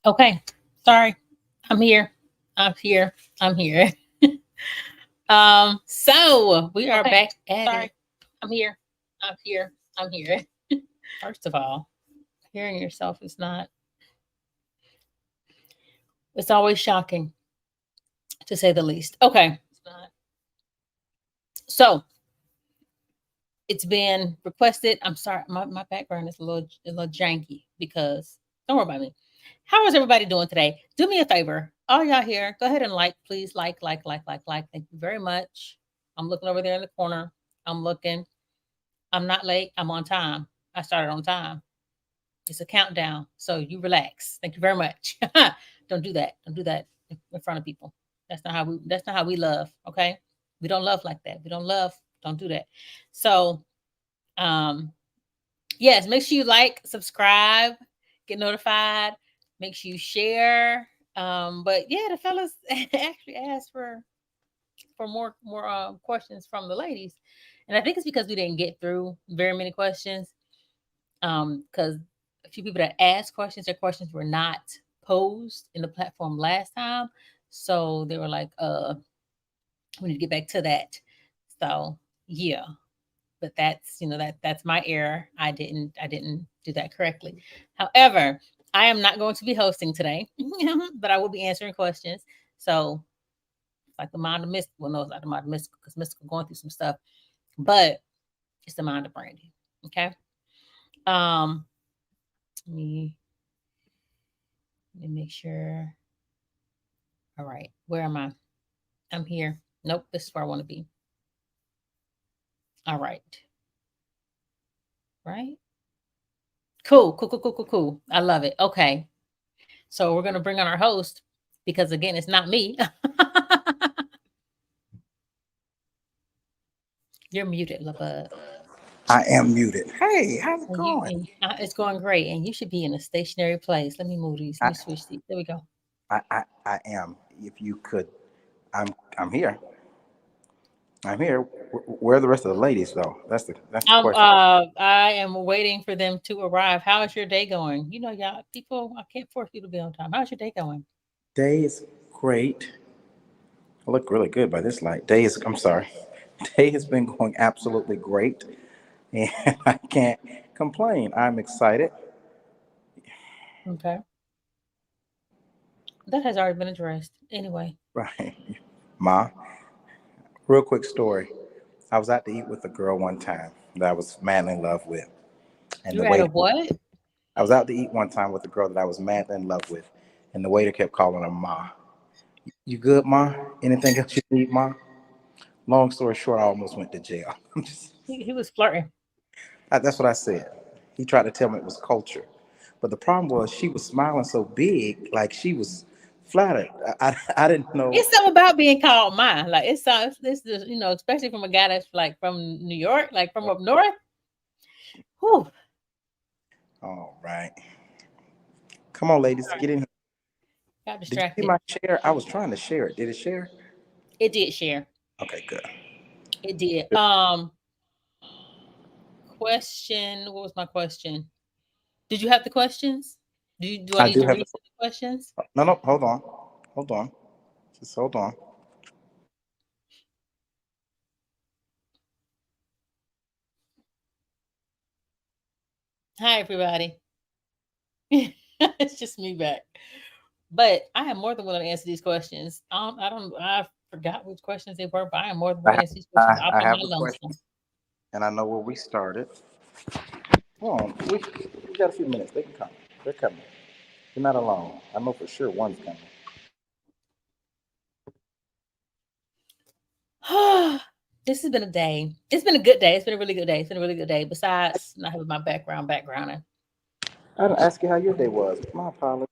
Okay. Sorry. I'm here. I'm here. I'm here. So we are back at it. I'm here. I'm here. I'm here. First of all, hearing yourself is not, it's always shocking to say the least. Okay. It's not. So it's been requested. I'm sorry, my background is a little janky because don't worry about me. How is everybody doing today? Do me a favor. All y'all here, go ahead and like, please. Like. Thank you very much. I'm looking over there in the corner. I'm looking. I'm not late. I'm on time. I started on time. It's a countdown. So you relax. Thank you very much. Don't do that. Don't do that in front of people. That's not how we love. Okay. We don't love like that. We don't love. Don't do that. So um yes, make sure you like, subscribe, get notified, make sure you share. But yeah, the fellas actually asked for more questions from the ladies. And I think it's because we didn't get through very many questions. Because a few people that asked questions, their questions were not posed in the platform last time. So they were like, we need to get back to that. So yeah, but that's my error. I didn't do that correctly. However, I am not going to be hosting today, but I will be answering questions. So it's like the mind of mystical. Well, no, it's not the mind of mystical because mystical going through some stuff, but it's the mind of Brandy. Okay. Um, let me let me make sure. All right, where am I? I'm here. Nope, this is where I want to be. All right, right. Cool. I love it. Okay, so we're gonna bring on our host because again, it's not me. You're muted, love. I am muted. Hey, how's it And you going? and it's going great, and you should be in a stationary place. Let me move these. Let I, me switch these. There we go. I am. If you could, I'm here. I'm here. Where are the rest of the ladies, though? That's the question. I am waiting for them to arrive. How is your day going? You know, y'all people. I can't force you to be on time. How's your day going? Day is great. I look really good by this light. Day is. I'm sorry. Day has been going absolutely great, and I can't complain. I'm excited. Okay, that has already been addressed. Anyway, Right, Ma. Real quick story. I was out to eat with a girl one time that I was madly in love with, and the you're at a waiter. what? I was out to eat one time with a girl that I was madly in love with, and the waiter kept calling her Ma. You good, Ma? Anything else you need, Ma? Long story short, I almost went to jail. He was flirting. That's what I said. He tried to tell me it was culture, but the problem was she was smiling so big, like she was flattered. I didn't know. It's something about being called mine. Like it's this especially from a guy that's like from New York, like from up north. Whew, All right, come on, ladies, sorry, get in here. got Did you see distracted. my share? I was trying to share it. Did it share? It did share. Okay, good. It did. Question. What was my question? Did you have the questions? Do I I need do to have the. read the questions? No, no, hold on, just hold on. Hi, everybody. It's just me back. But I am more than willing to answer these questions. I don't. I forgot which questions they were, but I am more than I willing to have, answer these questions. I'll I put my have the lonesome. question, and I know where we started. Hold on, we got a few minutes. They can come. They're coming. You're not alone. I know for sure one's coming. This has been a day. It's been a good day. It's been a really good day. It's been a really good day. Besides not having my background. I didn't ask you how your day was. My apologies.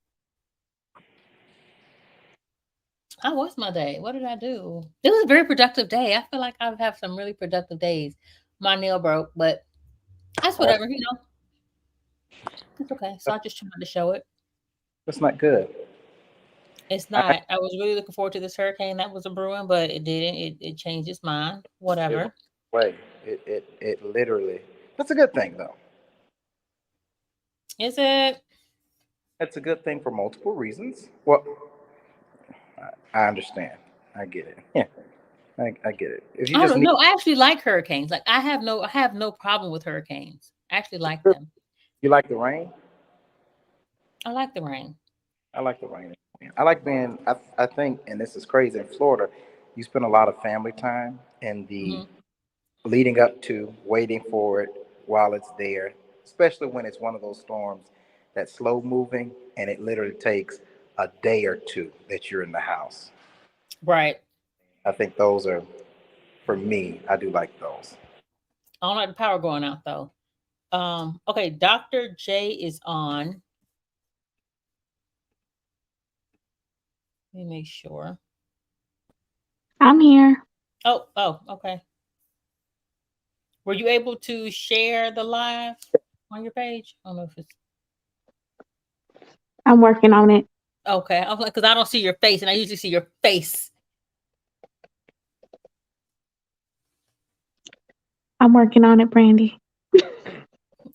How was my day? What did I do? It was a very productive day. I feel like I've had some really productive days. My nail broke, but that's Oh, whatever. It's okay. So I just tried to show it. that's not good. It's I, not. I was really looking forward to this hurricane that was a brewing, but it didn't. It changed its mind. it went Whatever. away. It literally. That's a good thing though. Is it? It's a good thing for multiple reasons. Well, I understand. I get it. Yeah, I get it. If you I just don't need, know. I actually like hurricanes. Like I have no problem with hurricanes. I actually like them. you like the rain. I like the rain. I like the rain. I like being. I think, and this is crazy. In Florida, you spend a lot of family time in the Hmm. leading up to waiting for it while it's there, especially when it's one of those storms that's slow moving and it literally takes a day or two that you're in the house. Right. I think those are, for me, I do like those. I don't like the power going out though. Okay, Dr. J is on. Let me make sure. I'm here. Oh, okay. Were you able to share the live on your page? I don't know if it's I'm working on it. okay. I'm like, because I don't see your face, and I usually see your face. I'm working on it, Brandy.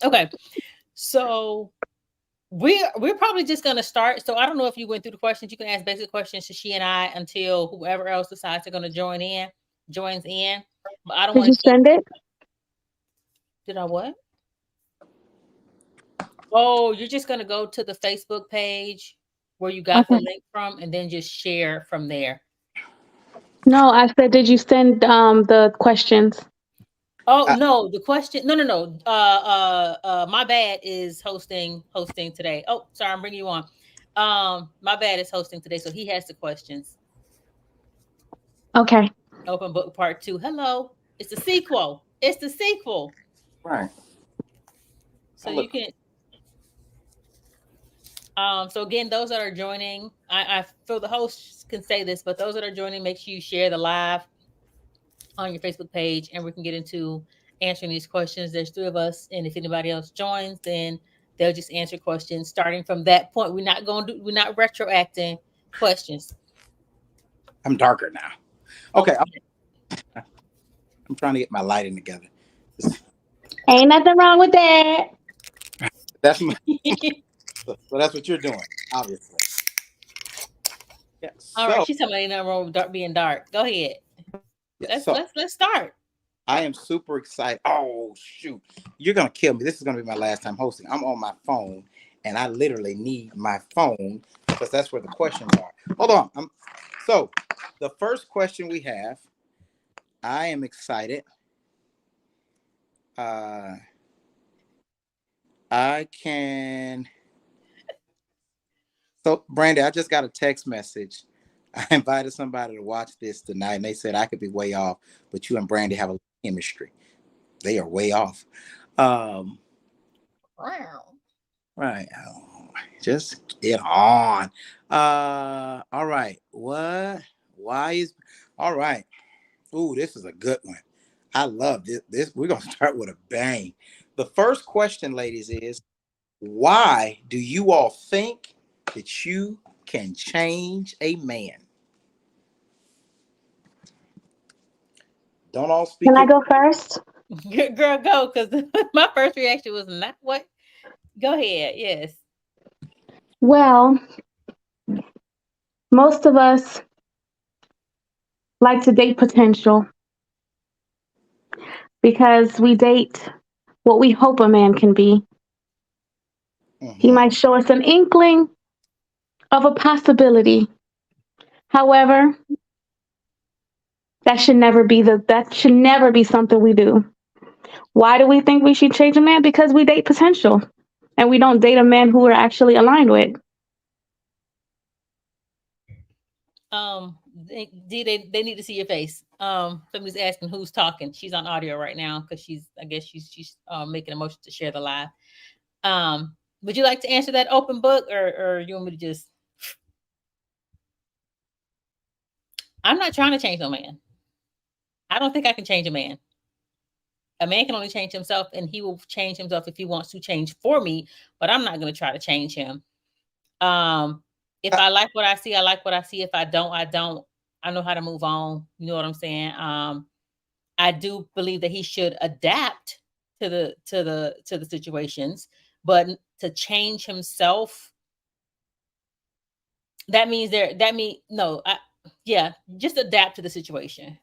Okay, so we're probably just gonna start. So I don't know if you went through the questions. You can ask basic questions to she and I until whoever else decides they're gonna joins in. But I don't Did want you to keep. send it? Did I what? Oh, you're just gonna go to the Facebook page where you got the Okay. link from, and then just share from there. No, I said, did you send the questions? Oh I, no, the question. No, no, no. My bad is hosting today. Oh, sorry, I'm bringing you on. My bad is hosting today, so he has the questions. Okay. Open book part two. Hello, it's the sequel. It's the sequel. right. So I you look. can. So again, those that are joining, I feel the hosts can say this, but those that are joining, make sure you share the live on your Facebook page, and we can get into answering these questions. There's three of us, and if anybody else joins, then they'll just answer questions starting from that point. We're not retroacting questions. I'm darker now. Okay, Okay. I'm trying to get my lighting together. Ain't nothing wrong with that. That's my, so that's what you're doing, obviously. Yeah. All right, So she's talking about ain't nothing wrong with being dark. Go ahead. yeah. Let's So let's let's start. I am super excited. Oh shoot, you're gonna kill me. This is gonna be my last time hosting. I'm on my phone, and I literally need my phone because that's where the questions are. Hold on. So the first question we have. I am excited. Uh, I can. So, Brandy, I just got a text message. I invited somebody to watch this tonight, and they said I could be way off, but you and Brandy have a chemistry. They are way off. Um, Wow. right. Oh, just get on. All right. What? Why is? All right. Ooh, this is a good one. I love this. This we're gonna start with a bang. The first question, ladies, is why do you all think that you can change a man? Don't all Can speak I it. go first? Girl, go, because my first reaction was not what. Go ahead. Yes. Well, most of us like to date potential because we date what we hope a man can be. He Mm-hmm. might show us an inkling of a possibility. However, that should never be something we do. Why do we think we should change a man? Because we date potential and we don't date a man who we're actually aligned with. They need to see your face. Somebody's asking who's talking. She's on audio right now because I guess she's making a motion to share the live. Would you like to answer that open book, or you want me to just? I'm not trying to change no man. I don't think I can change a man. A man can only change himself, and he will change himself if he wants to change for me. But I'm not going to try to change him. Um, if I like what I see, I like what I see. If I don't, I don't. I know how to move on. You know what I'm saying? I do believe that he should adapt to the situations, but to change himself, That means no, yeah, just adapt to the situation.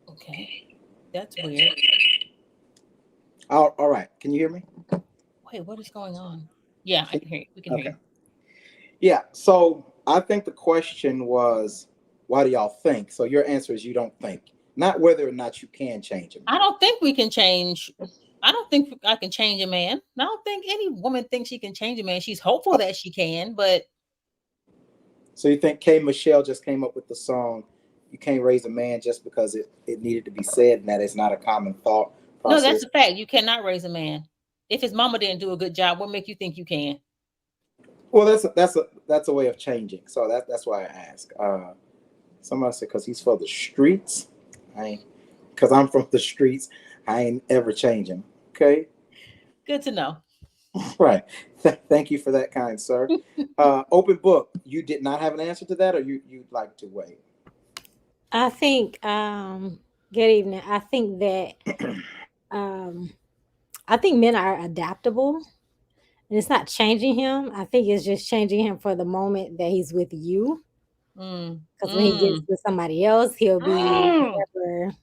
Okay. That's weird. All right. Can you hear me? Wait, what is going on? Yeah, I can hear you. We can hear Okay. you. Yeah. So I think the question was, why do y'all think? So your answer is you don't think, not whether or not you can change a man. I don't think we can change. I don't think I can change a man. I don't think any woman thinks she can change a man. She's hopeful that she can, but So you think K Michelle just came up with the song, "You Can't Raise a Man" just because it needed to be said, and that is not a common thought no, that's process. a fact. You cannot raise a man. If his mama didn't do a good job, what make you think you can? Well, that's a way of changing. So that's why I ask. Somebody said because he's for the streets. I ain't because I'm from the streets. I ain't ever changing. Okay, Good to know. right. Thank you for that, kind sir. Open book. You did not have an answer to that, or you'd like to wait? I think good evening. I think that um I think men are adaptable and it's not changing him. I think it's just changing him for the moment that he's with you. Mm, Because when he gets mm, with somebody else, he'll be mm. whatever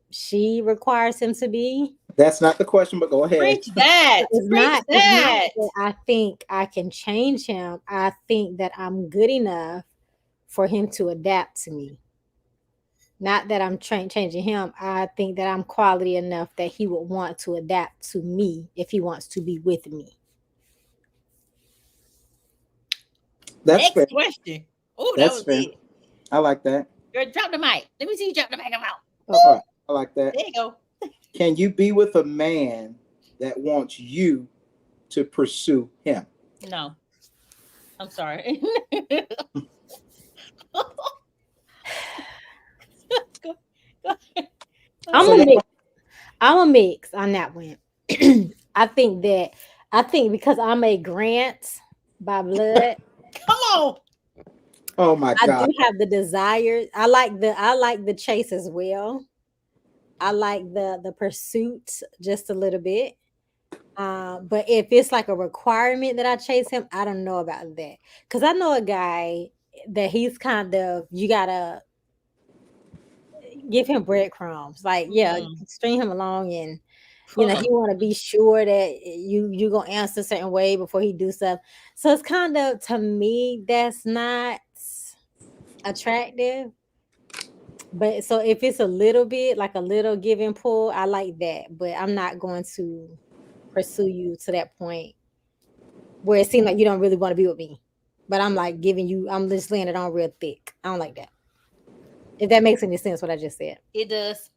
she requires him to be. That's not the question, but go ahead. Preach that. Preach It's not that. that I think I can change him. I think that I'm good enough for him to adapt to me. Not that I'm changing him. I think that I'm quality enough that he would want to adapt to me if he wants to be with me. That's Next fair. question. Oh, that That's was fair. it. I like that. Girl, drop the mic. Let me see you drop the mic out. Oh, All right. I like that. There you go. Can you be with a man that wants you to pursue him? No, I'm sorry. Go, go, go I'm So a ahead. y'all, mix. I'm a mix on that one. I think that I think because I'm a Grant by blood, Come on. oh my I do God, have the desire. I like the chase as well. I like the pursuit just a little bit. But if it's like a requirement that I chase him, I don't know about that. Cause I know a guy that he's kind of you gotta give him breadcrumbs. Like, yeah, Mm. string him along and he Pull want to be sure that you gonna answer a certain way before he do stuff. So it's kind of to me that's not attractive. But so if it's a little bit like a little give and pull, I like that. But I'm not going to pursue you to that point where it seems like you don't really want to be with me. But I'm like giving you, I'm just laying it on real thick. I don't like that. If that makes any sense, what I just said. it does.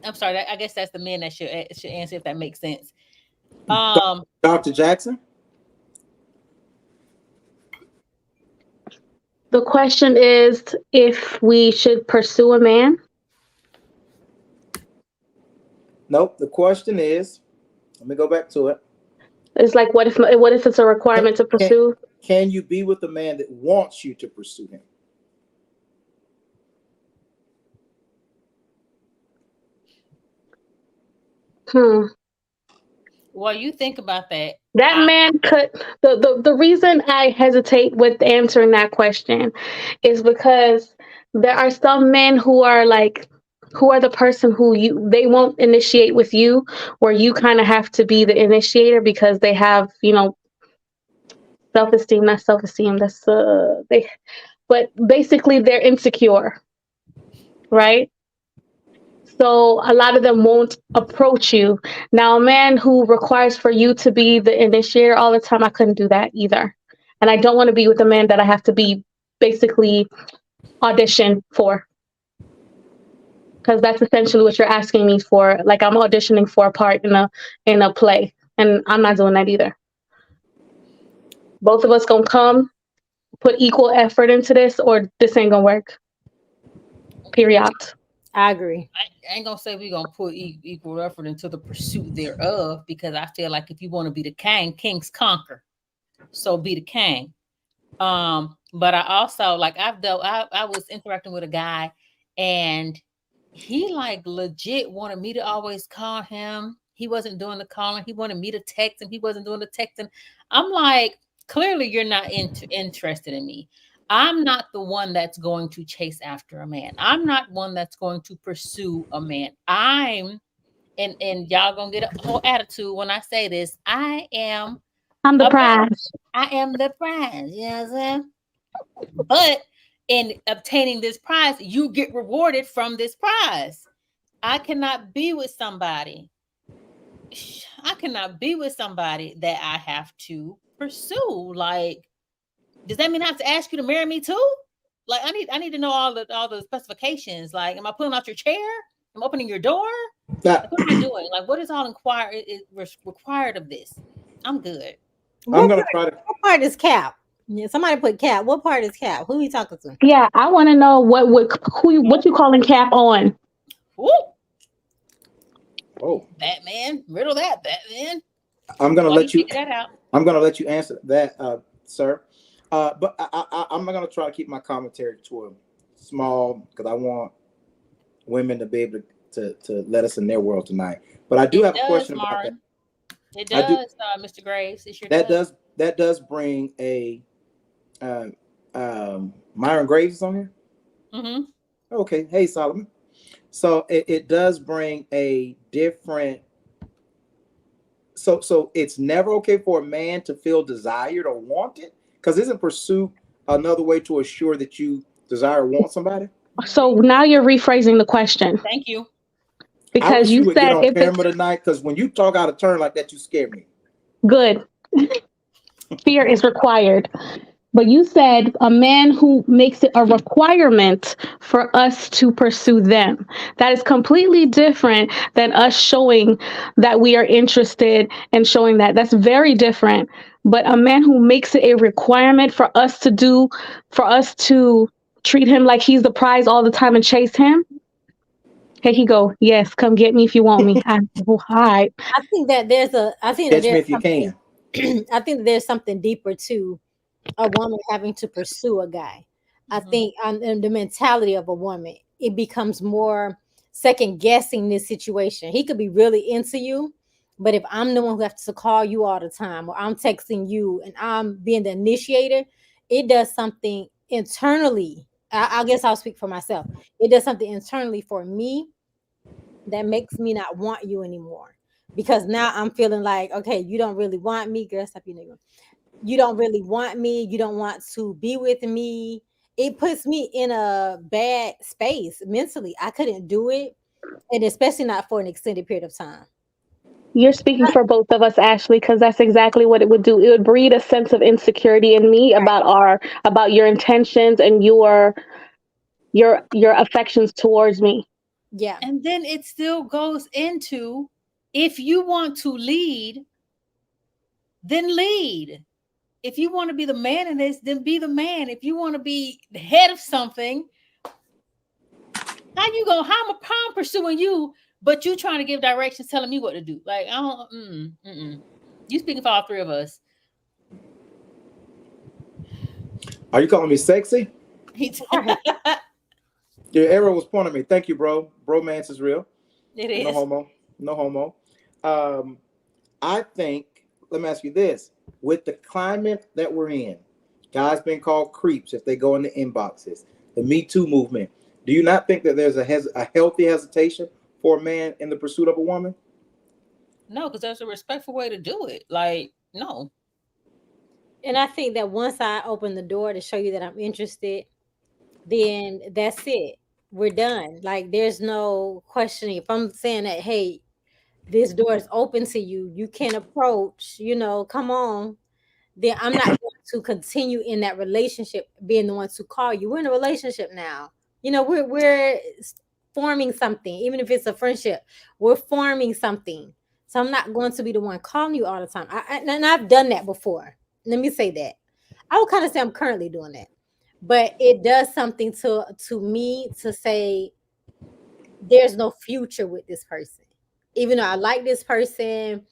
I'm sorry. I guess that's the men that should answer if that makes sense. Um, Dr. Jackson. The question is if we should pursue a man. Nope. The question is, let me go back to it. It's like what if it's a Can, requirement to can, pursue? can you be with a man that wants you to pursue him? Hmm. while you think about that, That I man could the reason I hesitate with answering that question is because there are some men who are the person who they won't initiate with you, where you kind of have to be the initiator because they have, self-esteem, not self-esteem, that's they but basically they're insecure, right? So a lot of them won't approach you. Now, a man who requires for you to be the initiator all the time, I couldn't do that either. And I don't want to be with a man that I have to be basically audition for, because that's essentially what you're asking me for. Like I'm auditioning for a part in a play, and I'm not doing that either. Both of us gonna come put equal effort into this, or this ain't gonna work. Period. I agree. I ain't gonna say we're gonna put equal effort into the pursuit thereof because I feel like if you want to be the king, kings conquer. So be the king. But I also like I was interacting with a guy and he like legit wanted me to always call him. He wasn't doing the calling. He wanted me to text him. He wasn't doing the texting. I'm like, clearly you're not interested in me. I'm not the one that's going to chase after a man. I'm not one that's going to pursue a man. And y'all gonna get a whole attitude when I say this. I'm the a prize. I am the prize. You know what I'm saying? But in obtaining this prize, you get rewarded from this prize. I cannot be with somebody. I cannot be with somebody that I have to pursue. Like, does that mean I have to ask you to marry me too? Like, I need to know all the specifications. Like, am I pulling out your chair? Am I opening your door? Now, Like, what am I doing? Like, what is all required of this? I'm good. I'm What gonna part, try to. what part is Cap? Yeah, somebody put Cap. What part is Cap? Who are you talking to? Yeah, I want to know what you calling Cap on. Woo! Oh, Batman, riddle that, Batman. I'm gonna Why you let you. figure that out? I'm gonna let you answer that, sir. But I'm gonna try to keep my commentary to a small because I want women to be able to let us in their world tonight. But I do It have a does, question about that. Maren. It I do. does, Mr. Graves. It sure That does. does bring a Myron Graves is on here. Mm-hmm. Okay, hey Solomon. So it does bring a different. So it's never okay for a man to feel desired or wanted because isn't pursuit another way to assure that you desire or want somebody? So now you're rephrasing the question Thank you. I because wish you you would get said on if it's camera tonight because when you talk out of turn like that, you scare me. good, fear is required. But you said a man who makes it a requirement for us to pursue them. That is completely different than us showing that we are interested and showing that. That's very different. But a man who makes it a requirement for us to treat him like he's the prize all the time and chase him. Here he go. Yes, come get me if you want me. All right. I think that there's a. I think that Catch me there's if you something. can. I think that there's something deeper to a woman having to pursue a guy. I Mm-hmm. think and the mentality of a woman, it becomes more second guessing this situation. He could be really into you, but if I'm the one who has to call you all the time, or I'm texting you and I'm being the initiator, it does something internally. I guess I'll speak for myself. It does something internally for me that makes me not want you anymore. Because now I'm feeling like, okay, you don't really want me, girl. Stop you nigga. You don't really want me. You don't want to be with me. It puts me in a bad space mentally. I couldn't do it, and especially not for an extended period of time. You're speaking for both of us, Ashley, because that's exactly what it would do. It would breed a sense of insecurity in me Right. about your intentions and your affections towards me. Yeah. And then it still goes into, if you want to lead, then lead. If you want to be the man in this, then be the man. If you want to be the head of something, how I'm pursuing you, but you trying to give directions, telling me what to do. Like, I don't, you speaking for all three of us. Are you calling me sexy? Right. Your arrow was pointing at me. Thank you, bro. Bromance is real. It No is. homo. No homo. I think, let me ask you this. With the climate that we're in, guys been called creeps if they go in the inboxes, the Me Too movement. Do you not think that there's a healthy hesitation for a man in the pursuit of a woman? No, because there's a respectful way to do it. Like, no. And I think that once I open the door to show you that I'm interested, then that's it. We're done. Like there's no questioning. If I'm saying that, hey, this door is open to you, you can approach, come on, then I'm not going to continue in that relationship being the one to call you. We're in a relationship now. We're forming something, even if it's a friendship. We're forming something. So I'm not going to be the one calling you all the time. And I've done that before. Let me say that. I would kind of say I'm currently doing that. But it does something to me to say there's no future with this person. Even though I like this person,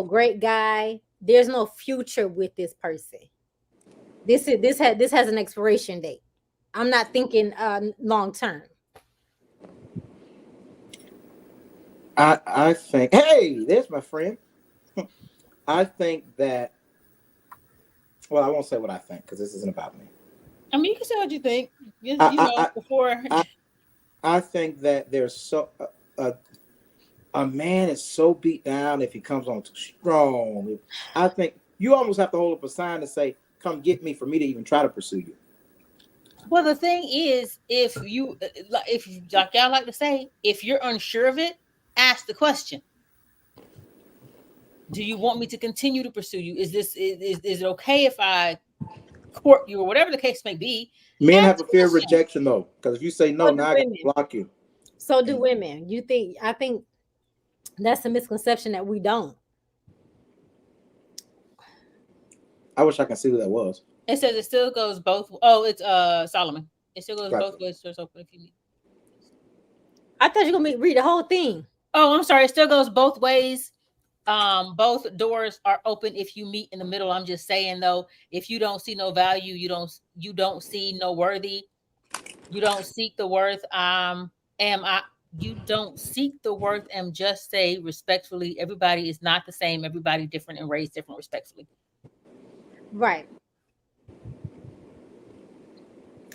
great guy, there's no future with this person. This has an expiration date. I'm not thinking long term. I think, hey, there's my friend. I think that Well, I won't say what I think because this isn't about me. I mean, you can say what you think. You I, before. I, I think that there's a man is so beat down if he comes on too strong. I think you almost have to hold up a sign to say, "Come get me," for me to even try to pursue you. Well, the thing is, if like y'all like to say, if you're unsure of it, ask the question. Do you want me to continue to pursue you? Is it okay if I court you or whatever the case may be? Men Ask have the a fear of question. rejection though, because if you say no, So do now I got to women. block you. So do women. I think that's a misconception that we don't. I wish I could see who that was. It says it still goes both. Oh, it's Solomon. It still goes Gotcha. both ways. So it's open if you need. I thought you were gonna read the whole thing. Oh, I'm sorry. It still goes both ways. Both doors are open if you meet in the middle. I'm just saying though, if you don't see no value, you don't see no worthy, you don't seek the worth. Am I? You don't seek the worth. And just say respectfully, everybody is not the same. Everybody different and raised different. Respectfully. Right.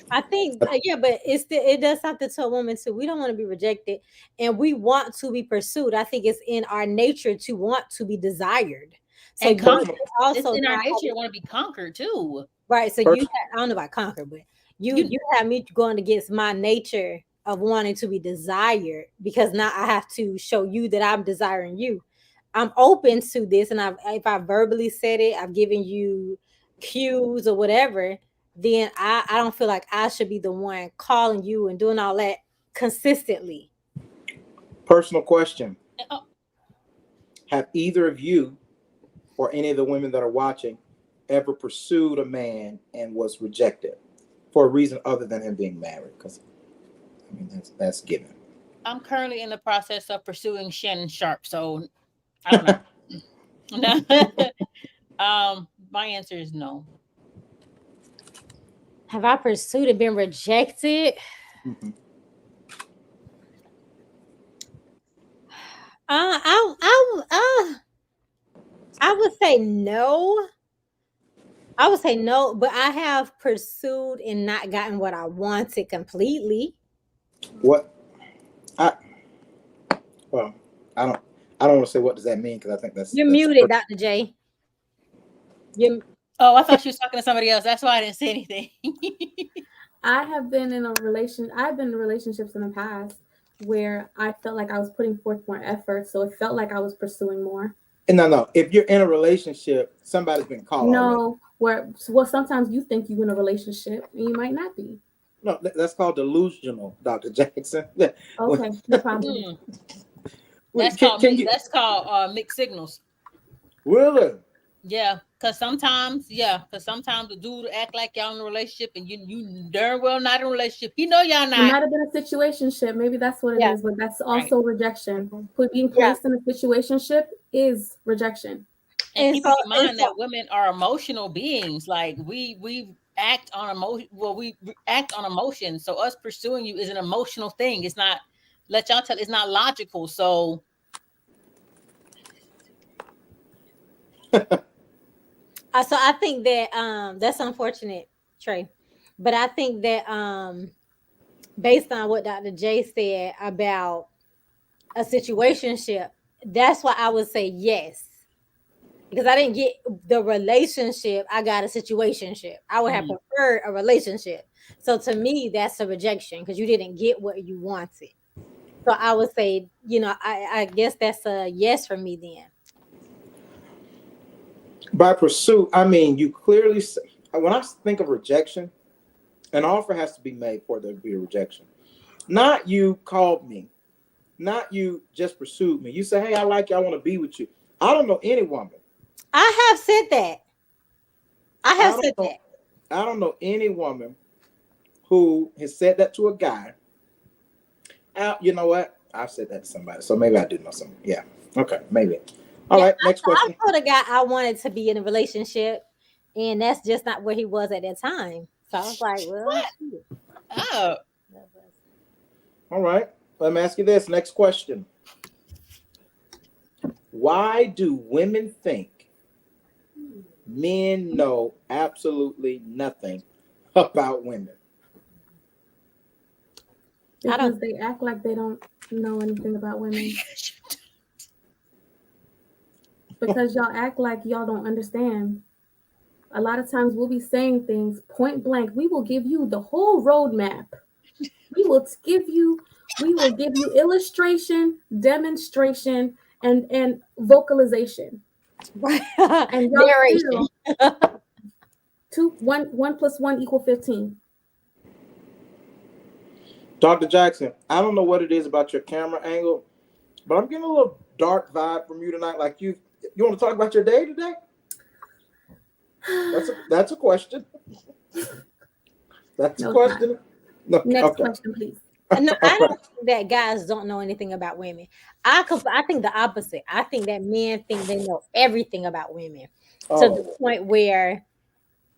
I think yeah, but it does something to a woman too. We don't want to be rejected, and we want to be pursued. I think it's in our nature to want to be desired. So And also it's in our not nature to want to be conquered too. right. So I don't know about conquer, but you have me going against my nature of wanting to be desired because now I have to show you that I'm desiring you. I'm open to this, and if I verbally said it, I've given you cues or whatever. Then I don't feel like I should be the one calling you and doing all that consistently. Personal question: Oh, have either of you or any of the women that are watching ever pursued a man and was rejected for a reason other than him being married? Because I mean that's given. I'm currently in the process of pursuing Shannon Sharp, so I don't know. My answer is no. Have I pursued and been rejected? Mhm. I would say no. I would say no, but I have pursued and not gotten what I wanted completely. What I well, I don't want to say what does that mean because I think that's You're muted, Dr. J. Oh, I thought she was talking to somebody else. That's why I didn't say anything. I've been in relationships in the past where I felt like I was putting forth more effort, so it felt like I was pursuing more. And no. If you're in a relationship, somebody's been called already. Well, sometimes you think you're in a relationship and you might not be. No, that's called delusional, Dr. Jackson. Okay, no problem. That's called mixed signals. Really? Yeah, because sometimes the dude act like y'all in a relationship and you darn well not in a relationship. He know y'all It not. might have been a situationship. Maybe that's what it is, but that's also rejection. Being placed in a situationship is rejection. And keep in mind that women are emotional beings. Like we act on emotion. Well, we act on emotion. So us pursuing you is an emotional thing. It's not. Let y'all tell. It's not logical. So. So I think that that's unfortunate, Trey. But I think that based on what Dr. J said about a situationship, that's why I would say yes. Because I didn't get the relationship, I got a situationship. I would have preferred a relationship. So to me, that's a rejection because you didn't get what you wanted. So I would say, I guess that's a yes for me then. By pursuit, I mean you clearly. When I think of rejection, an offer has to be made for there to be a rejection. Not you called me, not you just pursued me. You say, "Hey, I like you. I want to be with you." I don't know any woman. I have said that. I don't know any woman who has said that to a guy. You know what? I've said that to somebody, so maybe I do know something. Yeah. Okay, maybe. All right. Next question. I told a guy I wanted to be in a relationship, and that's just not where he was at that time. So I was like, well, what? Oh. All right. Let me ask you this. Next question. Why do women think Men know absolutely nothing about women. Because they act like they don't know anything about women. Because y'all act like y'all don't understand. A lot of times we'll be saying things point blank. We will give you the whole roadmap. We will give you illustration, demonstration, and vocalization. Right. And y'all Narration. still 1 + 1 = 15. Dr. Jackson, I don't know what it is about your camera angle, but I'm getting a little dark vibe from you tonight. Like you want to talk about your day today? That's a question. That's No, a question. No, Next okay. question, please. No, I don't think that guys don't know anything about women. I think the opposite. I think that men think they know everything about women to the point where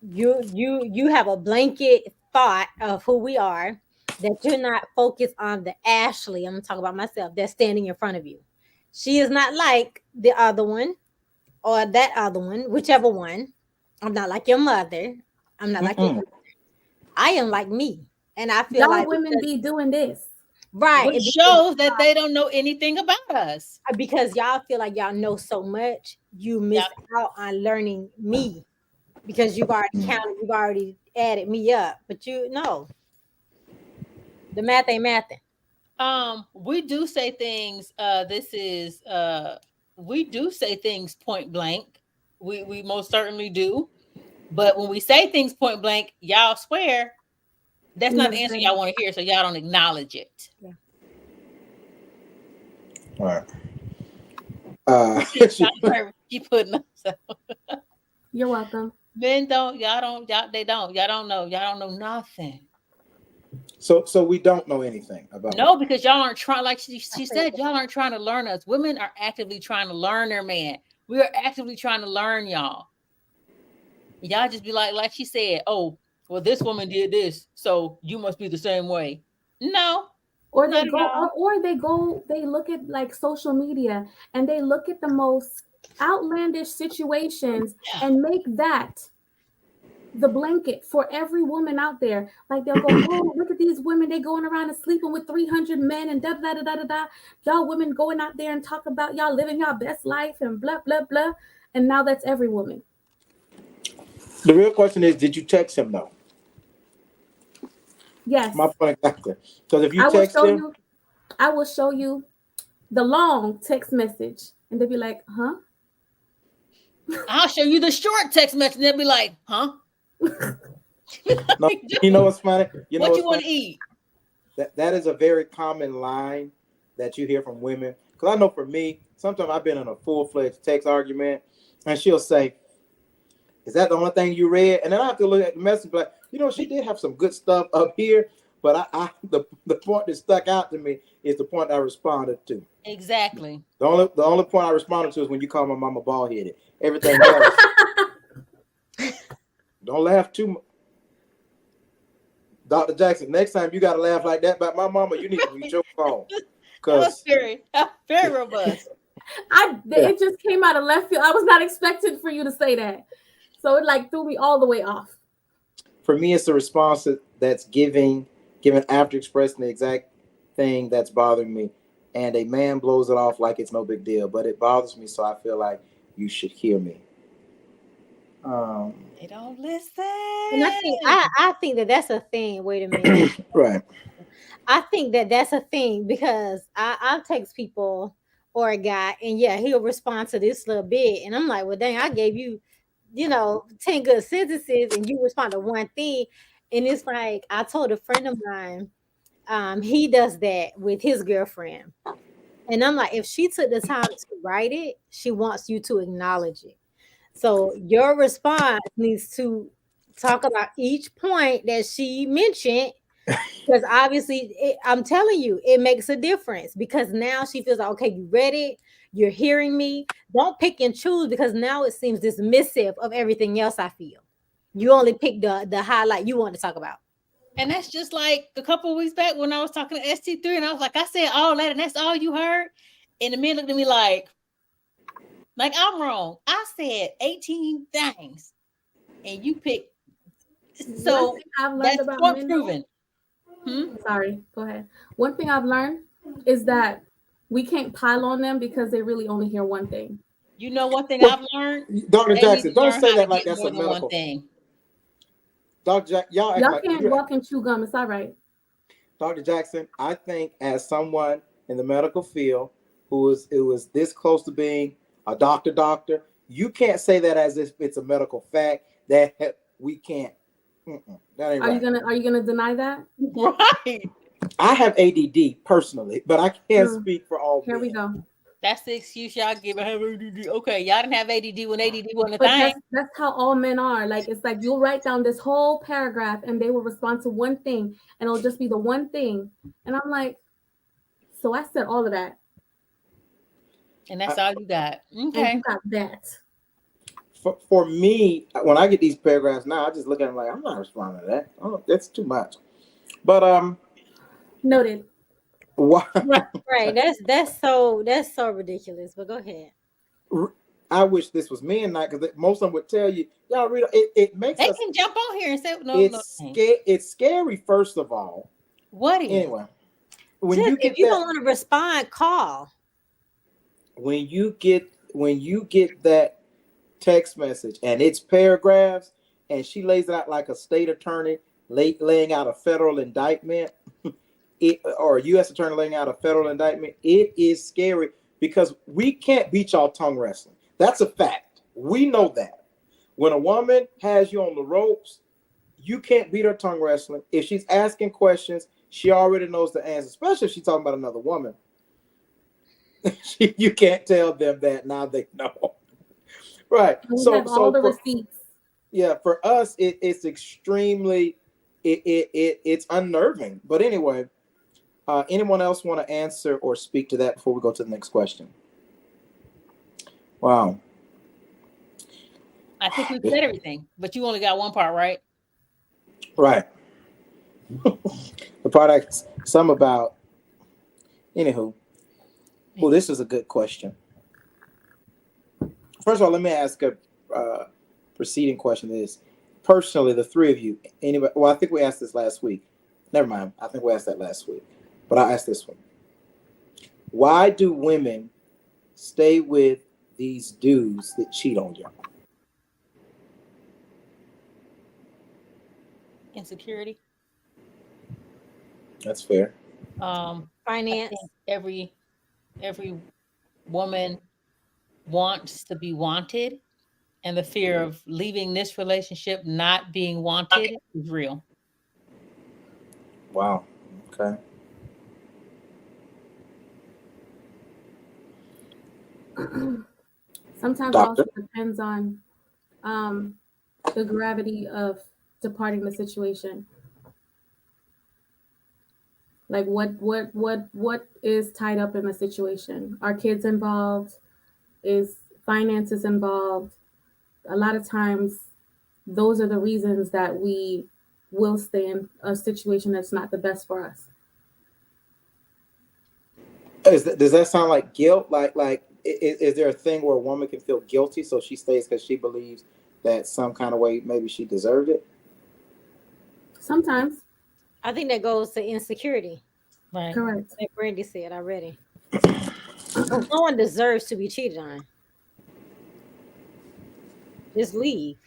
you have a blanket thought of who we are, that you're not focused on the Ashley. I'm gonna talk about myself that's standing in front of you. She is not like the other one or that other one, whichever one. I'm not like your mother. I'm not like your Mm-mm. I am like me. And I feel Y'all like women be doing this. right. Which shows that they don't know anything about us. Because y'all feel like y'all know so much, you miss Yep. out on learning me because you've already counted, you've already added me up. But you know, the math ain't mathing. We do say things. We do say things point blank. We most certainly do. But when we say things point blank, y'all swear that's You not never the answer say. y'all want to hear, so y'all don't acknowledge it. Yeah. All right. Keep putting us. You're welcome. Men don't. They don't. Y'all don't know nothing. So we don't know anything about No, women. because y'all aren't trying. Like she I said said, y'all aren't trying to learn us. Women are actively trying to learn their man. We are actively trying to learn y'all. Y'all just be like she said, oh, well, this woman did this, so you must be the same way. No, Or not they at go, all. they look at like social media and they look at the most outlandish situations Yeah. and make that the blanket for every woman out there. Like they'll go, oh, look at these women. They going around and sleeping with 300 men and da da da da da da. Y'all women going out there and talk about y'all living y'all best life and blah blah blah. And now that's every woman. The real question is, did you text him though? My Yes, point exactly. Because if you I will text show him, you. I will show you the long text message, and they'll be like, huh? I'll show you the short text message, and they'll be like, huh? no, you know what's funny? You know What you what's want funny? to eat? That is a very common line that you hear from women. Because I know for me, sometimes I've been in a full-fledged text argument, and she'll say, "Is that the only thing you read?" And then I have to look at the message, like, she did have some good stuff up here, but the point that stuck out to me is the point I responded to. Exactly. The only point I responded to is when you call my mama bald headed. Everything else, don't laugh too much. Dr. Jackson, next time you got to laugh like that about my mama, you need to reach your phone. That was Because very robust. It just came out of left field. I was not expecting for you to say that. So it like threw me all the way off. for me, it's the response that's given after expressing the exact thing that's bothering me. And a man blows it off like it's no big deal, but it bothers me, so I feel like you should hear me. They don't listen. and I think that that's a thing. Wait a minute. Right. I think that that's a thing because I'll text people or a guy, and yeah, he'll respond to this little bit, and I'm like, well, dang, I gave you, 10 good sentences, and you respond to one thing, and it's like I told a friend of mine, he does that with his girlfriend, and I'm like, if she took the time to write it, she wants you to acknowledge it. So your response needs to talk about each point that she mentioned because obviously, I'm telling you, it makes a difference because now she feels like, okay, you read it, you're hearing me. Don't pick and choose because now it seems dismissive of everything else I feel. You only pick the highlight you want to talk about. And that's just like a couple of weeks back when I was talking to ST3, and I was like, I said all that, and that's all you heard. And the man looked at me like, Like I'm wrong. I said 18 things, and you picked. One So thing I've learned that's about point men, proven. Hmm? sorry, go ahead. One thing I've learned is that we can't pile on them because they really only hear one thing. You know one thing Well, I've learned? Dr. They need Jackson, to don't learn say how to that like get that's more a than one medical. thing. Dr. y'all act Y'all like can't walk and chew gum. It's all right. Dr. Jackson, I think as someone in the medical field who was this close to being a doctor, you can't say that as if it's a medical fact that we can't. That ain't right. Are you gonna deny that? Right. I have ADD personally, but I can't Hmm. speak for all Here we men. go. That's the excuse y'all give. I have ADD. Okay, y'all didn't have ADD when ADD wasn't a But thing. that's how all men are. Like it's like you'll write down this whole paragraph and they will respond to one thing and it'll just be the one thing. And I'm like, so I said all of that. And that's all you got. And Okay. you got that. For me, when I get these paragraphs now, I just look at them like I'm not responding to that. Oh, that's too much. But Noted. why? Right. That's so ridiculous. But go ahead. I wish this was men night because most of them would tell you, y'all read it. It makes They us. can jump on here and say no. It's scary. First of all, What is? anyway, when Just you if get you that, don't want to respond, call. when you get that text message and it's paragraphs, and she lays it out like a state attorney laying out a federal indictment, or a U.S. attorney laying out a federal indictment. It is scary because we can't beat y'all tongue wrestling. That's a fact. We know that. When a woman has you on the ropes, you can't beat her tongue wrestling. If she's asking questions, she already knows the answer, especially if she's talking about another woman. You can't tell them that now they know. Right. We So have all the for, receipts. yeah, for us, it's extremely it's unnerving. But anyway, anyone else want to answer or speak to that before we go to the next question? Wow. I think we've said everything, but you only got one part, right? Right. The part some about. Anywho, well, this is a good question. First of all, let me ask a preceding question. Is personally the three of you, anybody? Well, I think we asked this last week. Never mind. I think we asked that last week, but I'll ask this one. Why do women stay with these dudes that cheat on y'all? Insecurity. That's fair. I Finance. think every woman wants to be wanted, and the fear of leaving this relationship not being wanted is real. Wow. Okay. Sometimes Doctor? also depends on the gravity of departing the situation. Like what is tied up in the situation? Are kids involved? Is finances involved? A lot of times those are the reasons that we will stay in a situation that's not the best for us. Does that sound like guilt? Is there a thing where a woman can feel guilty so she stays because she believes that some kind of way maybe she deserved it? Sometimes. I think that goes to insecurity. Right. Correct. Like Brandy said already. No one deserves to be cheated on. Just leave.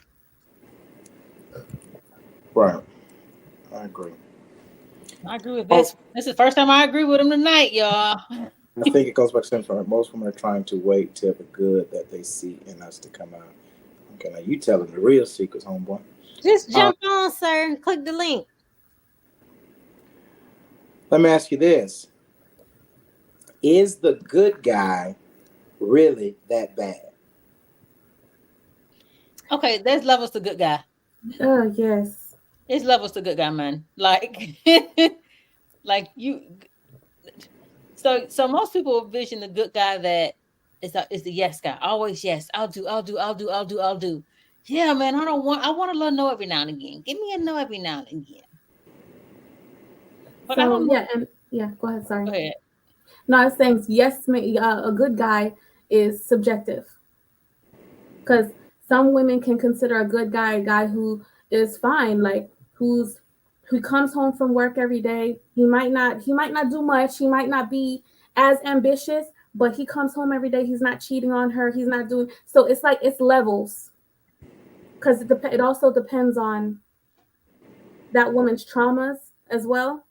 Right. I agree. I agree with this. This is the first time I agree with him tonight, y'all. I think it goes back to something. Most women are trying to wait till the good that they see in us to come out. Okay, now you telling the real secrets, homeboy. Just jump on, sir. Click the link. Let me ask you this. Is the good guy really that bad? Okay, there's levels to good guy. Yes. There's levels to good guy, man. Like, like you. So most people envision the good guy that is the yes guy. Always yes. I'll do. Yeah, man. I want a little no every now and again. Give me a no every now and again. But I don't know. Go ahead. Sorry. Go ahead. No, I was saying yes. A good guy is subjective. Because some women can consider a good guy a guy who is fine, like who comes home from work every day. He might not do much. He might not be as ambitious, but he comes home every day. He's not cheating on her. He's not doing so. It's like it's levels because it also depends on that woman's traumas as well.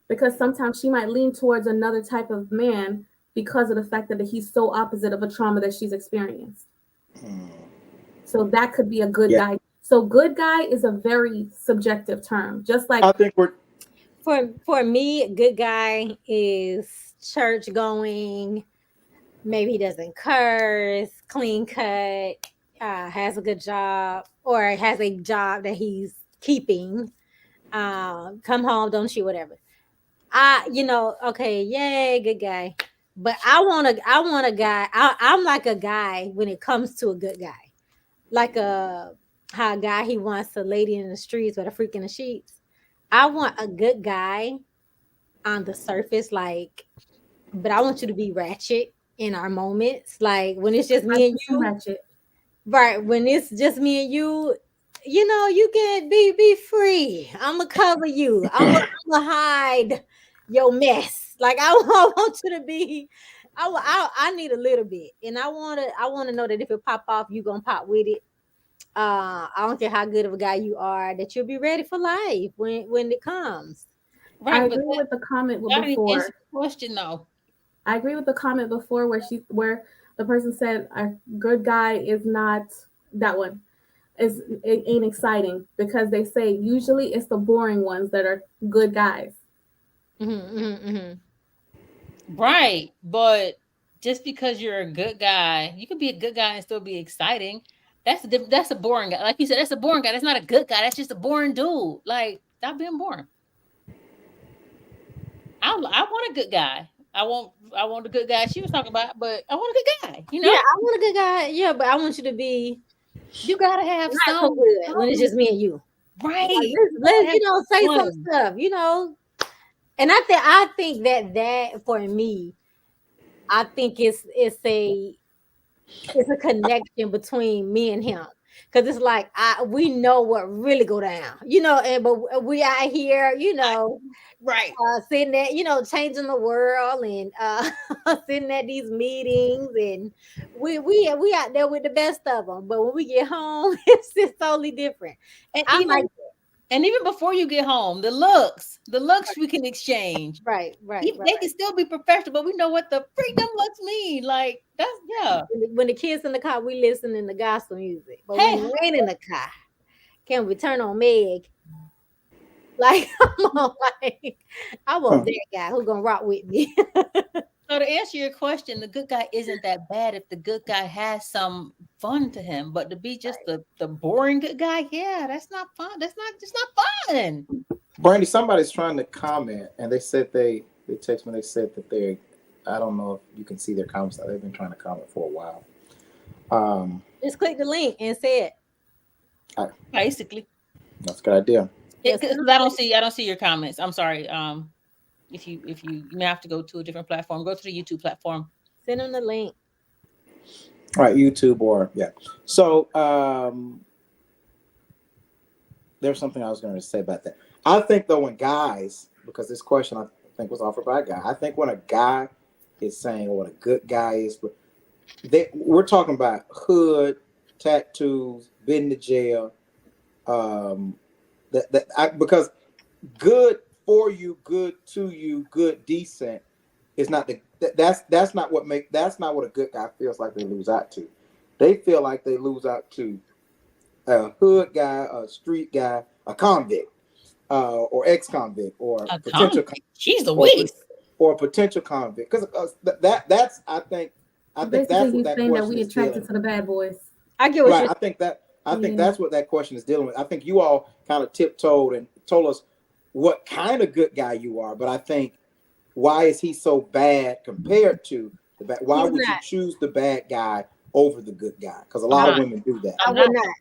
Because sometimes she might lean towards another type of man because of the fact that he's so opposite of a trauma that she's experienced. So that could be a good Yeah. guy. So good guy is a very subjective term. Just like I think we're For me, good guy is church going. Maybe he doesn't curse, clean cut, has a good job, or has a job that he's keeping. Come home, don't cheat, whatever. Okay, yay, good guy. But I want a guy. I'm like a guy when it comes to a good guy. Like how a guy he wants a lady in the streets with a freak in the sheets. I want a good guy on the surface, like, but I want you to be ratchet in our moments. Like when it's just me and some you, ratchet. right? When it's just me and you can be free. I'ma cover you. I'ma hide your mess. Like I want you to be. I need a little bit, and I wanna know that if it pop off, you gonna pop with it. I don't care how good of a guy you are, that you'll be ready for life when it comes. I Right, but agree with the comment that didn't before. answer the question though. I agree with the comment before where the person said a good guy is not that one. It ain't exciting because they say usually it's the boring ones that are good guys. Right, but just because you're a good guy, you can be a good guy and still be exciting. That's a boring guy. Like you said, that's a boring guy. That's not a good guy. That's just a boring dude. Like stop being boring. I want a good guy. I want the good guy she was talking about, but I want a good guy. You Yeah, know, I want a good guy. Yeah, but I want you to be you gotta have not so good when it's some just me and you. Like, right. You gotta let's have say some fun. stuff. And I think that for me, I think it's a connection between me and him. Cause it's like we know what really go down, and but we out here, Right. sitting at, changing the world and sitting at these meetings, and we out there with the best of them. But when we get home, it's totally different. And I like even before you get home, the looks we can exchange. right, right, Even, right. they can still be professional, but we know what the freak them looks mean. Like that's yeah. When the kids in the car, we listening to gospel music. But when Hey, you ain't in the car, can we turn on Meg? Like I want that guy who gonna rock with me. so to answer your question, the good guy isn't that bad if the good guy has some fun to him. But to be just the boring good guy, yeah, that's not fun. That's not just not fun. Brandy. Somebody's trying to comment, and they said they text me. They said that they. I don't know if you can see their comments. They've been trying to comment for a while. Just click the link and say it. Basically. That's a good idea. Yeah, 'cause I don't see your comments. I'm sorry. If you may have to go to a different platform, go to the YouTube platform. Send them the link. All right, YouTube or yeah. So there's something I was going to say about that. I think though when guys, because this question I think was offered by a guy, I think when a guy is saying what a good guy is, we're talking about hood, tattoos, been to jail, because good for you, good to you, good decent is not that's not what a good guy feels like they lose out to. They feel like they lose out to a hood guy, a street guy, a convict, or ex-convict, or A potential convict. She's the or, weakest. or a potential convict. Because that's I think Basically, that's what he's that saying that question we is dealing attracted with. to the bad boys. I get what Right. you're I think Yeah. that's what that question is dealing with. I think you all kind of tiptoed and told us what kind of good guy you are, but I think why is he so bad compared to the bad? Why He's would you not. choose the bad guy over the good guy? Because a I'm lot of not. women do that. I I'm would not. not.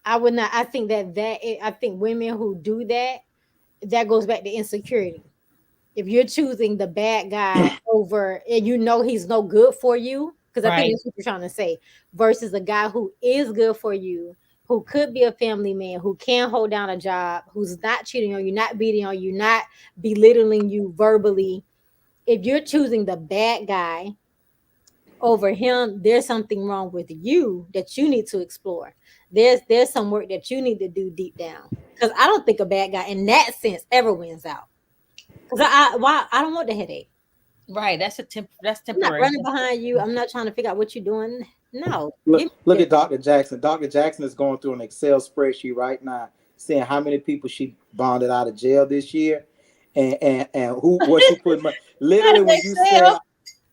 I would not. I think I think women who do that goes back to insecurity. If you're choosing the bad guy over and you know he's no good for you, because I think Right. that's what you're trying to say, versus a guy who is good for you, who could be a family man, who can hold down a job, who's not cheating on you, not beating on you, not belittling you verbally. If you're choosing the bad guy over him, there's something wrong with you that you need to explore. There's some work that you need to do deep down. Because I don't think a bad guy in that sense ever wins out. Because I don't want the headache. Right. That's I'm not temporary. running behind you. I'm not trying to figure out what you're doing. No. Give Look, me look this. at Dr. Jackson. Dr. Jackson is going through an Excel spreadsheet right now, saying how many people she bonded out of jail this year, and who what she put. Not Literally, a when big you said sale.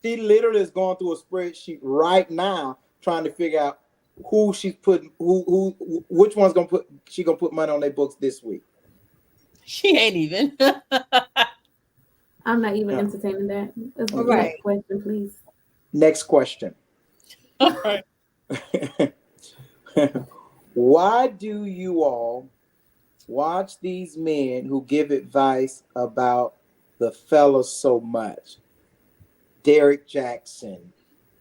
she literally is going through a spreadsheet right now, trying to figure out who she's putting, which one's gonna put. She gonna put money on their books this week. She ain't even. I'm not even Yeah. entertaining that. All right. Next question, please. Next question. All right. Why do you all watch these men who give advice about the fellas so much? Derek Jackson,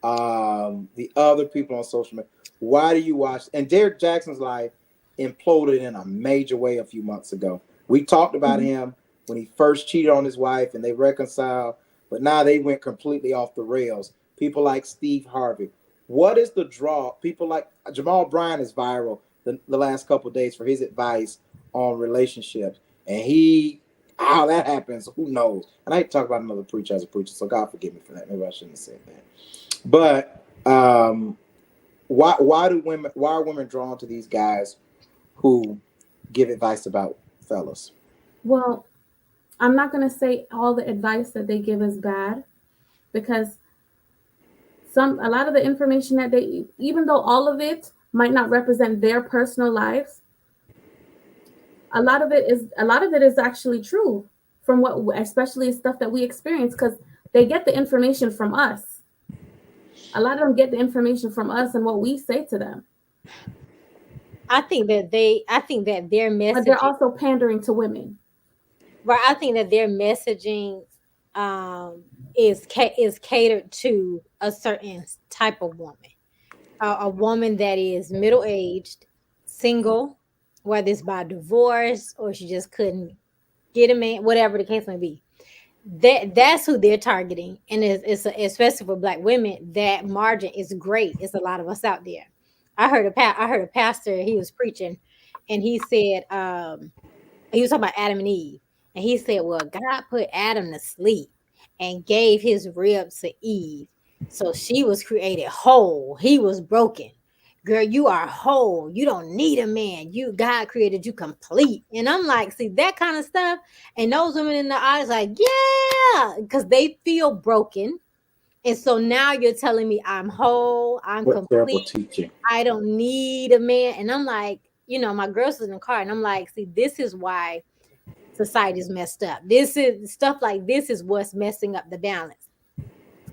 the other people on social media. Why do you watch? And Derek Jackson's life imploded in a major way a few months ago. We talked about Mhm. him when he first cheated on his wife and they reconciled, but now they went completely off the rails. People like Steve Harvey. What is the draw? People like Jamal Bryant is viral the last couple of days for his advice on relationships. And how that happens, who knows? And I hate to talk about another preacher as a preacher, so God forgive me for that. Maybe I shouldn't have said that. But why are women drawn to these guys who give advice about fellas? Well, I'm not going to say all the advice that they give is bad because a lot of the information that they, even though all of it might not represent their personal lives, a lot of it is actually true from what, especially stuff that we experience, because they get the information from us. A lot of them get the information from us and what we say to them, I think that their but they're messaging, also pandering to women. right? I think that their messaging um is catered to a certain type of woman. A woman that is middle aged, single, whether it's by divorce or she just couldn't get a man, whatever the case may be. That's who they're targeting, and especially for Black women. That margin is great. It's a lot of us out there. I heard a pastor. He was preaching, and he said, he was talking about Adam and Eve, and he said, "Well, God put Adam to sleep and gave his ribs to Eve, so she was created whole. He was broken. Girl, you are whole. You don't need a man. God created you complete." And I'm like, see that kind of stuff, and those women in the eyes, like, yeah, because they feel broken. And so now you're telling me I'm whole, I'm What terrible complete, teaching. I don't need a man. And I'm like, my girls was in the car, and I'm like, see, this is why society's messed up. This is stuff like this is what's messing up the balance.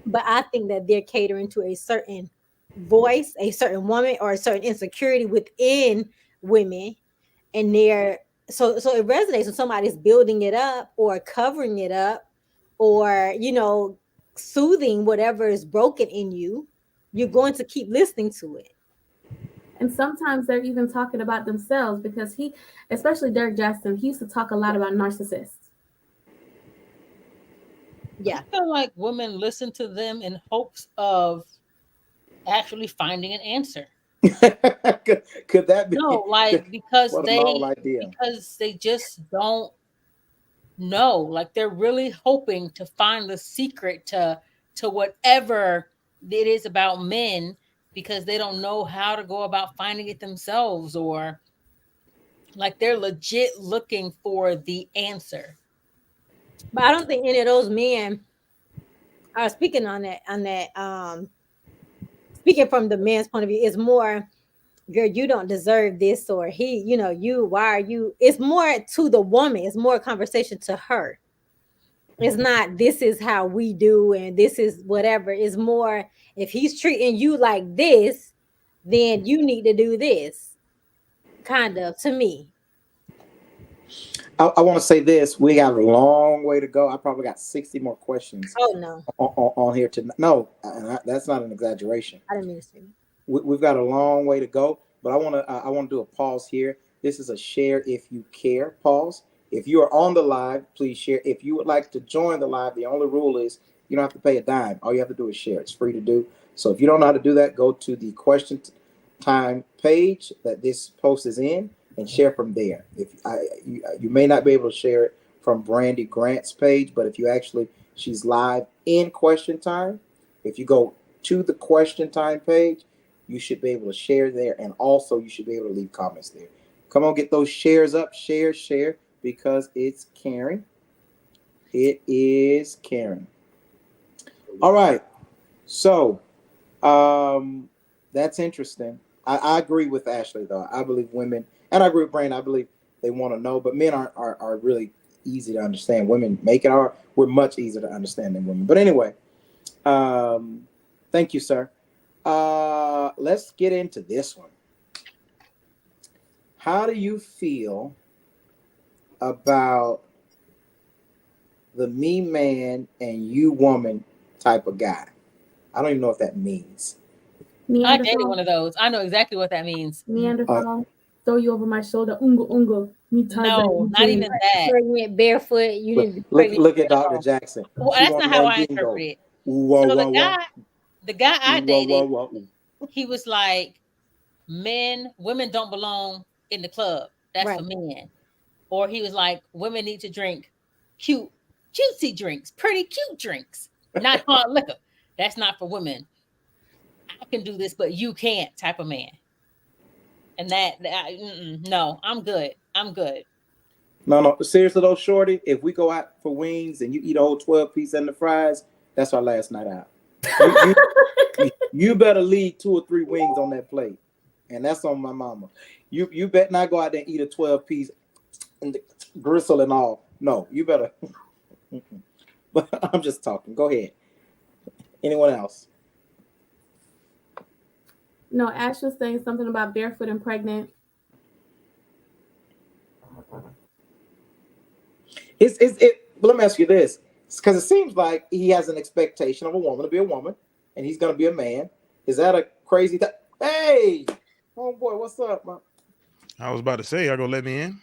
But I think that they're catering to a certain voice, a certain woman, or a certain insecurity within women, and they're so it resonates when somebody's building it up or covering it up, or soothing whatever is broken in you. You're going to keep listening to it. And sometimes they're even talking about themselves because especially Derek Jackson, he used to talk a lot about narcissists. I Yeah. feel like women listen to them in hopes of actually finding an answer. could that No, be? like What a novel idea. because they just don't know. Like they're really hoping to find the secret to whatever it is about men because they don't know how to go about finding it themselves, or like they're legit looking for the answer. But I don't think any of those men are speaking on that speaking from the man's point of view. Is more, girl, you don't deserve this, or he, why are you? It's more to the woman. It's more a conversation to her. It's not, this is how we do and this is whatever. It's more, if he's treating you like this, then you need to do this. Kind of, to me. I want to say this. We have a long way to go. I probably got 60 more questions Oh no, on here tonight. No, that's not an exaggeration. I didn't mean to say that. We've got a long way to go, but I want to do a pause here. This is a share if you care pause. If you are on the live, please share. If you would like to join the live, the only rule is you don't have to pay a dime. All you have to do is share. It's free to do. So if you don't know how to do that, go to the question time page that this post is in and share from there. You may not be able to share it from Brandy Grant's page, but if you actually, she's live in question time. If you go to the question time page, you should be able to share there, and also you should be able to leave comments there. Come on, get those shares up. Share, because it's caring. It is caring. All right. So that's interesting. I agree with Ashley, though. I believe women, and I agree with Brandon, I believe they want to know, but men are really easy to understand. Women make it hard. We're much easier to understand than women. But anyway, thank you, sir. Let's get into this one. How do you feel about the me man and you woman type of guy? I don't even know what that means. I dated one of those. I know exactly what that means. Neanderthal, throw you over my shoulder, unga, me No, not even that. Pregnant, barefoot. You need to be pregnant. Look at Dr. Jackson. Well, that's not how I interpret it. So the guy I dated, he was like, women don't belong in the club. That's Right. for men. Or he was like, women need to drink cutesy drinks, pretty cute drinks, not hard liquor. That's not for women. I can do this, but you can't type of man. And no, I'm good. No. Seriously though, shorty, if we go out for wings and you eat a whole 12-piece and the fries, that's our last night out. You better leave 2 or 3 wings on that plate. And that's on my mama. You better not go out there and eat a 12-piece and the gristle and all. No, you better. But I'm just talking. Go ahead. Anyone else? No, Ash was saying something about barefoot and pregnant. But let me ask you this, because it seems like he has an expectation of a woman to be a woman, and he's going to be a man. Is that a crazy thing? Hey, homeboy, what's up, man? I was about to say, y'all gonna let me in?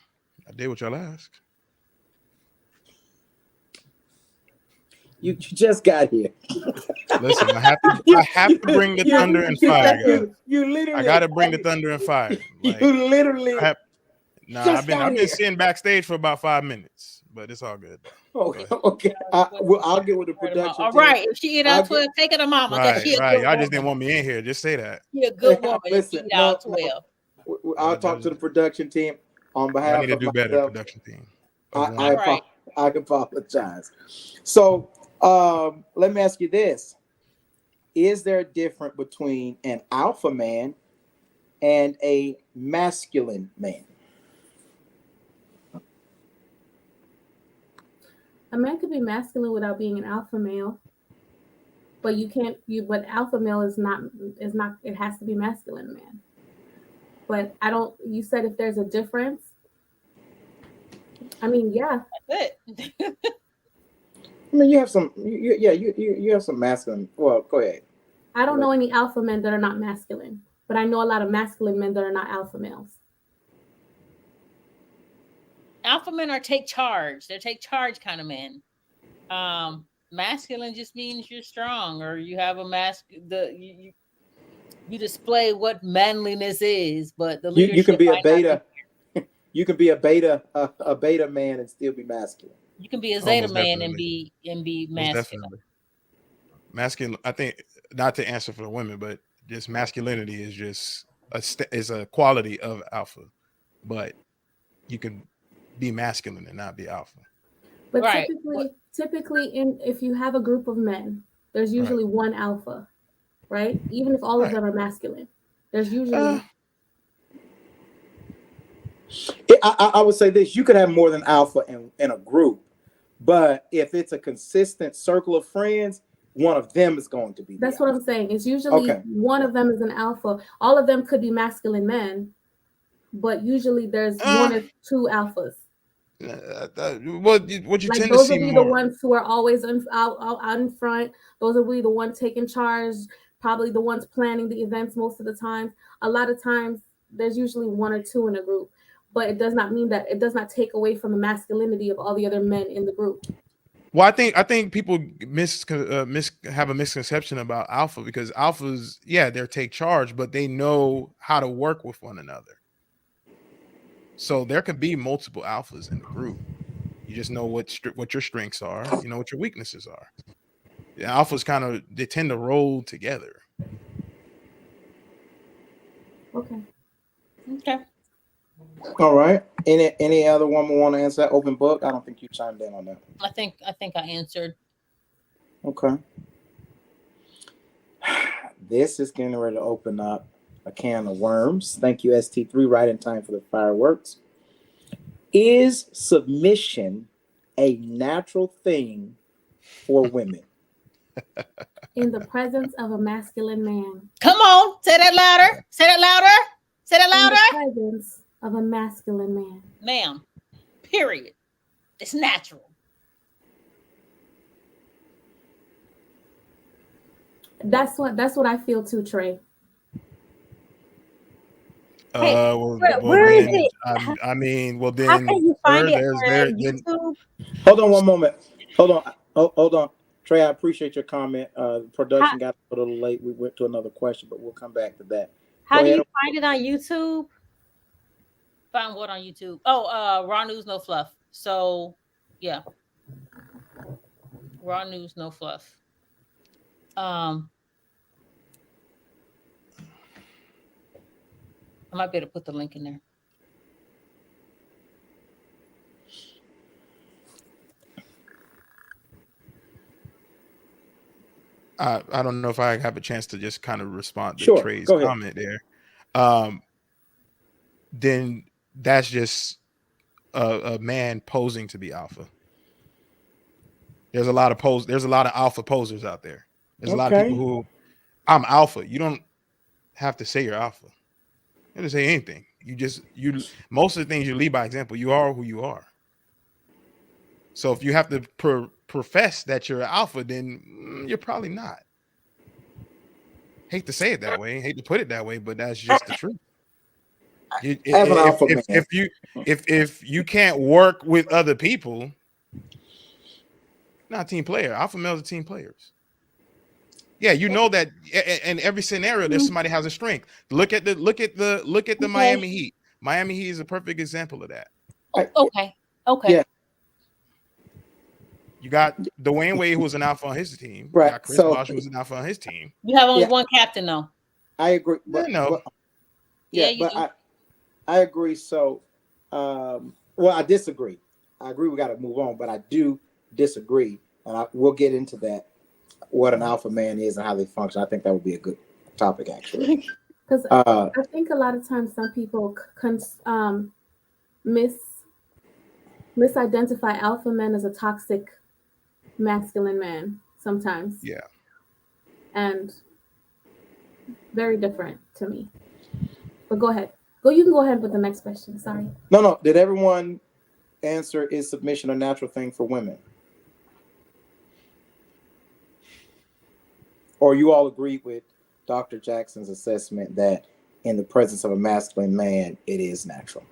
I did what y'all asked. You just got here. Listen, I have to bring the thunder and fire, guys. You literally, I gotta bring the thunder and fire. Like, you literally. I've been sitting backstage for about 5 minutes, but it's all good. Okay. I'll get with the production. All right, if she eat out 12, take it to mama. Right. Y'all just didn't want me in here. Just say that. You're a good woman. Listen, eat out 12. I'll talk to the production team on behalf of I need to do better, production team. I apologize. So let me ask you this. Is there a difference between an alpha man and a masculine man? A man could be masculine without being an alpha male, but but alpha male is not, it has to be masculine man. But you said if there's a difference. I mean, yeah. That's it. I mean, you have some, you have some masculine. Well, go ahead. I don't know any alpha men that are not masculine, but I know a lot of masculine men that are not alpha males. Alpha men are take charge. They're take charge kind of men. Masculine just means you're strong, or you have a you display what manliness is. But the leadership, you can be a beta. You can be a beta man and still be masculine. You can be a zeta man and be masculine. Masculine. I think, not to answer for the women, but just masculinity is just is a quality of alpha, but you can be masculine and not be alpha. But typically, if you have a group of men, there's usually one alpha, right? Even if all of them are masculine, there's usually. I would say this: you could have more than alpha in a group, but if it's a consistent circle of friends, one of them is going to be. That's what I'm saying. It's usually one of them is an alpha. All of them could be masculine men, but usually there's one or two alphas. What you Like tend to those see will be the more. ones who are always out in front. Those will be the ones taking charge, probably the ones planning the events most of the time. A lot of times there's usually one or two in a group, but it does not mean that it does not take away from the masculinity of all the other men in the group. Well, I think people have a misconception about alpha because alphas, yeah, they're take charge, but they know how to work with one another. So there could be multiple alphas in the group. You just know what your strengths are. You know what your weaknesses are. The alphas they tend to roll together. Okay. Okay. All right. Any other woman want to answer that? Open book. I don't think you chimed in on that. I think I answered. Okay. This is getting ready to open up a can of worms. Thank you, ST3, right in time for the fireworks. Is submission a natural thing for women? In the presence of a masculine man. Come on, say that louder. Say that louder. Say that In the louder. presence of a masculine man. Ma'am. Period. It's natural. That's what I feel too, Trey. Hey, Well, where is then, it? I mean, well How then, can you find it there. on YouTube? Hold on one moment. Hold on. Hold on. Trey, I appreciate your comment. Production got a little late. We went to another question, but we'll come back to that. How Go do ahead. you find it on YouTube? Find what on YouTube? Oh, Raw News No Fluff. So yeah. Raw News No Fluff. I might be able to put the link in there. I don't know if I have a chance to just kind of respond to Sure, Trey's go ahead. comment there. Then that's just a man posing to be alpha. There's a lot of alpha posers out there. There's a lot of people who I'm alpha. You don't have to say you're alpha. You don't have to say anything. You most of the things you lead by example. You are who you are. So if you have to profess that you're alpha, then you're probably not. Hate to say it that way, hate to put it that way, but that's just the truth. If you can't work with other people, not a team player. Alpha males are team players. Yeah, you know that in every scenario, there's somebody has a strength. Look at the Miami Heat. Miami Heat is a perfect example of that. Okay. Yeah. You got Dwayne Wade, who was an alpha on his team. Right. You got Chris Bosh, who was an alpha on his team. You have only one captain, though. I agree. But, no. I agree. So, I disagree. I agree we got to move on, but I do disagree. And we'll get into that, what an alpha man is and how they function. I think that would be a good topic, actually. Because I think a lot of times some people misidentify alpha men as a toxic masculine man sometimes. Yeah. And very different to me. But go ahead. You can go ahead with the next question. Sorry. No. Did everyone answer, is submission a natural thing for women? Or you all agreed with Dr. Jackson's assessment that in the presence of a masculine man, it is natural?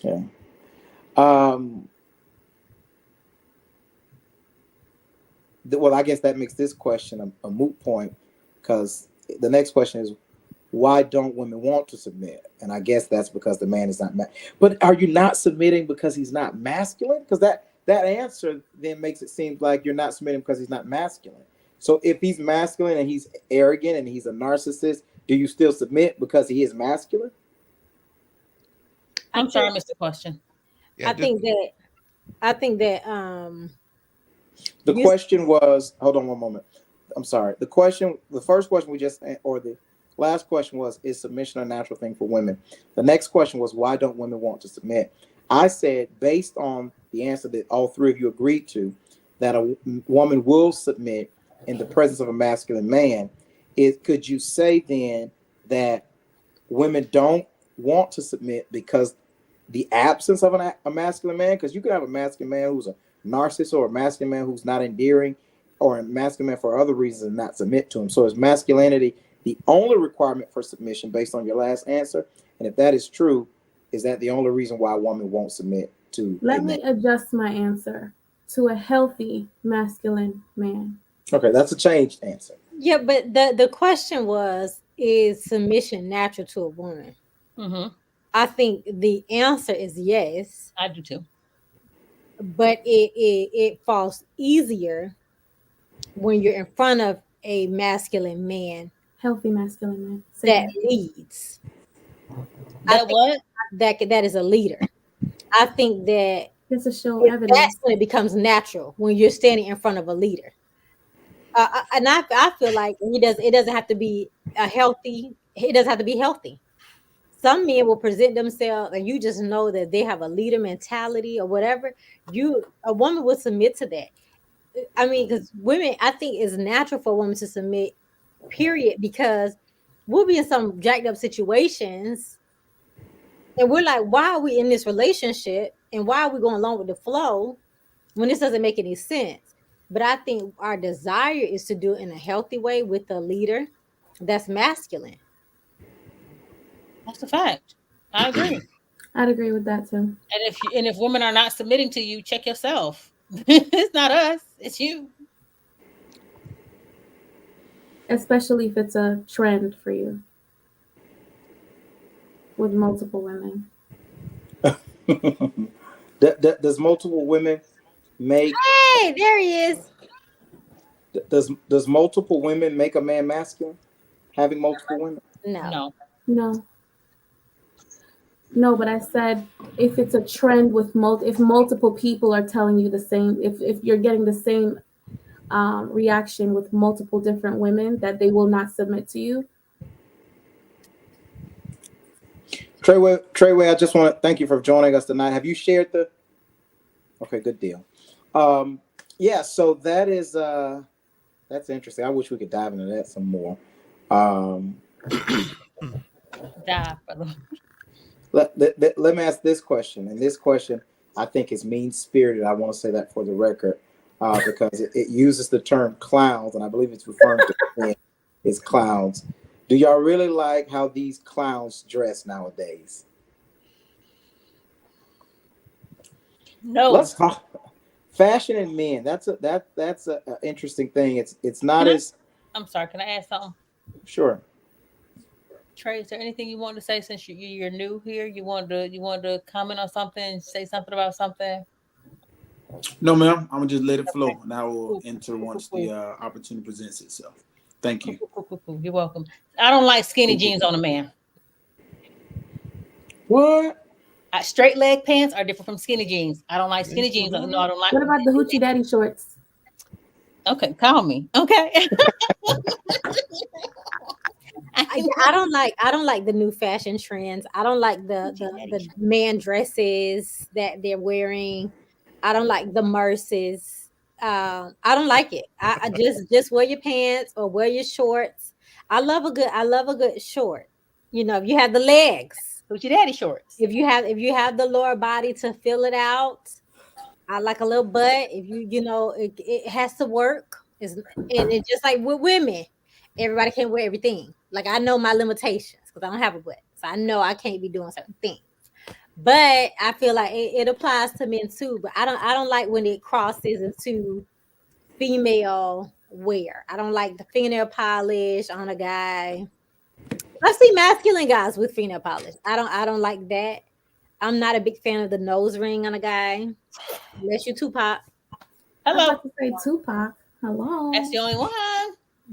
Yeah. Well, I guess that makes this question a moot point, because the next question is, why don't women want to submit? And I guess that's because the man is not but are you not submitting because he's not masculine? Because that answer then makes it seem like you're not submitting because he's not masculine. So if he's masculine and he's arrogant and he's a narcissist, do you still submit because he is masculine? I'm sorry, I missed the question. I think that the question was, hold on one moment. I'm sorry. The first question the last question was, is submission a natural thing for women? The next question was, why don't women want to submit? I said, based on the answer that all three of you agreed to, that a woman will submit in the presence of a masculine man, could you say then that women don't want to submit because the absence of a masculine man, because you could have a masculine man who's a narcissist, or a masculine man who's not endearing, or a masculine man for other reasons and not submit to him. So is masculinity the only requirement for submission based on your last answer? And if that is true, is that the only reason why a woman won't submit to Let a me man? adjust my answer to a healthy masculine man. Okay, that's a changed answer. Yeah, but the question was, is submission natural to a woman? Mm-hmm. I think the answer is yes, I do too. but it falls easier when you're in front of a masculine man Healthy masculine man. Say that that. leads. That think what? that is a leader. I think that Just to show that's evidence. when it becomes natural, when you're standing in front of a leader. And I feel like it doesn't have to be it doesn't have to be healthy. Some men will present themselves and you just know that they have a leader mentality or whatever. A woman will submit to that. I mean, because women, I think it's natural for a woman to submit, period, because we'll be in some jacked up situations and we're like, why are we in this relationship and why are we going along with the flow when this doesn't make any sense? But I think our desire is to do it in a healthy way with a leader that's masculine. That's a fact. I agree. I'd agree with that too. And if women are not submitting to you, check yourself. It's not us. It's you. Especially if it's a trend for you with multiple women. Does multiple women make Hey, there he is. does multiple women make a man masculine? Having multiple women? No. No, but I said if it's a trend with if multiple people are telling you the same, if you're getting the same reaction with multiple different women, that they will not submit to you. Treyway, I just want to thank you for joining us tonight. Have you shared the? Okay, good deal. Yeah, so that is that's interesting. I wish we could dive into that some more. Let me ask this question, and this question I think is mean-spirited. I want to say that for the record, because it uses the term clowns, and I believe it's referring to men as clowns. Do y'all really like how these clowns dress nowadays? No. Let's talk fashion and men. That's a interesting thing. It's not as. I'm sorry. Can I ask something? Sure. Trey, is there anything you want to say since you're new here? You want to comment on something, say something about something? No, ma'am. I'm gonna just let it flow, and I will enter once the opportunity presents itself. Thank you. Cool. You're welcome. I don't like skinny jeans on a man. What? Straight leg pants are different from skinny jeans. I don't like skinny jeans. No, I don't like. What about the hoochie daddy shorts? Okay, call me. Okay. I don't like the new fashion trends. I don't like the man dresses that they're wearing. I don't like the merces. I don't like it. I just wear your pants or wear your shorts. I love a good short. You know, if you have the legs, hoochie daddy shorts. If you have the lower body to fill it out, I like a little butt. If you know it has to work. And it's just like with women, everybody can't wear everything. Like I know my limitations because I don't have a butt, so I know I can't be doing certain things. But I feel like it applies to men too. But I don't like when it crosses into female wear. I don't like the fingernail polish on a guy. I see masculine guys with fingernail polish. I don't like that. I'm not a big fan of the nose ring on a guy. Unless you Tupac. Hello. I was about to say Tupac. Hello. That's the only one.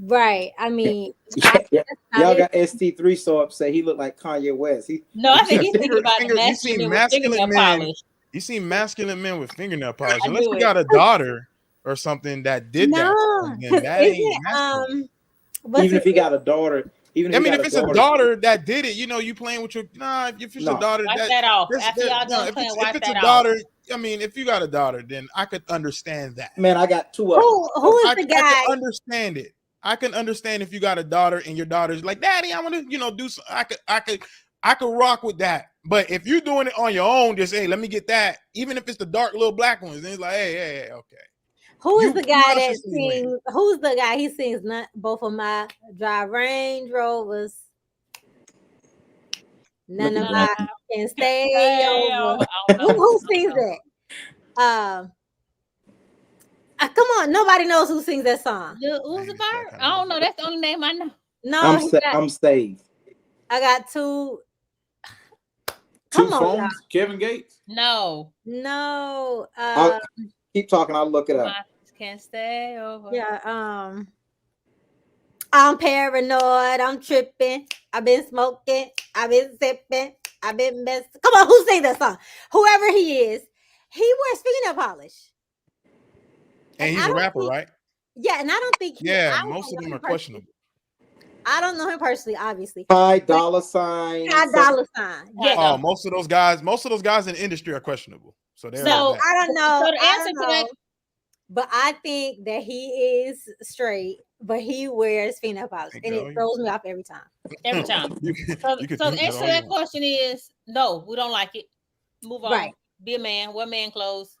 Right. I mean, y'all got ST3 so upset. He looked like Kanye West. I think he's thinking about masculine men. You see masculine men with fingernail polish. Unless you got a daughter or something that did that. That ain't even if he got a daughter. If it's a daughter that did it, you know, you playing with your if it's a daughter wipe that off. After y'all done playing, wipe that off. Daughter, I mean, if you got a daughter, then I could understand that. Man, I got two of them. Who is the guy? I can understand it. I can understand if you got a daughter and your daughter's like, Daddy, I want to, do. I could I could rock with that. But if you're doing it on your own, just hey, let me get that. Even if it's the dark little black ones, then it's like, hey, okay. Who is You the guy that consciously win. sings? Who's the guy? He sings not both of my drive Range Rovers. None Look of at my that. can stay Hey, over. I don't know. Who sings that? Come on, nobody knows who sings that song. Lil Uzi Vert? I don't know. That's the only name I know. No, I'm saved. I got two. Two Come on, y'all. phones. Kevin Gates. No. No, Keep talking. I'll look it up. My can't stay over. yeah, I'm paranoid. I'm tripping. I've been smoking. I've been sipping. I've been messing. Come on, who sings that song? Whoever he is, he wears fingernail polish. And he's a rapper, right? Yeah, and I don't think. Most of them are questionable. I don't know him personally, obviously. High dollar sign. High dollar sign. Yeah. Oh, most of those guys in the industry are questionable. So they're So I don't know. So the answer to that, but I think that he is straight, but he wears fingernail polish, and it throws me off every time. Every time. So the answer to that question is no, we don't like it. Move on. Right. Be a man. Wear man clothes.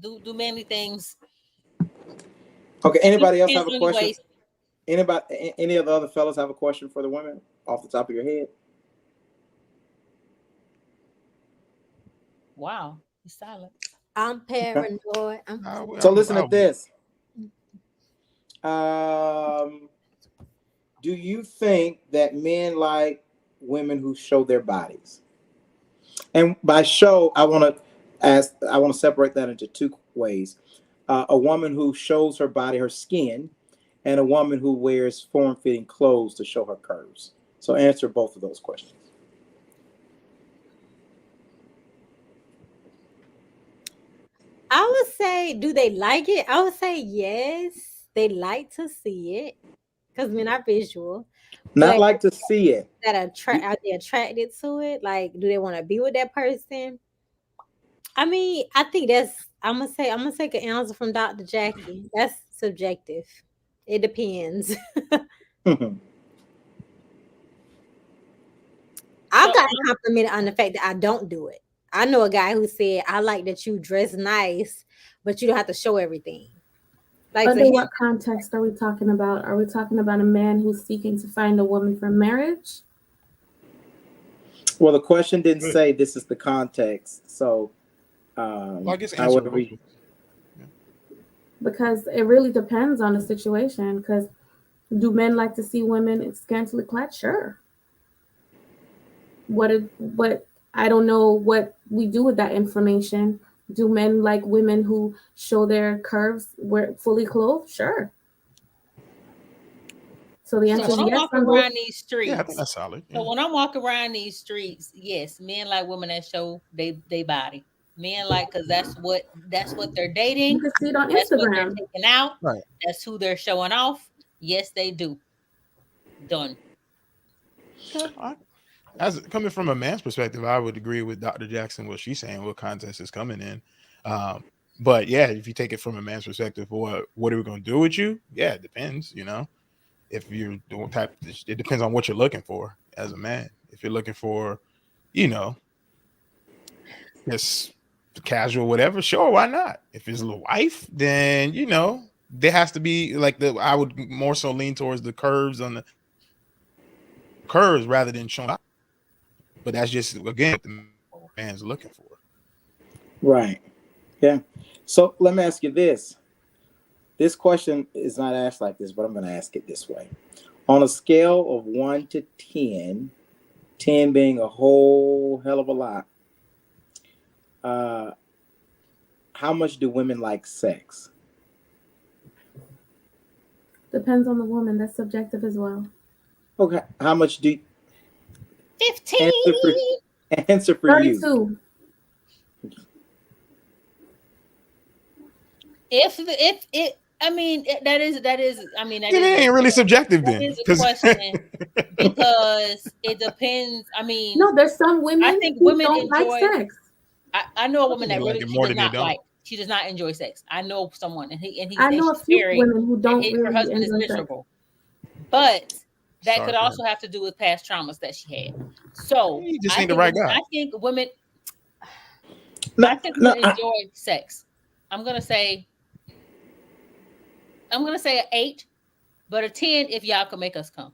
Do manly things. Okay. Anybody else have a Any question? ways. Any of the other fellas have a question for the women off the top of your head? Wow, he's silent. I'm paranoid. So listen to this. Do you think that men like women who show their bodies? And by show, I want to separate that into two ways. A woman who shows her body, her skin, and a woman who wears form-fitting clothes to show her curves. So answer both of those questions. I would say, do they like it? I would say yes. They like to see it because men are visual. Not like to see it. Are they attracted to it? Like, do they want to be with that person? I mean, I think I'm gonna take an answer from Dr. Jackie. That's subjective. It depends. Mm-hmm. I got complimented on the fact that I don't do it. I know a guy who said, I like that you dress nice, but you don't have to show everything. Like, Under what context are we talking about? Are we talking about a man who's seeking to find a woman for marriage? Well, the question didn't say this is the context. So, I guess because it really depends on the situation. Because do men like to see women scantily clad? Sure. What I don't know what we do with that information. Do men like women who show their curves, wear fully clothed? Sure. So the answer is when yes. I'm walking around these streets, yeah, I think that's solid. Yeah. So when I'm walking around these streets, yes, men like women that show they body. Men like because that's what they're dating. You can see it on That's what they're Instagram. taking out. Right. That's who they're showing off. Yes, they do. Done. As coming from a man's perspective, I would agree with Dr. Jackson what she's saying, what context is coming in. But yeah, if you take it from a man's perspective, what are we going to do with you? Yeah, it depends. You know, if you're doing it depends on what you're looking for as a man. If you're looking for, you know, just casual, whatever, sure, why not? If it's a little wife, then you know there has to be like I would more so lean towards the curves on the curves rather than showing. But that's just again what the man's looking for. Right. Yeah. So let me ask you this. This question is not asked like this, but I'm going to ask it this way. On a scale of 1 to 10, 10 being a whole hell of a lot, how much do women like sex? Depends on the woman. That's subjective as well. Okay. How much do 15. Answer for 32. you. If it, I mean that is. I mean that it ain't really subjective then. Is a question because it depends. I mean, no, there's some women. I think who women don't enjoy like sex. I know a woman that like really it more does than they not don't. like. She does not enjoy sex. I know someone, and I know a few married, women who don't and really her husband is enjoy sex. miserable. But that Sorry could for also her. have to do with past traumas that she had. So He just ain't the right guy. I think women No, I think no, women enjoy sex. I'm gonna say an 8, but a 10 if y'all can make us come.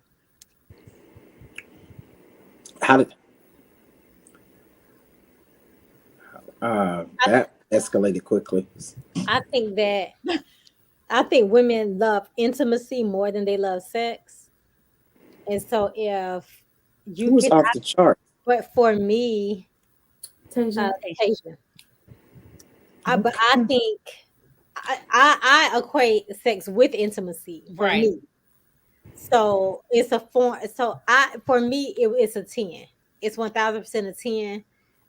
how did that escalated quickly? I think women love intimacy more than they love sex. And so if you Who was can, off the chart? but for me, Tasia. Tasia, but I think I equate sex with intimacy for Right. me. So it's a form. So for me, it's a 10. It's 1000% a 10.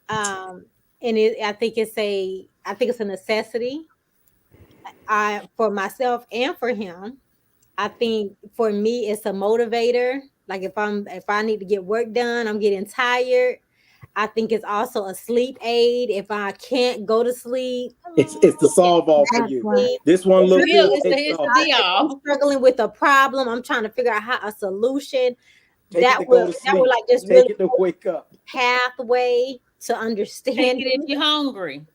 And I think it's a necessity. For myself and for him. I think for me, it's a motivator. Like if I need to get work done, I'm getting tired. I think it's also a sleep aid. If I can't go to sleep, It's the solve all for That's you. why. This one It's look real. good. It's Takes the all. be if I'm all. struggling with a problem, I'm trying to figure out how a solution Take it to go to that would sleep. like just Take really it to wake up. pathway to Take understanding. it if you're hungry.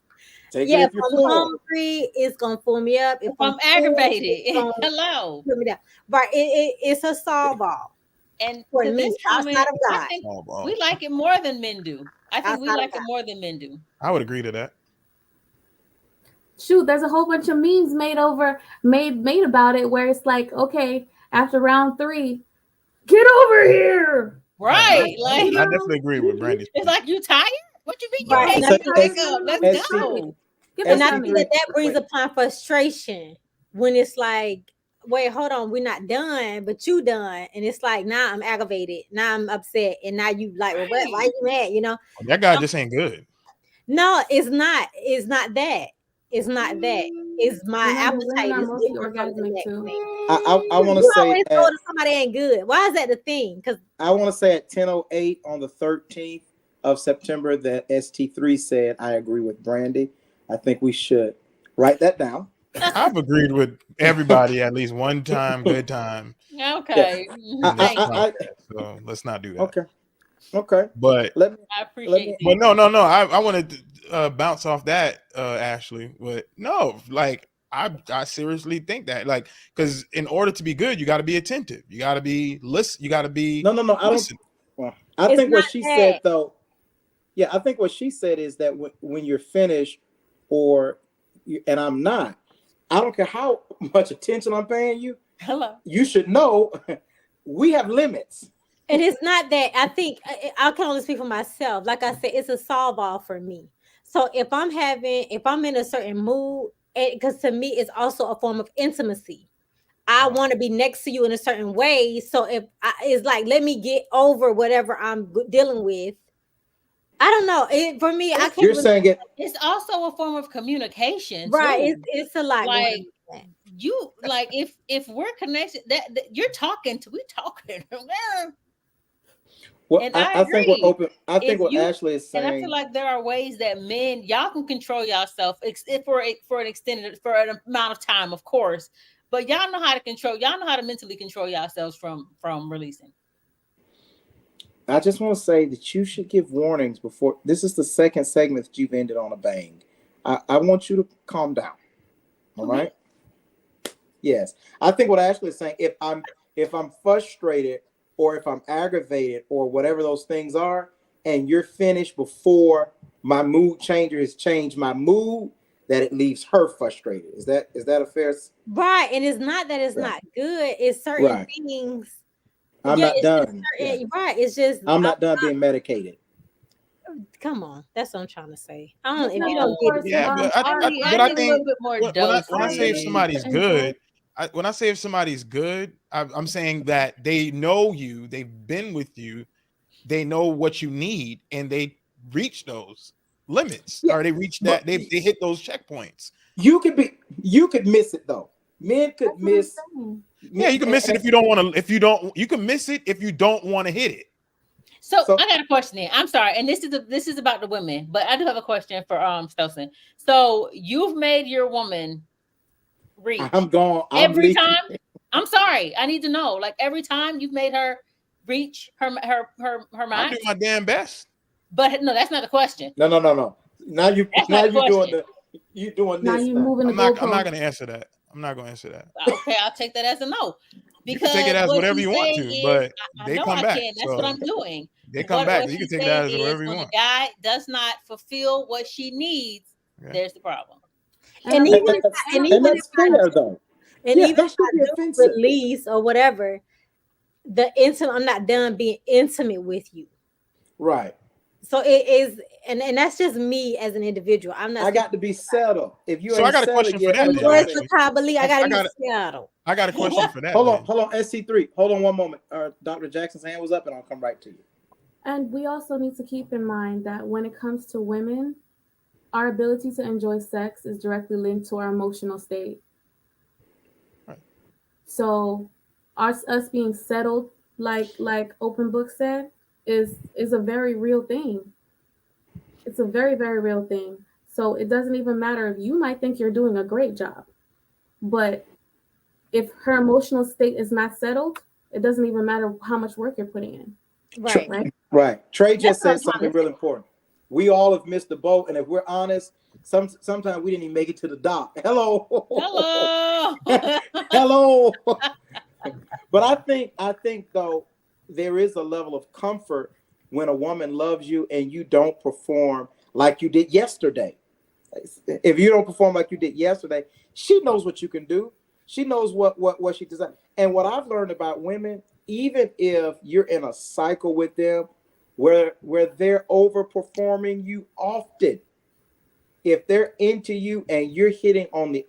Take Yeah, it if if you're I'm full. hungry, it's gonna pull me up. If If I'm I'm full, it's aggravated, gonna hello. put me down. But it's a solve all And for to me this outside comment, of I God. think Oh, oh. we like it more than men do. I think we Outside of like it God. more than men do. I would agree to that. Shoot, there's a whole bunch of memes made about it where it's like, okay, after round 3, get over here. Right. I Like definitely agree with Brandy's it's point. like you tired? What you mean you Right. can't And I So, get think back S- up? Let's ST go. Give us and I some think ST3. that breeds Wait, upon frustration when it's like, wait, hold on, we're not done, but you done. And it's like, now I'm aggravated. Now I'm upset. And now you like, well, why Right. you mad? You know? That guy just ain't good. No, it's not. It's not that. It's not that. It's my Remember, women appetite are is mostly different from the orgasmic next too. man. I want to You say always go at to somebody ain't good. Why is that the thing? Because I want to say at 10:08 on the 13th of September that ST3 said I agree with Brandy. I think we should write that down. I've agreed with everybody at least one time, good time Okay. in this Thank you. I podcast. So let's not do that. okay. Okay. But Let me I let appreciate me but that. no. I wanted to bounce off that, Ashley. But no, like I seriously think that, like, because in order to be good, you got to be attentive. You got to be listen. You got to be No, I don't. listen. Well, I it's think what not she that. said though. Yeah, I think what she said is that when you're finished, or and I'm not. I don't care how much attention I'm paying you. Hello. You should know we have limits. And it's not that. I think I can only speak for myself. Like I said, it's a solve all for me. So if I'm in a certain mood, because to me, it's also a form of intimacy. I want to be next to you in a certain way. So it's like, let me get over whatever I'm dealing with. I don't know. For me, I can't You're really. saying it. It's also a form of communication Right. too. It's a lot going Like on. you like if we're connected that you're talking to we talking. Well, And I think we're agree. open. I think If what you Ashley is and I feel saying. like there are ways that men y'all can control yourself if for an extended for an amount of time, of course. But y'all know how to control. Y'all know how to mentally control yourselves from releasing. I just want to say that you should give warnings before. This is the second segment that you've ended on a bang. I want you to calm down. All right. Yes, I think what Ashley is saying. If I'm frustrated or if I'm aggravated or whatever those things are, and you're finished before my mood changer has changed my mood, that it leaves her frustrated. Is that a fair? Right. And it's not that it's Right. not good. It's certain Right. things. I'm Yeah, not it's just done. certain, Yeah. right. It's just I'm not done being medicated. come on. That's what I'm trying to say. I don't if No, you of don't get course, it. Yeah, but I I need a think little bit more when I say if dosage. somebody's good, when I say if somebody's good, I'm saying that they know you, they've been with you, they know what you need, and they reach those limits, Yeah, or they reach but that they hit those checkpoints. you could miss it though. Men could miss. Yeah, you can miss it if you don't want to. If you don't, you can miss it if you don't want to hit it. So So- I got a question then. I'm sorry, and this is about the women, but I do have a question for Stelson. So you've made your woman reach I'm gone. I'm every leaving. time. I'm sorry. I need to know. Like every time you've made her reach her I mind? do my damn best. But no, that's not the question. No. Now you That's now not the you doing question. you doing Now this you now. moving the I'm not goalpost. going to answer that. I'm not going to answer that. Okay, I'll take that as a no. You Because can take it as what whatever she's you want saying to, is, but I they know come I back. can. That's what So I'm doing. they come back. What You can she's take that saying as whatever is, you when the want. guy does not fulfill what she needs, Yeah. there's the problem. And even if And that's fair though. and Yeah, even that if should I be do offensive. release or whatever, I'm not done being intimate with you. Right. So it is, and that's just me as an individual. I'm not. I got to be settled. If you So I ain't got a settled question for yet, that or In the then, words just of actually. Kabali, I I gotta got be settled. I got a question for that. hold then. on, SC3. Hold on one moment. Dr. Jackson's hand was up, and I'll come right to you. And we also need to keep in mind that when it comes to women, our ability to enjoy sex is directly linked to our emotional state. Right. So us being settled, like Open Book said, is a very real thing. It's a very, very real thing. So it doesn't even matter if you might think you're doing a great job, but if her emotional state is not settled, it doesn't even matter how much work you're putting in. Right. Right. Trey just That's said what I'm something real important. We all have missed the boat, and if we're honest, sometimes we didn't even make it to the dock. Hello. Hello. Hello. But I think though there is a level of comfort when a woman loves you and you don't perform like you did yesterday. If you don't perform like you did yesterday, she knows what you can do. She knows what she desires. And what I've learned about women, even if you're in a cycle with them where they're overperforming you often, if they're into you and you're hitting on the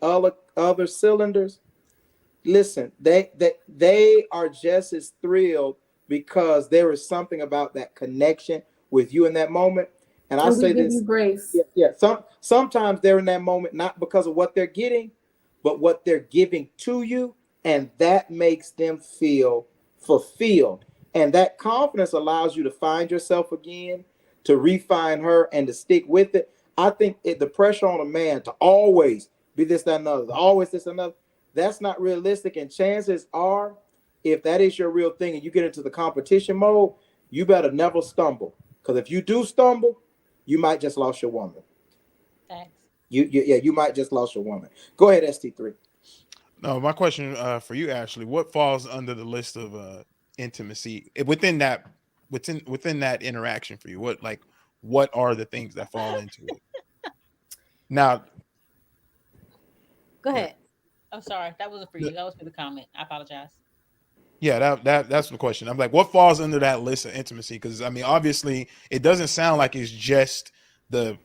other cylinders, listen, they are just as thrilled because there is something about that connection with you in that moment. And I'll And we say give this, you grace. yeah. Sometimes they're in that moment not because of what they're getting, but what they're giving to you, and that makes them feel fulfilled. And that confidence allows you to find yourself again, to refine her, and to stick with it. I think the pressure on a man to always be this, that, and other, always this, and another, that's not realistic. And chances are, if that is your real thing and you get into the competition mode, you better never stumble. Because if you do stumble, you might just lost your woman. Thanks. You might just lost your woman. Go ahead, ST3. No, my question for you, Ashley, what falls under the list of intimacy within that interaction for you? What are the things that fall into it? Now, Go ahead. I'm sorry. That wasn't for you. That was for the comment. I apologize. yeah, that's the question. I'm like, what falls under that list of intimacy? Because I mean, obviously, it doesn't sound like it's just the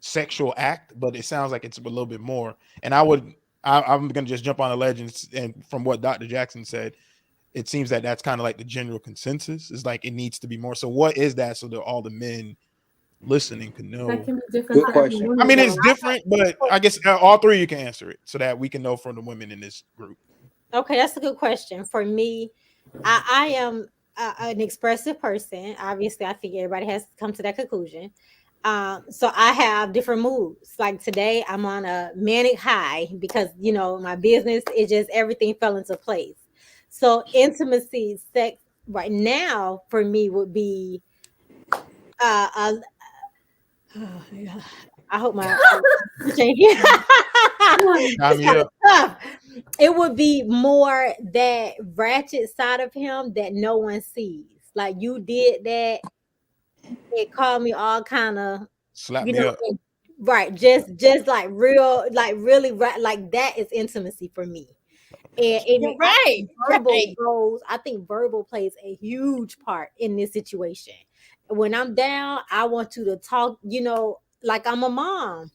sexual act, but it sounds like it's a little bit more. And I'm gonna just jump on a ledge and from what Dr. Jackson said, it seems that that's kind of like the general consensus. Is like it needs to be more. So what is that? So that all the men listening can know. That can be different Good for every question. woman. I mean, it's though. different, but I guess all three of you can answer it so that we can know from the women in this group. Okay, that's a good question. For me, I am an expressive person. Obviously, I think everybody has to come to that conclusion. So I have different moods. Like today, I'm on a manic high because my business is just everything fell into place. So intimacy, sex, right now for me would be. Uh, oh, yeah. I hope my change. Time you up. Tough. It would be more that ratchet side of him that no one sees. Like you did that. It called me all kind of, Slap you me know, up. right? Just like real, like really, like that is intimacy for me. And I Right. think verbal Right. goes. I think verbal plays a huge part in this situation. When I'm down, I want you to talk. Like I'm a mom.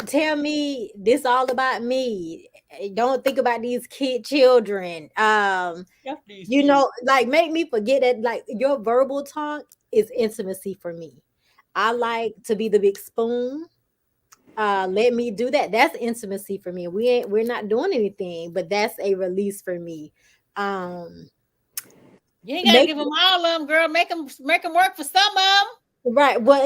Tell me this all about me. Don't think about these children. Like make me forget that. Like your verbal talk is intimacy for me. I like to be the big spoon. Let me do that. That's intimacy for me. We're not doing anything, but that's a release for me. You ain't gotta give them all of them, girl. Make them work for some of Right. Well,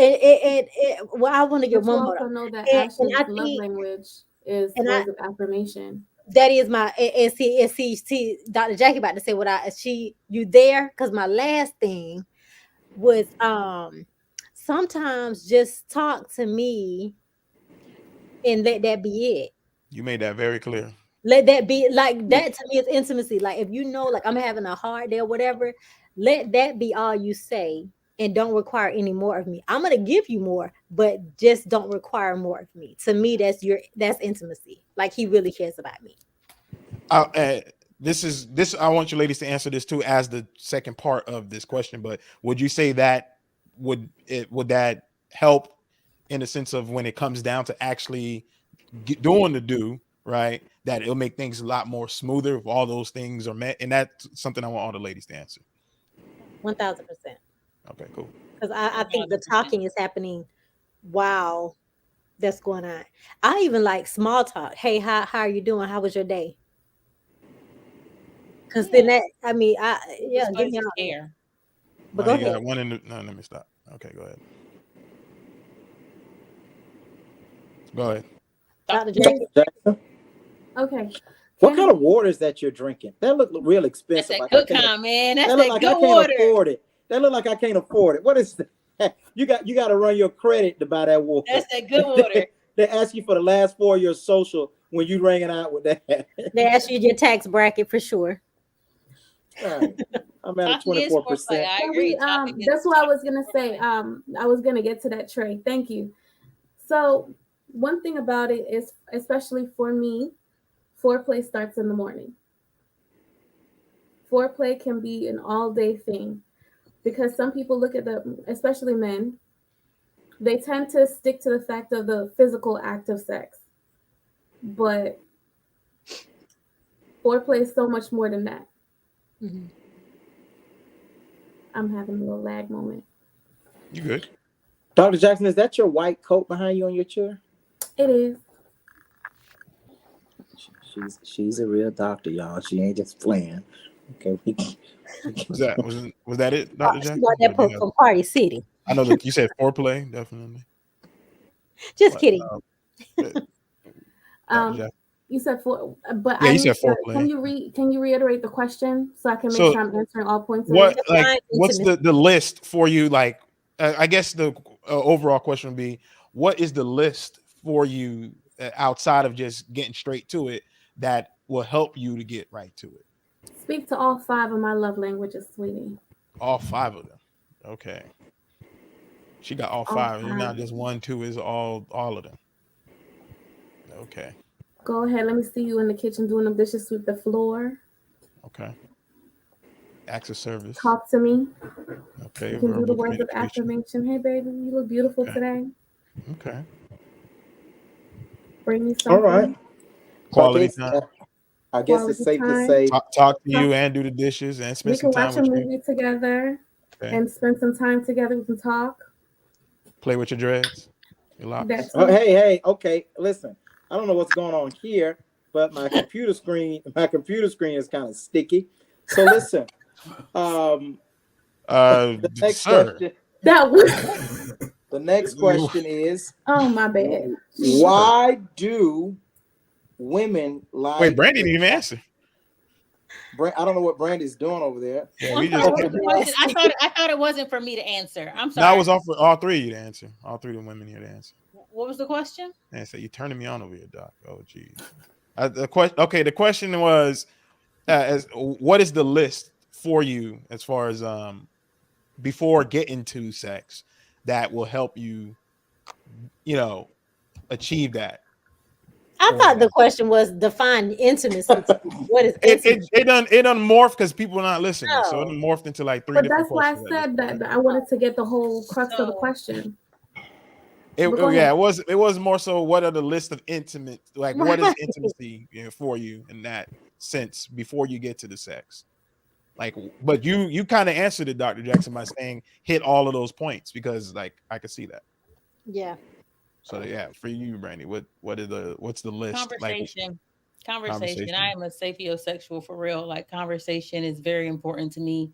well, I want to get But you one more. also know that And Ashley's I love think, language is and I words of affirmation. That is my see, Dr. Jackie about to say what you there? Because my last thing was sometimes just talk to me and let that be it. You made that very clear. Let that be like that to me is intimacy. Like if you know, like I'm having a hard day or whatever, let that be all you say and don't require any more of me. I'm gonna give you more, but just don't require more of me. To me, that's intimacy. Like he really cares about me. This I want you ladies to answer this too as the second part of this question, but would you say that would that help in the sense of when it comes down to actually doing the do right, that it'll make things a lot more smoother if all those things are met? And that's something I want all the ladies to answer. 1000%. Okay, cool. Because I think the talking is happening while that's going on. I even like small talk. Hey, how are you doing? How was your day? Because then that, I mean, give me all care. But No, go you got ahead. one in the, no, let me stop. Okay, go ahead. Go ahead. Dr. Dr. Jackson. Jackson, Okay. what kind of water is that you're drinking? That look real That's expensive. that Like good kind, man. That's that look that like good I can't water. afford it. That look like I can't afford it. What is that? You got to run your credit to buy that water. That's that good water. They ask you for the last 4 of your social when you ringing out with that. They ask you your tax bracket for sure. Right. I'm at a Talking is 24%. foreplay. I Can agree. we, that's what I was gonna say. I was gonna get to that, Trey. Thank you. So one thing about it is, especially for me, foreplay starts in the morning. Foreplay can be an all-day thing because some people look at especially men, they tend to stick to the fact of the physical act of sex. But foreplay is so much more than that. Mm-hmm. I'm having a little lag moment. You good? Dr. Jackson, is that your white coat behind you on your chair? It is. She's a real doctor, y'all. She ain't just playing. Okay. Was that it, Dr. She Jackson? got that post from Party City. I know that you said foreplay, definitely. Just But, kidding. Dr. Jackson. You said but Yeah, I you need said to. foreplay. Can you reiterate the question so I can make So sure I'm answering all points of what, it? like, what's the list for you? Like, I guess the overall question would be, what is the list for you outside of just getting straight to it that will help you to get right to it? Speak to all 5 of my love languages, sweetie. All 5 of them. Okay. She got all 5. It's not just 1, 2, is all of them. Okay. Go ahead. Let me see you in the kitchen doing the dishes, sweep the floor. Okay. Acts of service. Talk to me. Okay. You can do the Verbal words of communication. affirmation. Hey, baby, you look beautiful today. Okay. Bring me something. All right. Quality time. I guess it's safe to say talk to you and do the dishes and spend some time with you. We can watch a movie together and spend some time together. We can talk. Play with your dreads. Your locks. Hey, okay. Listen, I don't know what's going on here, but my computer screen is kind of sticky. So listen, the next question. The next question is, oh my bad. Why do women like? Wait, Brandy didn't even answer. I don't know what Brandy's doing over there. Yeah, I thought it wasn't for me to answer. I'm sorry. No, it was for all 3 of you to answer. All 3 of the women here to answer. What was the question? And so you're turning me on over here, Doc. Oh, geez. The question was, what is the list for you as far as before getting to sex that will help you, achieve that? I thought the question was define intimacy. What is intimacy? It done morphed because people are not listening. No. So it done morphed into like 3 different questions. But that's why I said that I wanted to get the whole crux of the question. It was more so, what are the list of intimate, like what is intimacy for you in that sense before you get to the sex? Like, but you kind of answered it, Dr. Jackson, by saying hit all of those points, because like I could see that. Yeah. So yeah, for you, Brandy, what's the list? Conversation. I am a sapiosexual for real. Like, conversation is very important to me.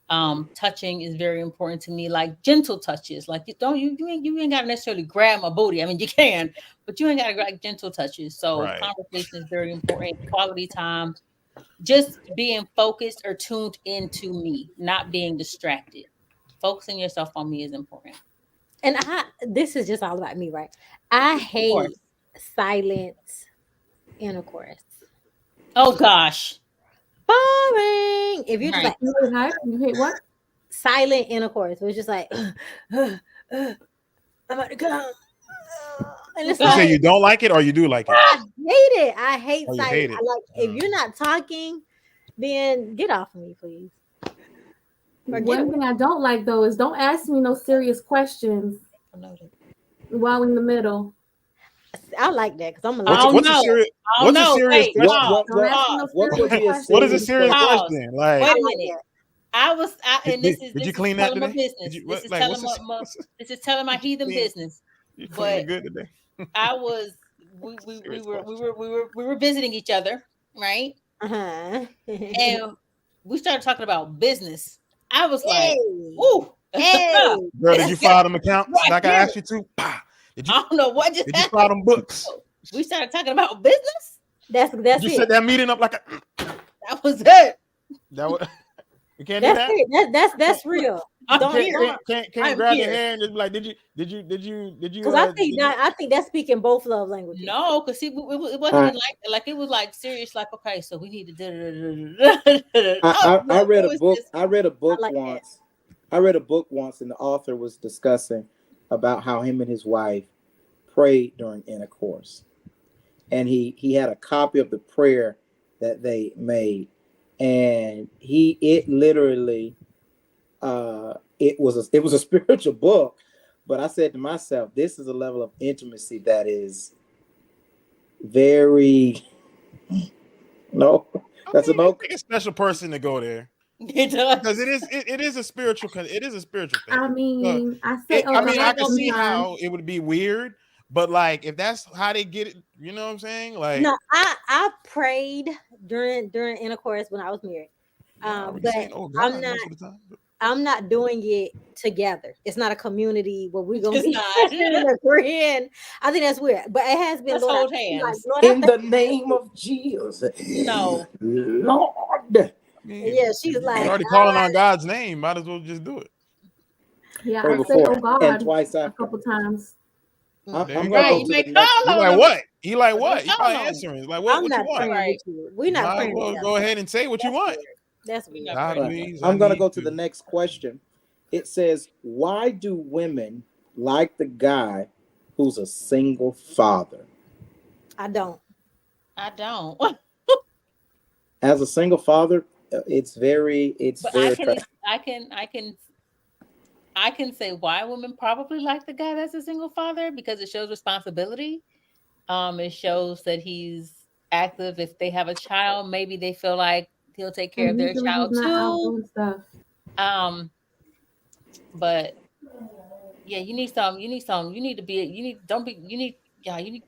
Touching is very important to me, like gentle touches. Like you ain't gotta necessarily grab my booty. I mean, you can, but you ain't gotta grab gentle touches. So Right. conversation is very important. Quality time, just being focused or tuned into me, not being distracted. Focusing yourself on me is important. And this is just all about me, right? I hate course. silent intercourse. Oh gosh. Boring. If you're just Right. like You hate what? You hate what? silent intercourse, where it's just like, I'm about to come. And it's You say like, you don't like it or you do like it? I hate it. I hate Oh, you silent. hate it. I like if you're not talking, then get off of me, please. Or get One away. thing I don't like though is don't ask me no serious questions while in the middle. I like that because I'm a I don't What's a know. serious? I don't What's a know. serious Wait, question? pause. Don't ask me no Pause. What would serious be a questions. What is a serious serious Pause. question? Like, Wait I a like minute. that. I was, and did, this did you is clean that telling my today? business. Did you, This what, is like, telling what's my, this? this is telling my heathen clean- business. You clean it But good today? I was, we Serious were visiting each other, right? Uh-huh. And we started talking about business. I was like, Hey, "Ooh, hey. Girl, did you file them accounts Right like I here." asked you to? Pah. Did I you don't know what just did you file them happened. books? We started talking about business. That's Did you it. set that meeting up like a That was it. that? You can't do That's that. it. That's real. I'm Don't here. Can't I'm grab their here. hand and be like, did you because I think that's speaking both love languages. No, because see, it All wasn't right. even like it was like serious. Like, okay, so we need to. I No, read it a was book. just I read a book I like that. once. I read a book once, and the author was discussing about how him and his wife prayed during intercourse, and he had a copy of the prayer that they made, and it literally it was a spiritual book, but I said to myself, this is a level of intimacy that is very no. That's a it no. takes a special person to go there it does. because it is a spiritual thing. I So mean, I say, I mean, I not can gonna see be how it would be weird, but like if that's how they get it, you know what I'm saying? Like, No, I prayed during intercourse when I was married. are we But saying, oh God, I'm not most of the time? I'm not doing it together. It's not a community where we're gonna It's be not. agreeing. I think that's weird. But it has been Let's Lord, hold I feel like, hands. Lord, I In thank the name of Jesus, No. Lord. I mean, yeah, she's if you're like, already calling on God's name, might as well just do it. yeah, Pray I say, before oh God, and twice a after. couple times. I'm There you gonna Right, go go. you to may the next. call He on like them, what? He like but what? don't He call probably on them. answering. He's like, I'm what you not want? praying Right. with you. We're not Might as praying well together. go ahead and say what you That's want. weird. That's We're weird. not God, praying. please, I I'm gonna need go to the next question. It says, why do women like the guy who's a single father? I don't. I don't. As a single father, it's very But attractive. I can say why women probably like the guy that's a single father because it shows responsibility. It shows that he's active. If they have a child, maybe they feel like he'll take care of And their usually he's child not out too. doing stuff. But yeah, you need some. You need some. You need to be. You need. Don't be. You need. Yeah, you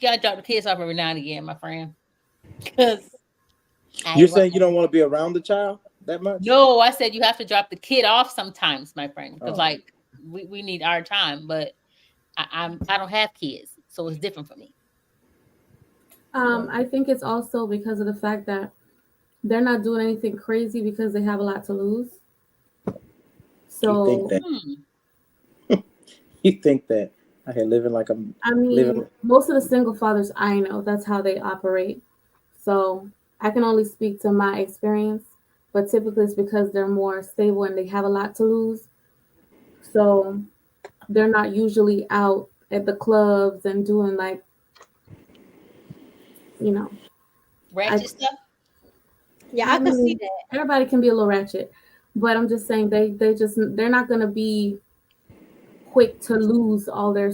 gotta drop the kids off every now and again, my friend. Because I You're ain't saying you running. don't want to be around the child that much? No, I said you have to drop the kid off sometimes, my friend. Because Oh. like we need our time, but I don't have kids, so it's different for me. I think it's also because of the fact that they're not doing anything crazy because they have a lot to lose. You think So, that? Hmm. You think that? Okay, living like I'm I mean, living. most of the single fathers I know, that's how they operate. So, I can only speak to my experience, but typically it's because they're more stable and they have a lot to lose. So, they're not usually out at the clubs and doing like, you know, I, Ratchet stuff. Yeah, I I could see mean, that. everybody can be a little ratchet, but I'm just saying they're not gonna be quick to lose all their,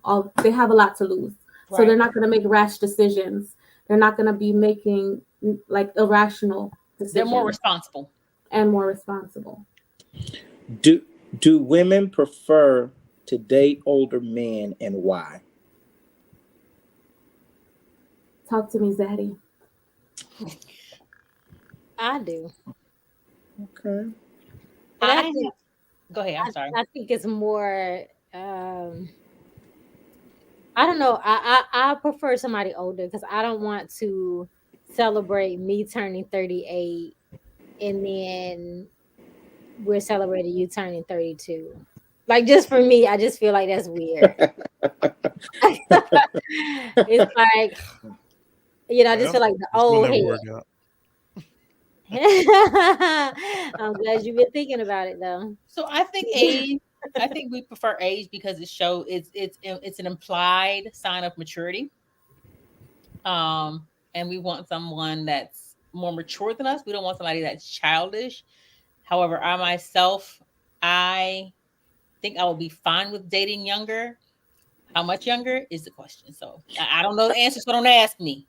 all they have a lot to lose. So they're Right. not going to make rash decisions. They're not going to be making like irrational They're more decisions responsible. and more responsible. Do do women prefer to date older men, and why? Talk to me, Zaddy. I do. Okay. But I I think go ahead. I'm sorry. I think it's more. I don't know. I prefer somebody older because I don't want to celebrate me turning 38 and then we're celebrating you turning 32. Like just for me, I just feel like that's weird. It's like, I just Well, feel like the this will old never head. work out. I'm glad you've been thinking about it though. So I think age. I think we prefer age because it's an implied sign of maturity. And we want someone that's more mature than us. We don't want somebody that's childish. However, I think I will be fine with dating younger. How much younger is the question. So I don't know the answer, so don't ask me.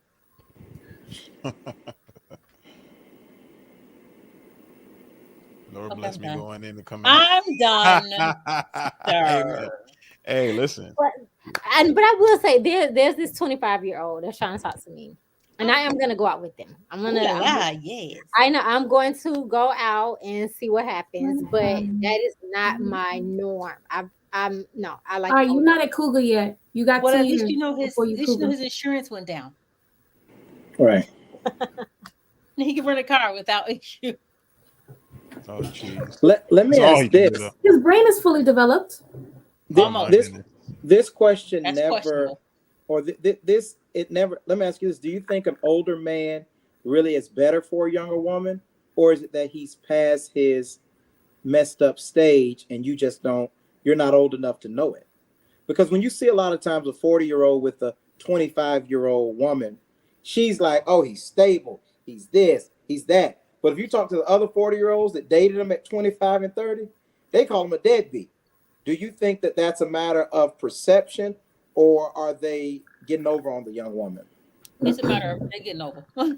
Lord Okay, bless I'm me done. going in and coming out. I'm done, Amen. sir. Hey, listen. But I will say there's this 25-year-old that's trying to talk to me. And I am gonna go out with them. Ooh la la, yes. I know I'm going to go out and see what happens, but that is not my norm. I'm no, I like All right, you're older. not at Cougar yet. You got Well, 2 at least years you know before you Cougar. his insurance went down. Right. He can rent a car without issue. Oh, jeez. Let That's me all ask he can do, this. though. His brain is fully developed. Oh, my Almost. goodness. This question That's never, questionable. or this it never. Let me ask you this: do you think an older man really is better for a younger woman, or is it that he's past his messed up stage and you're not old enough to know it? Because when you see a lot of times a 40-year-old with a 25-year-old woman, she's like, oh, he's stable, he's this, he's that. But if you talk to the other 40-year-olds that dated him at 25 and 30, they call him a deadbeat. Do you think that that's a matter of perception, or are they getting over on the young woman? It's a matter of they getting over. He's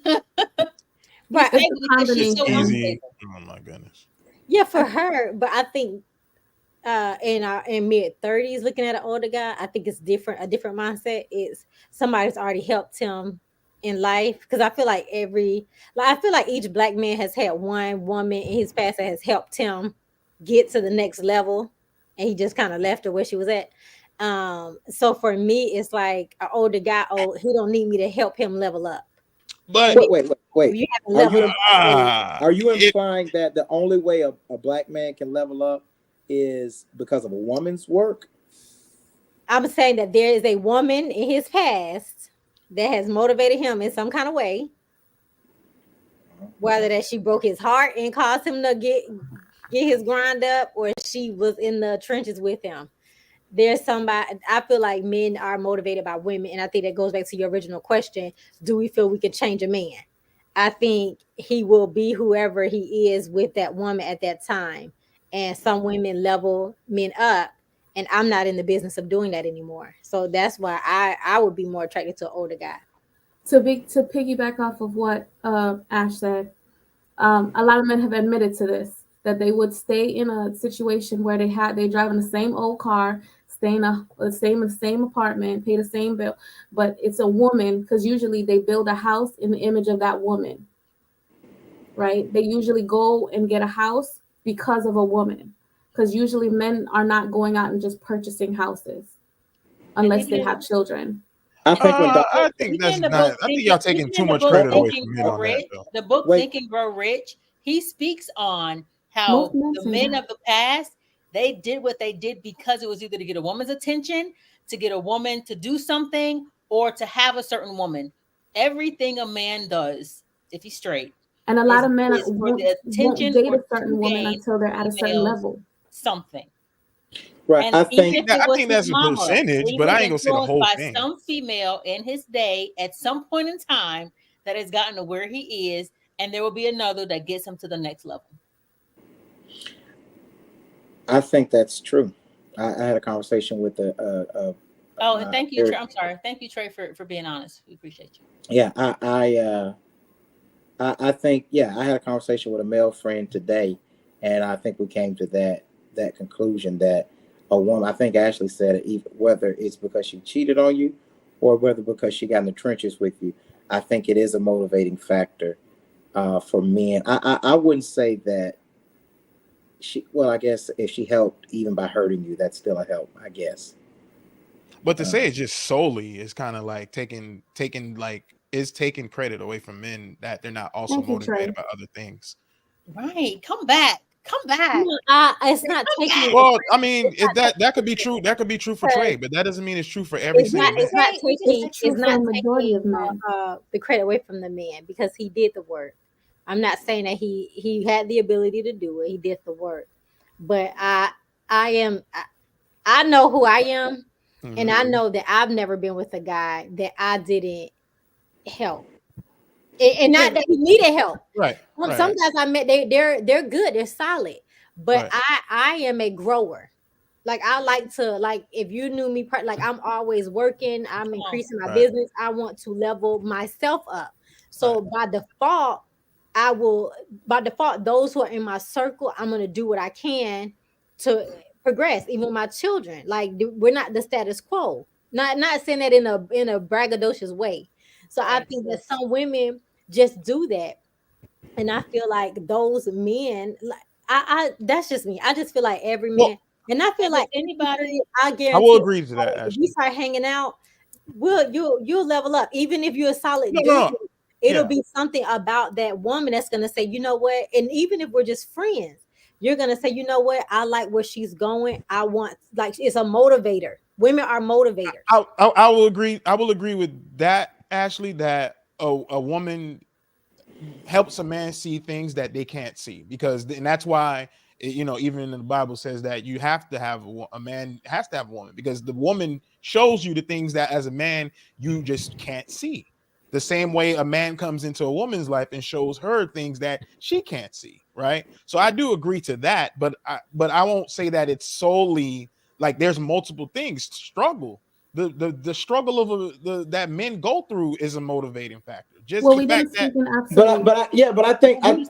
But It's stable a because she's It's so combination. easy. unstable. Oh, my goodness. yeah, for her, but I think in our in mid 30s looking at an older guy, I think it's different, a different mindset. It's somebody's already helped him in life. Because I feel like each black man has had one woman in his past that has helped him get to the next level, and he just kind of left her where she was at. So for me, it's like an older guy, he don't need me to help him level up. But And if Wait. you haven't Are leveled you up already, are you it, implying that the only way a black man can level up is because of a woman's work? I'm saying that there is a woman in his past that has motivated him in some kind of way, whether that she broke his heart and caused him to get his grind up, or she was in the trenches with him. There's somebody. I feel like men are motivated by women, and I think that goes back to your original question: do we feel we could change a man? I think he will be whoever he is with that woman at that time, and some women level men up, and I'm not in the business of doing that anymore. So that's why I would be more attracted to an older guy. To piggyback off of what Ash said, a lot of men have admitted to this, that they would stay in a situation where they drive in the same old car, stay in the same apartment, pay the same bill, but it's a woman, because usually they build a house in the image of that woman, right? They usually go and get a house because of a woman, because usually men are not going out and just purchasing houses And unless they have children. I think when I think that's not. I think y'all taking too much credit away from men on that, though. The book Wait. Think and Grow Rich, he speaks on how Most men the say men that. of the past, they did what they did because it was either to get a woman's attention, to get a woman to do something, or to have a certain woman. Everything a man does, if he's straight, And a lot of men is for the won't attention date or a certain to woman gain until they're at a certain females level. something. right, And I even think if it I was think his that's a mama, percentage, he but was I ain't gonna say the influenced whole by thing. some female in his day at some point in time that has gotten to where he is, and there will be another that gets him to the next level. I think that's true. I had a conversation with Oh, and thank you, very, Trey. I'm sorry. Thank you, Trey, for being honest. We appreciate you. yeah. I think, yeah, I had a conversation with a male friend today, and I think we came to that conclusion that a woman. I think Ashley said it, even whether it's because she cheated on you, or whether because she got in the trenches with you. I think it is a motivating factor for men. I wouldn't say that I guess if she helped even by hurting you, that's still a help, I guess. But to say it's just solely is kind of like taking like is taking credit away from men that they're not also Thank you, Trey. motivated by other things. Right. Come back. Come back. It's not taking it. Well, I mean, that could be true. That could be true for Trey, but that doesn't mean it's true for every single man. It's not Right. taking It's true it's for not a majority taking of men. the credit away from the man because he did the work. I'm not saying that he had the ability to do it. He did the work, but I know who I am, and I know that I've never been with a guy that I didn't help, and not that he needed help. Right. Some guys I met, they're good, they're solid, but Right. I am a grower. Like I like to, like, if you knew me, like I'm always working, I'm increasing my Right. business. I want to level myself up. So by default, those who are in my circle, I'm gonna do what I can to progress. Even my children, like we're not the status quo. Not saying that in a braggadocious way. So I Right. think that some women just do that, and I feel like those men, like I that's just me. I just feel like every Well, man, and I feel And like does anybody I I will guarantee agree to that. if we Actually, start hanging out, you'll level up. Even if you're a solid no, dude, no, it'll yeah. be something about that woman that's gonna say, you know what? And even if we're just friends, you're gonna say, you know what? I like where she's going. I want, like, it's a motivator. Women are motivators. I will agree. I will agree with that, Ashley. That a woman helps a man see things that they can't see, because and that's why even in the Bible says that you have to have a man has to have a woman, because the woman shows you the things that as a man you just can't see. The same way a man comes into a woman's life and shows her things that she can't see, right? So I do agree to that, but I won't say that it's solely like there's multiple things. Struggle, the struggle of that men go through is a motivating factor. Just Well, the we fact didn't that speak in absolute. I think Who is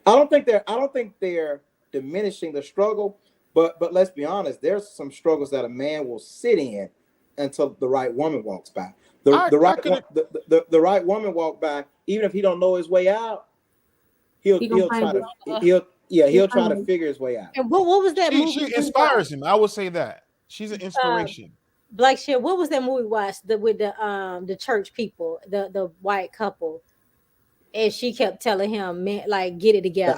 I don't think they're diminishing the struggle, but let's be honest, there's some struggles that a man will sit in until the right woman walks by. I could The right woman walk by, even if he don't know his way out, He gonna try find to it. he'll try find to it. figure his way out. And what was that movie she we watched? inspires him. I would say that she's an Uh, inspiration. Black Shit. What was that movie we watched with the church people, the white couple, and she kept telling him, man, like, get it together.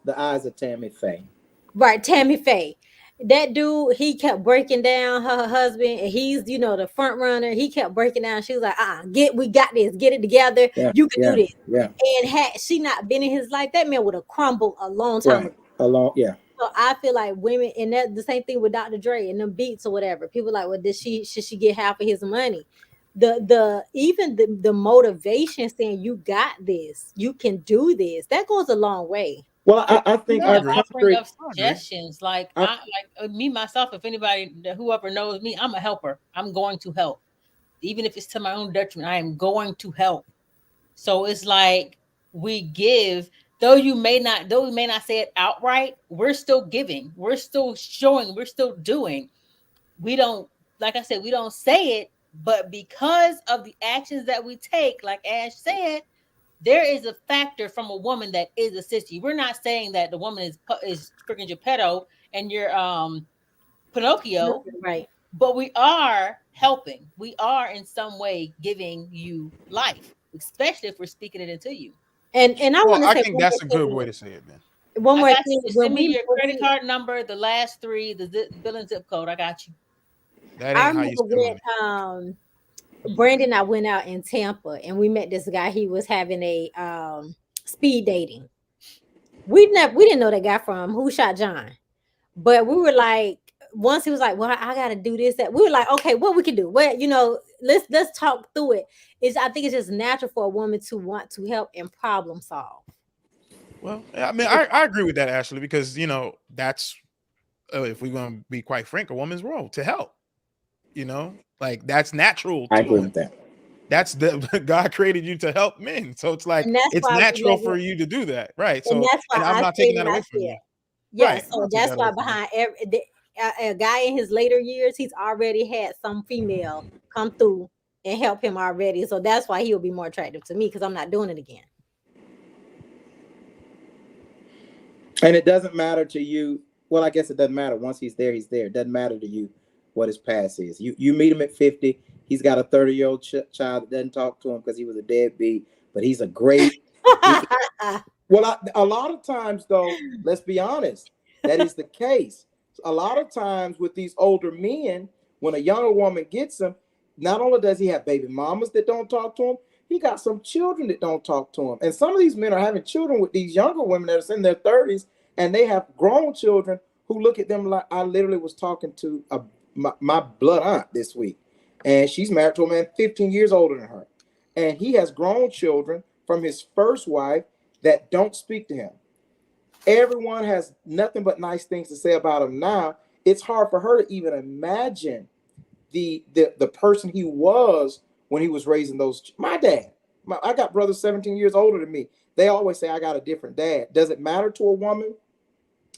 The eyes of Tammy Faye. Right, Tammy Faye. That dude, he kept breaking down her husband, and he's, the front runner. He kept breaking down. She was like, we got this, get it together. Yeah, You can do this. yeah. And had she not been in his life, that man would have crumbled a long time Right. ago. Along, yeah. So I feel like women, and that the same thing with Dr. Dre and them beats or whatever. People like, well, should she get half of his money? Even the motivation saying you got this, you can do this, that goes a long way. Well, I think Yeah, our offering country. of suggestions. Like I- me myself, if anybody, whoever knows me, I'm a helper. I'm going to help, even if it's to my own detriment. I am going to help. So it's like we give, though we may not say it outright. We're still giving. We're still showing. We're still doing. We don't, like I said, we don't say it, but because of the actions that we take, like Ash said, there is a factor from a woman that is assisting you. We're not saying that the woman is freaking Geppetto and you're Pinocchio, Right. but we are helping. We are in some way giving you life, especially if we're speaking it into you. And I Well, want to I say think that's a good way to say it, then. one I more got thing. you. Send me your credit card number, the last three, the billing zip code. I got you. That I ain't how you remember spend when money. Brandon and I went out in Tampa and we met this guy. He was having a speed dating. We didn't know that guy from Who Shot John, but we were like, once he was like, well, I gotta do this, that. We were like, okay, what we can do, well, let's talk through it. I think it's just natural for a woman to want to help and problem solve. Well, I mean, I agree with that, Ashley, because that's if we're gonna be quite frank, a woman's role to help. Like that's natural I to agree women. with that. That's the God created you to help men, so it's like And that's it's why natural for you to do that, right? and So, that's why and I'm I not say taking that what I away from said. you. Yeah, Right. so that's why behind a guy in his later years, he's already had some female come through and help him already. So that's why he'll be more attractive to me, because I'm not doing it again. And it doesn't matter to you. Well, I guess it doesn't matter. Once he's there, he's there. It doesn't matter to you what his past is. You meet him at 50. He's got a 30-year-old child that doesn't talk to him because he was a deadbeat, but he's a great. Well, a lot of times, though, let's be honest, that is the case. A lot of times with these older men, when a younger woman gets him, not only does he have baby mamas that don't talk to him, he got some children that don't talk to him. And some of these men are having children with these younger women that are in their 30s, and they have grown children who look at them like, I literally was talking to my blood aunt this week, and she's married to a man 15 years older than her. And he has grown children from his first wife that don't speak to him. Everyone has nothing but nice things to say about him now. It's hard for her to even imagine the person he was when he was raising those. My dad, I got brothers 17 years older than me. They always say I got a different dad. Does it matter to a woman?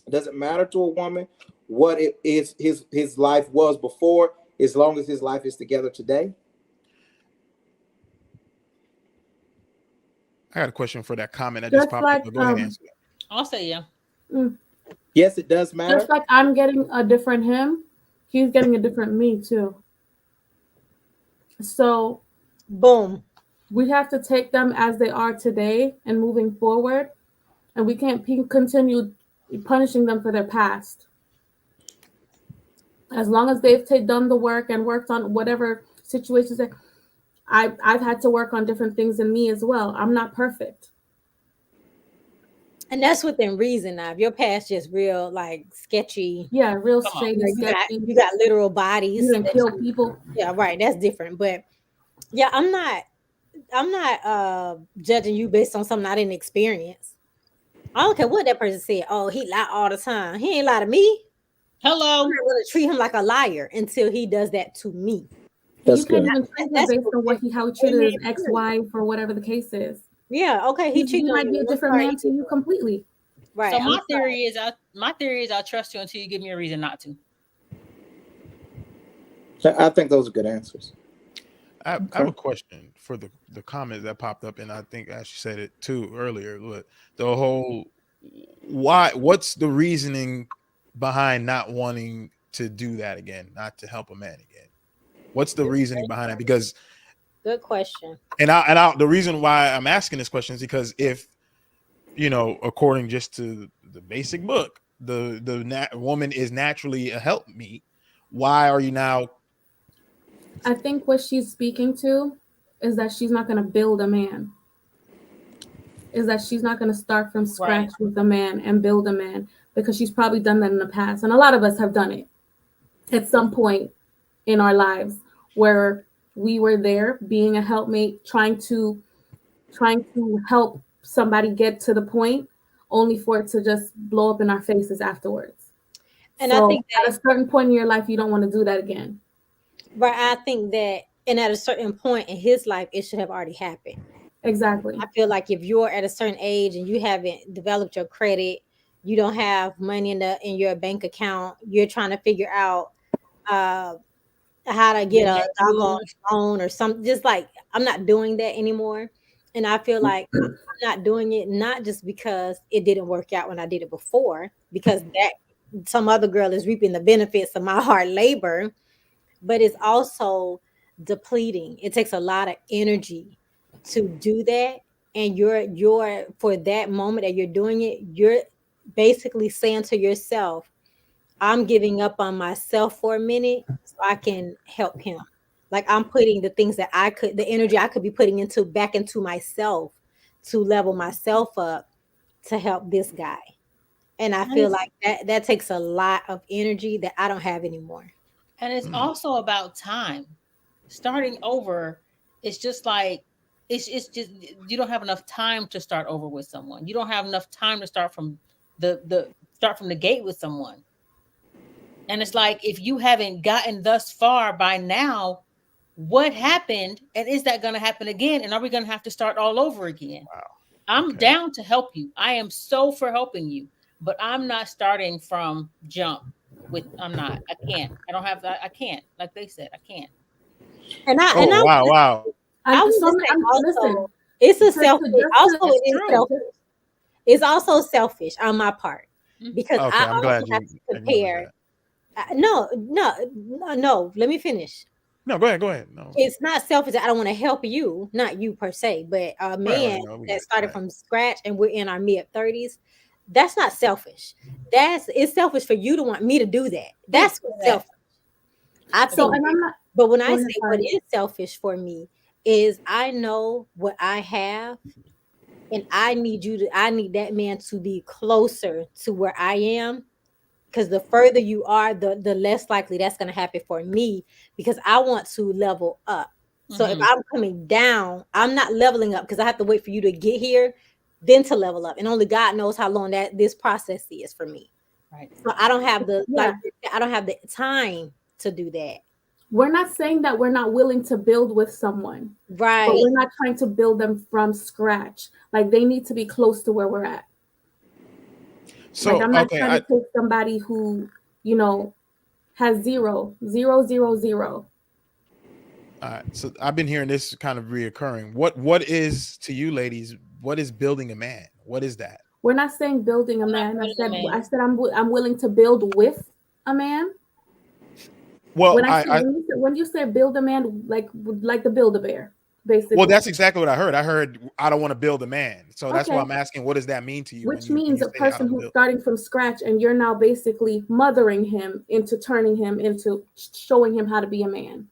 Does it matter to a woman what it is his life was before, as long as his life is together today? I got a question for that comment that Just just popped like, up. But go ahead and answer that. I'll say yeah. Yes, it does matter. Just like I'm getting a different him, he's getting a different me too. So Boom. we have to take them as they are today and moving forward, and we can't continue punishing them for their past. As long as they've done the work and worked on whatever situations that I've had to work on different things in me as well. I'm not perfect. And that's within reason now. If your past just real like sketchy, Yeah, real Come on. shady. you got literal bodies. You didn't kill people. Yeah, right. That's different. But yeah, I'm not judging you based on something I didn't experience. I don't care what that person said. Oh, he lie all the time. He ain't lie to me. Hello. I'm not gonna treat him like a liar until he does that to me. That's You can't good. even treat him That's based on what- how he treated his ex-wife or whatever the case is. Yeah, okay. He He might be a different man to you completely. Right. So I'm my sorry. theory is I'll trust you until you give me a reason not to. I think those are good answers. I have a question for the comment that popped up, and I think Ashley said it too earlier. But the whole what's the reasoning behind not wanting to do that again, not to help a man again? What's the reasoning behind that? Because Good question. the reason why I'm asking this question is because if according just to the basic book, the woman is naturally a helpmeet. Why are you now? I think what she's speaking to is that she's not going to build a man. Is that she's not going to start from scratch with a man and build a man, because she's probably done that in the past. And a lot of us have done it at some point in our lives where we were there being a helpmate, trying to help somebody get to the point, only for it to just blow up in our faces afterwards. And so I think at a certain point in your life, you don't want to do that again. But I think that, and at a certain point in his life, it should have already happened. Exactly. I feel like if you're at a certain age and you haven't developed your credit, you don't have money in your bank account, you're trying to figure out how to get a doggone loan or something. Just like, I'm not doing that anymore. And I feel like I'm not doing it, not just because it didn't work out when I did it before, because that some other girl is reaping the benefits of my hard labor, but it's also depleting. It takes a lot of energy to do that. And you're for that moment that you're doing it, you're basically saying to yourself, I'm giving up on myself for a minute so I can help him. Like, I'm putting the things that the energy I could be putting back into myself to level myself up to help this guy. And I feel like that takes a lot of energy that I don't have anymore. And it's also about time. Starting over, it's just like it's just you don't have enough time to start over with someone. You don't have enough time to start from the gate with someone. And it's like, if you haven't gotten thus far by now, what happened? And is that going to happen again? And are we going to have to start all over again? Wow. I'm down to help you. I am so for helping you, but I'm not starting from jump I'm not. I can't. I don't have that. I can't. Like they said, I can't. Wow. I would say also, it's a selfish. Also, it is selfish. It's also selfish on my part. because Okay, I I'm also glad have you to acknowledge compare. that. No. Let me finish. No, go ahead. Go ahead. No. It's not selfish. I don't want to help you, not you per se, but a man No, we get that it. started Right. from scratch and we're in our mid-30s. That's not selfish. It's selfish for you to want me to do that. That's what's selfish. I So, think. and I'm not. But when Go I ahead, say what sorry. is selfish for me is I know what I have, and I need that man to be closer to where I am. Because the further you are, the less likely that's going to happen for me, because I want to level up. So if I'm coming down, I'm not leveling up because I have to wait for you to get here, then to level up. And only God knows how long that this process is for me. Right. So I don't have the Yeah. I don't have the time to do that. We're not saying that we're not willing to build with someone, Right. but we're not trying to build them from scratch. Like they need to be close to where we're at. So Like I'm not okay, trying to take somebody who, you know, has 0, 0, 0, 0. all right. So I've been hearing this kind of reoccurring. What is to you, ladies? What is building a man? What is that? We're not saying building a We're not man. building a man. I said I'm willing to build with a man. Well, When you say build a man, like the Build-A-Bear, basically. well, that's exactly what I heard. I heard I don't want to build a man. So that's why Okay. I'm asking, what does that mean to you? Which when means you a say I person don't who's build? starting from scratch, and you're now basically mothering him into turning him into showing him how to be a man.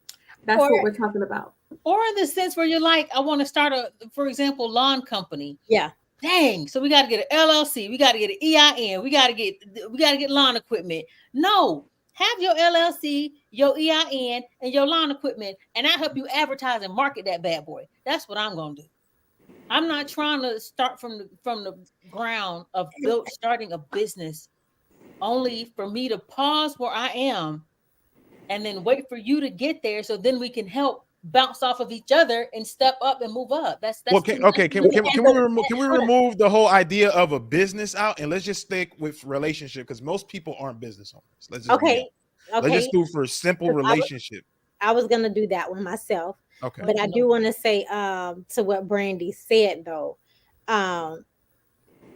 That's Or- what we're talking about. Or in the sense where you're like, I want to start for example, lawn company. Yeah. Dang, so we got to get an LLC, we got to get an EIN, we got to get lawn equipment. No, have your LLC, your EIN, and your lawn equipment, and I help you advertise and market that bad boy. That's what I'm gonna do. I'm not trying to start from the ground of starting a business, only for me to pause where I am, and then wait for you to get there, so then we can help bounce off of each other and step up and move up. That's Well, too can we remove the whole idea of a business out and let's just stick with relationship, because most people aren't business owners. Let's just let's just do for simple relationship. I was gonna do that one myself. Okay. But I do want to say to what Brandy said though. I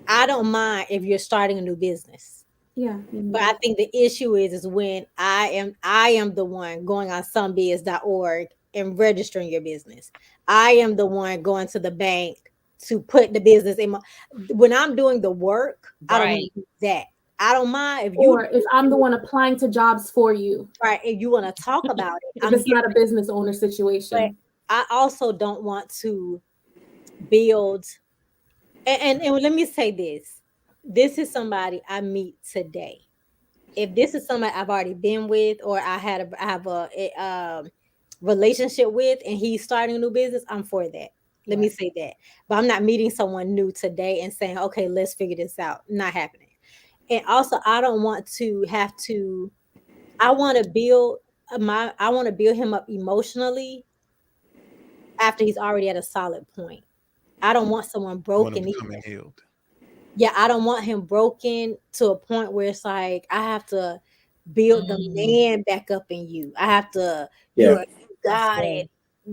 don't mind if you're starting a new business. Yeah. But I think the issue is when I am the one going on somebiz.org and registering your business. I am the one going to the bank to put the business in when I'm doing the work. I don't want to do that. I don't mind if I'm the one applying to jobs for you. Right. If you want to talk about it. If it's not a business owner situation. But I also don't want to build and let me say this. This is somebody I meet today. If this is somebody I've already been with, or I have a relationship with, and he's starting a new business, I'm for that. Let me say that. But I'm not meeting someone new today and saying, okay, let's figure this out. Not happening. And also, I don't want to have to. I want to build him up emotionally after he's already at a solid point. I don't want someone broken either. Healed. Yeah, I don't want him broken to a point where it's like I have to build the man back up in you. I have to, you got it.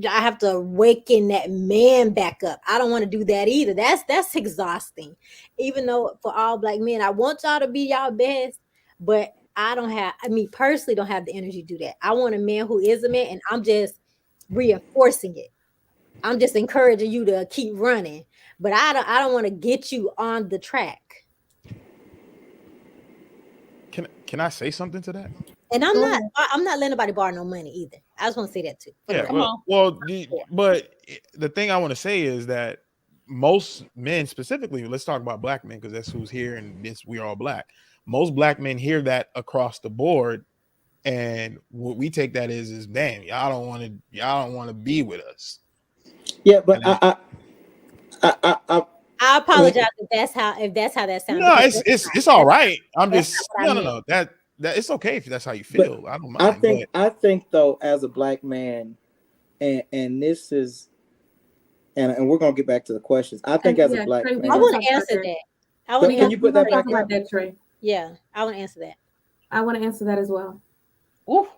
I have to awaken that man back up. I don't want to do that either. That's exhausting. Even though for all Black men, I want y'all to be y'all best, but I personally don't have the energy to do that. I want a man who is a man, and I'm just reinforcing it. I'm just encouraging you to keep running, but I don't want to get you on the track. Can I say something to that? And I'm not letting nobody borrow no money either. I just want to say that too. Yeah, but the thing I want to say is that most men, specifically, let's talk about Black men because that's who's here, and we're all Black. Most Black men hear that across the board, and what we take that is damn, y'all don't want to be with us. Yeah, but I apologize if that's how that sounds. No, it's all right. I'm just no. That it's okay if that's how you feel. I don't mind. I think though, as a Black man, and this is, and we're gonna get back to the questions. I think as a Black man, I want to answer that. Can you put that back up? That, Trey? Yeah, I want to answer that. I want to answer that as well. Ooh.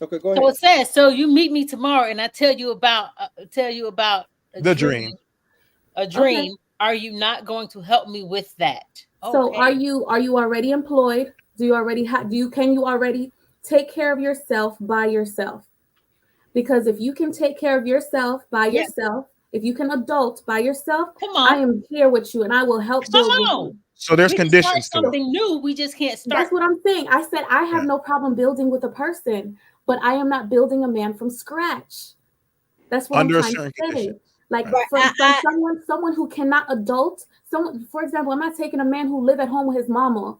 Okay, go ahead. So it says, so you meet me tomorrow, and I tell you about the dream. A dream. Okay. are you not going to help me with that? So Okay. are you already employed? Do you already have can you already take care of yourself by yourself? Because if you can take care of yourself by Yes. yourself, if you can adult by yourself, Come I on. am here with you and I will help Come build with on. you. So there's We can start conditions to it. something new. We just can't start. That's what I'm saying. I said I have Yeah. no problem building with a person, but I am not building a man from scratch. That's what I'm Under a trying to certain say. condition. Like Right. from someone who cannot adult, someone, for example, I'm not taking a man who live at home with his mama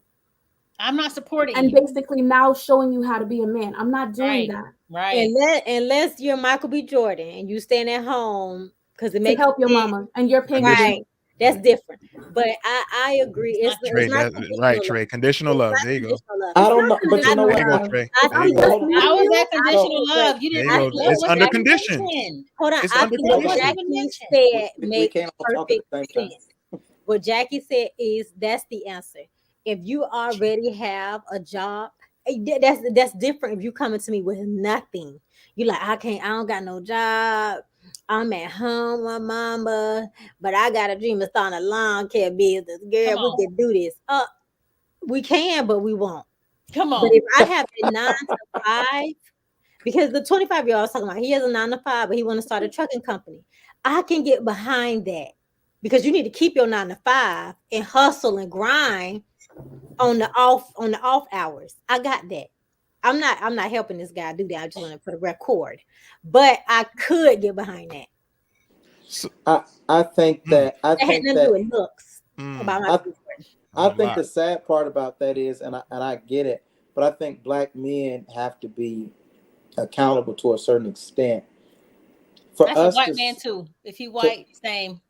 I'm not supporting and you. basically now showing you how to be a man. I'm not doing Right. that Right. Unless you're Michael B. Jordan and you staying at home because it to makes help your sense. mama and you're paying Condition. Right. That's different. But I agree. It's It's not Trey, not that, conditional right, love. Trey. Conditional It's love. not There you go. conditional love. I It's don't know, not but you know conditional There you what? go, love. Trey. If There I'm you go. just Hold on. meeting How is you, that conditional but love? You There didn't. you I go. What think It's was under that conditions. mentioned? hold on. It's I under think what What was conditions. that Jackie mentioned? said We makes can't all talk at perfect the same time. sense. What Jackie said is that's the answer. If you already have a job, that's different. If you coming to me with nothing, you like I don't got no job. I'm at home with mama, but I got a dream of starting a lawn care business. Girl, Come we on. can do this. We can, but we won't. Come But on. if I have a 9 to 5, because the 25-year-old I was talking about, he has a 9 to 5, but he want to start a trucking company. I can get behind that because you need to keep your 9 to 5 and hustle and grind on the off hours. I got that. I'm not helping this guy do that. I just want to put a record, but I could get behind that. So, I think that That had nothing to do with looks. About my I think the sad part about that is, and I get it, but I think black men have to be accountable to a certain extent. For That's a us white to, man too. If he white, same.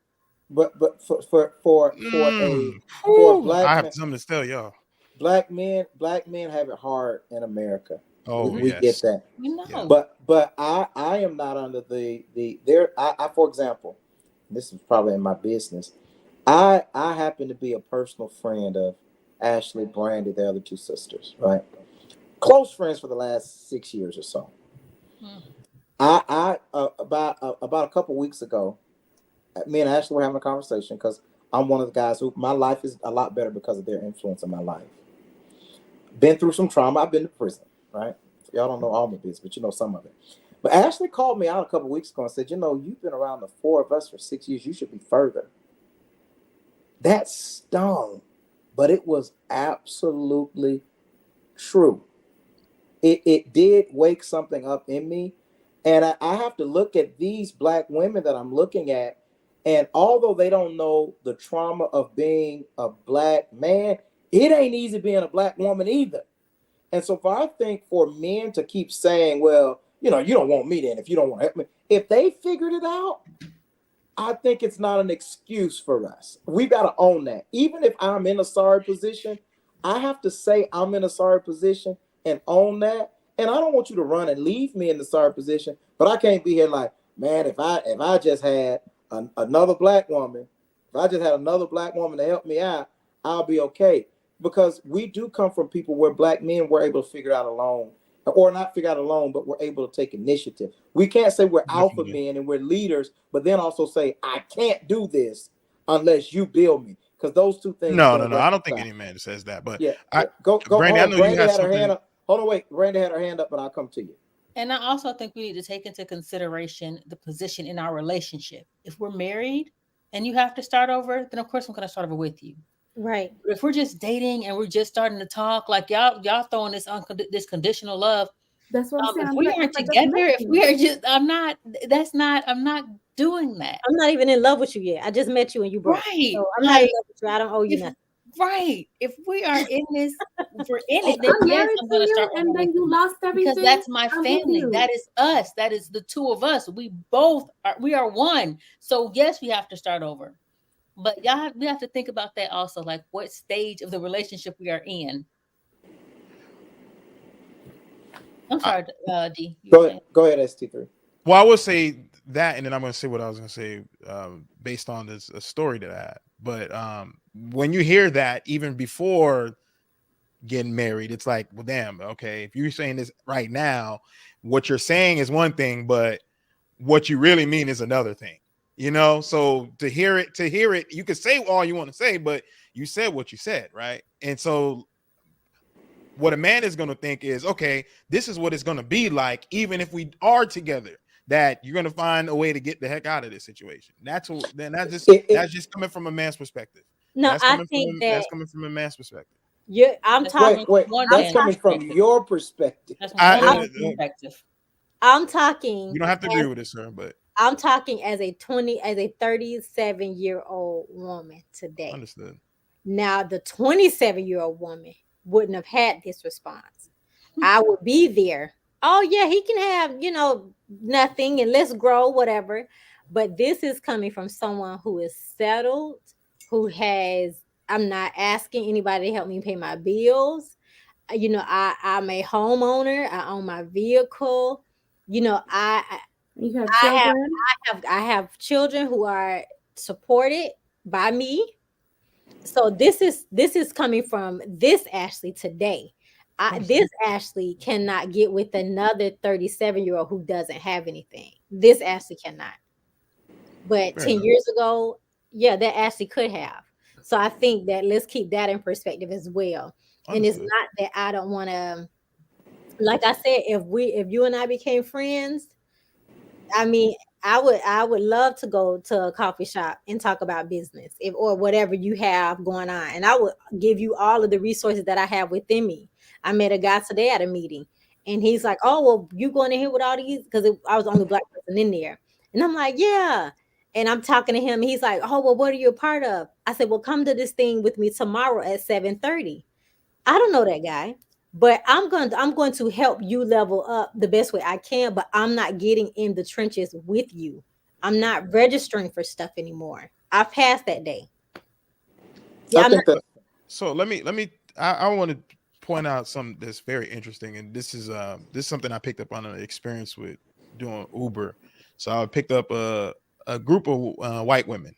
but for a ooh, I black have man, something to tell y'all. black men have it hard in America. Oh We get yes. that. You know. Yeah. But I am not under the there. I for example, this is probably in my business. I happen to be a personal friend of Ashley, Brandy, the other two sisters, right? Close friends for the last 6 years or so. Hmm. About a couple weeks ago, me and Ashley were having a conversation because I'm one of the guys who my life is a lot better because of their influence in my life. Been through some trauma. I've been to prison, right? Y'all don't know all my business, but you know some of it. But Ashley called me out a couple weeks ago and said, you've been around the four of us for 6 years. You should be further. That stung, but it was absolutely true. It did wake something up in me. And I have to look at these black women that I'm looking at. And although they don't know the trauma of being a black man, it ain't easy being a black woman either. And so I think for men to keep saying, well, you don't want me then if you don't want to help me. If they figured it out, I think it's not an excuse for us. We got to own that. Even if I'm in a sorry position, I have to say I'm in a sorry position and own that. And I don't want you to run and leave me in the sorry position, but I can't be here like, man, if I just had another black woman, if I just had another black woman to help me out, I'll be okay. Because we do come from people where black men were able to figure out alone, or not figure out alone, but we're able to take initiative. We can't say we're alpha Definitely. men and we're leaders, but then also say, I can't do this unless you build me. Because those two things No. don't I don't think reconcile. any man says that. But Yeah. I, Go. Brandy, I Hold on. know you Brandy had had her hand something. up. Hold on, wait. Brandy had her hand up, and I'll come to you. And I also think we need to take into consideration the position in our relationship. If we're married and you have to start over, then of course I'm going to start over with you. right. But if we're just dating and we're just starting to talk, like y'all throwing this conditional love. That's what I'm saying. If I'm we like, aren't I just together, met if you. we are just, I'm not doing that. I'm not even in love with you yet. I just met you and you broke. Right. So I'm not in love with you. I don't owe you If, nothing. right. If we are in this, if we're in If it, then I'm yes, married I'm to going to you start over and then with you you. lost everything, Because that's my I'm with family. you. That is us. That is the two of us. We are one. So yes, we have to start over. But we have to think about that also, like what stage of the relationship we are in. I'm sorry, D. You were saying. Go ahead, ST3. Well, I would say that, and then I'm going to say what I was going to say based on this a story that I had. But when you hear that, even before getting married, it's like, well, damn, okay, if you're saying this right now, what you're saying is one thing, but what you really mean is another thing. You know, so to hear it, you can say all you want to say, but you said what you said, right? And so what a man is going to think is, okay, this is what it's going to be like, even if we are together, that you're going to find a way to get the heck out of this situation. That's what, then that's just coming from a man's perspective. No, That's I coming think that that's coming from a man's perspective. I'm That's talking. one That's man's coming from perspective. your perspective. That's I, one man's perspective. I'm talking. you don't have to agree with it, sir, but I'm talking as a 37-year-old woman today. understood. Now, the 27-year-old woman wouldn't have had this response. I would be there. Oh, yeah, he can have, nothing and let's grow, whatever. But this is coming from someone who is settled, who has, I'm not asking anybody to help me pay my bills. I'm a homeowner. I own my vehicle. You have I have children. I have children who are supported by me. So this is coming from this Ashley today. This Ashley cannot get with another 37-year-old who doesn't have anything. This Ashley cannot. But Fair 10 enough. years ago, yeah, that Ashley could have. So I think that let's keep that in perspective as well. And it's Understood. not that I don't want to, like I said, if you and I became friends, I mean, I would love to go to a coffee shop and talk about business or whatever you have going on. And I would give you all of the resources that I have within me. I met a guy today at a meeting and he's like, "Oh, well, you going in here with all these?" Because I was the only black person in there. And I'm like, "Yeah." And I'm talking to him. And he's like, "Oh, well, what are you a part of?" I said, "Well, come to this thing with me tomorrow at 7:30." I don't know that guy, but I'm going to help you level up the best way I can, but I'm not getting in the trenches with you. I'm not registering for stuff anymore. I passed that day. Yeah, I I'm not. think that So I want to point out something that's very interesting, and this is something I picked up on an experience with doing Uber. So I picked up a group of white women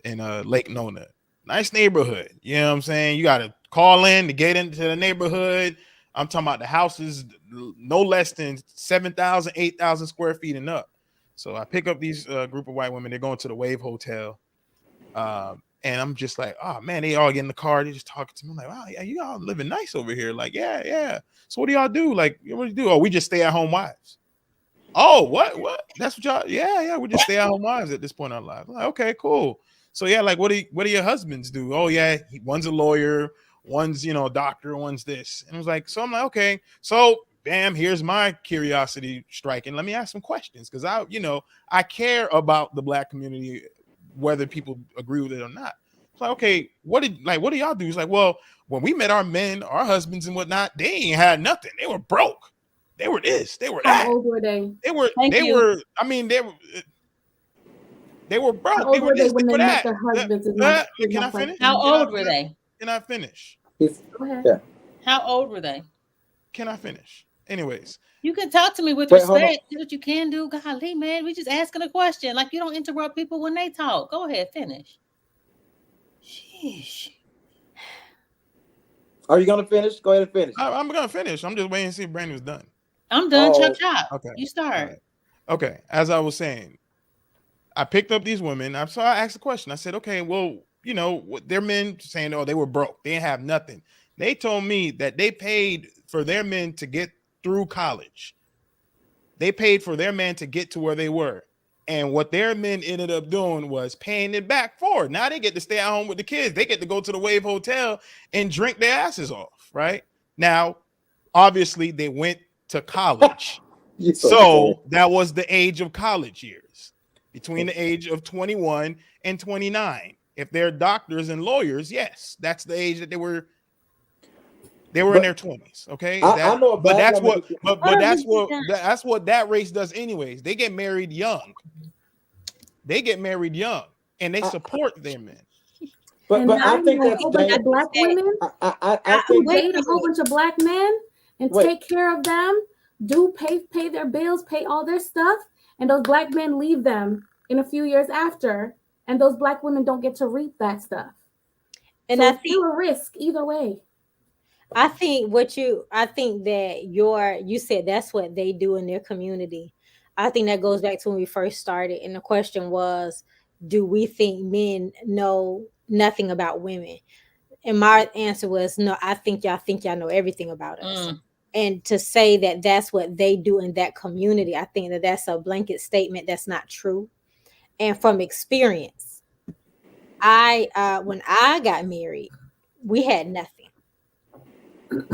in Lake Nona. Nice neighborhood. You know what I'm saying? You got to call in to get into the neighborhood. I'm talking about the houses no less than 7,000, 8,000 square feet and up. So I pick up these group of white women. They're going to the Wave Hotel. And I'm just like, oh man, they all get in the car. They just talking to me. I'm like, wow, yeah, you all living nice over here. Like, yeah, yeah. So what do y'all do? Like, what do you do? Oh, we just stay at home wives. Oh, what? That's what y'all? Yeah. We just stay at home wives at this point in our life. Like, okay, cool. So yeah, like, what do your husbands do? Oh yeah, one's a lawyer, one's a doctor, one's this. And I was like, so I'm like, okay, so bam, here's my curiosity striking. Let me ask some questions because I care about the black community, whether people agree with it or not. It's like, okay, what do y'all do? It's like, well, when we met our men, our husbands and whatnot, they ain't had nothing. They were broke. They were this. They were How that. old were they? Thank They you. were. I mean, they were How broke. They old were were they this. when They they were met that. their husbands? Is Can my I finish? question. How old were they? Can I finish? if, Go ahead. yeah. How old were they? Can I finish? Anyways, You can talk to me with Wait, hold on. respect. Do what you can do. Golly, man, we just asking a question. Like you don't interrupt people when they talk. Go ahead, finish. Sheesh. Are you gonna finish? Go ahead and finish. I'm gonna finish. I'm just waiting to see if Brandon was done. I'm done. Chop Oh, chop. Okay. You All start. right. Okay. As I was saying, I picked up these women. So I asked the question. I said, okay, well, their men saying, oh, they were broke. They didn't have nothing. They told me that they paid for their men to get through college. They paid for their men to get to where they were. And what their men ended up doing was paying it back forward. Now they get to stay at home with the kids. They get to go to the Wave Hotel and drink their asses off, right? Now, obviously, they went to college. you're So silly. that was the age of college years, between the age of 21 and 29. If they're doctors and lawyers, yes, that's the age that they were in But their 20s. Okay. I know a But black that's woman. what but that's what that race does anyways. They get married young. And they I, support their men. And but now I you think have a that's whole bunch of black women I who think. Wait date a a whole bunch of black men and Wait. take care of them, do pay their bills, pay all their stuff, and those black men leave them in a few years after, and those black women don't get to reap that stuff. And So I it's think still a risk either way. I think that you said that's what they do in their community. I think that goes back to when we first started, and the question was, do we think men know nothing about women? And my answer was, no, I think y'all know everything about us. And to say that that's what they do in that community, I think that that's a blanket statement that's not true. And from experience, when I got married, we had nothing.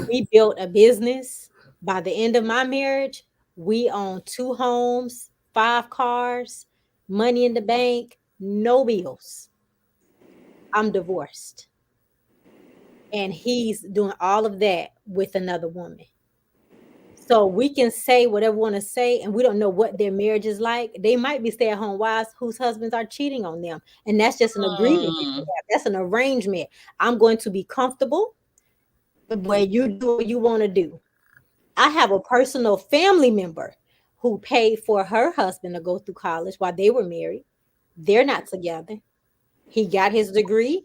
We built a business. By the end of my marriage, we owned 2 homes, 5 cars, money in the bank, no bills. I'm divorced. And he's doing all of that with another woman. So we can say whatever we want to say, and we don't know what their marriage is like. They might be stay-at-home wives whose husbands are cheating on them. And that's just an agreement. That's an arrangement. I'm going to be comfortable, but you do what you want to do. I have a personal family member who paid for her husband to go through college while they were married. They're not together. He got his degree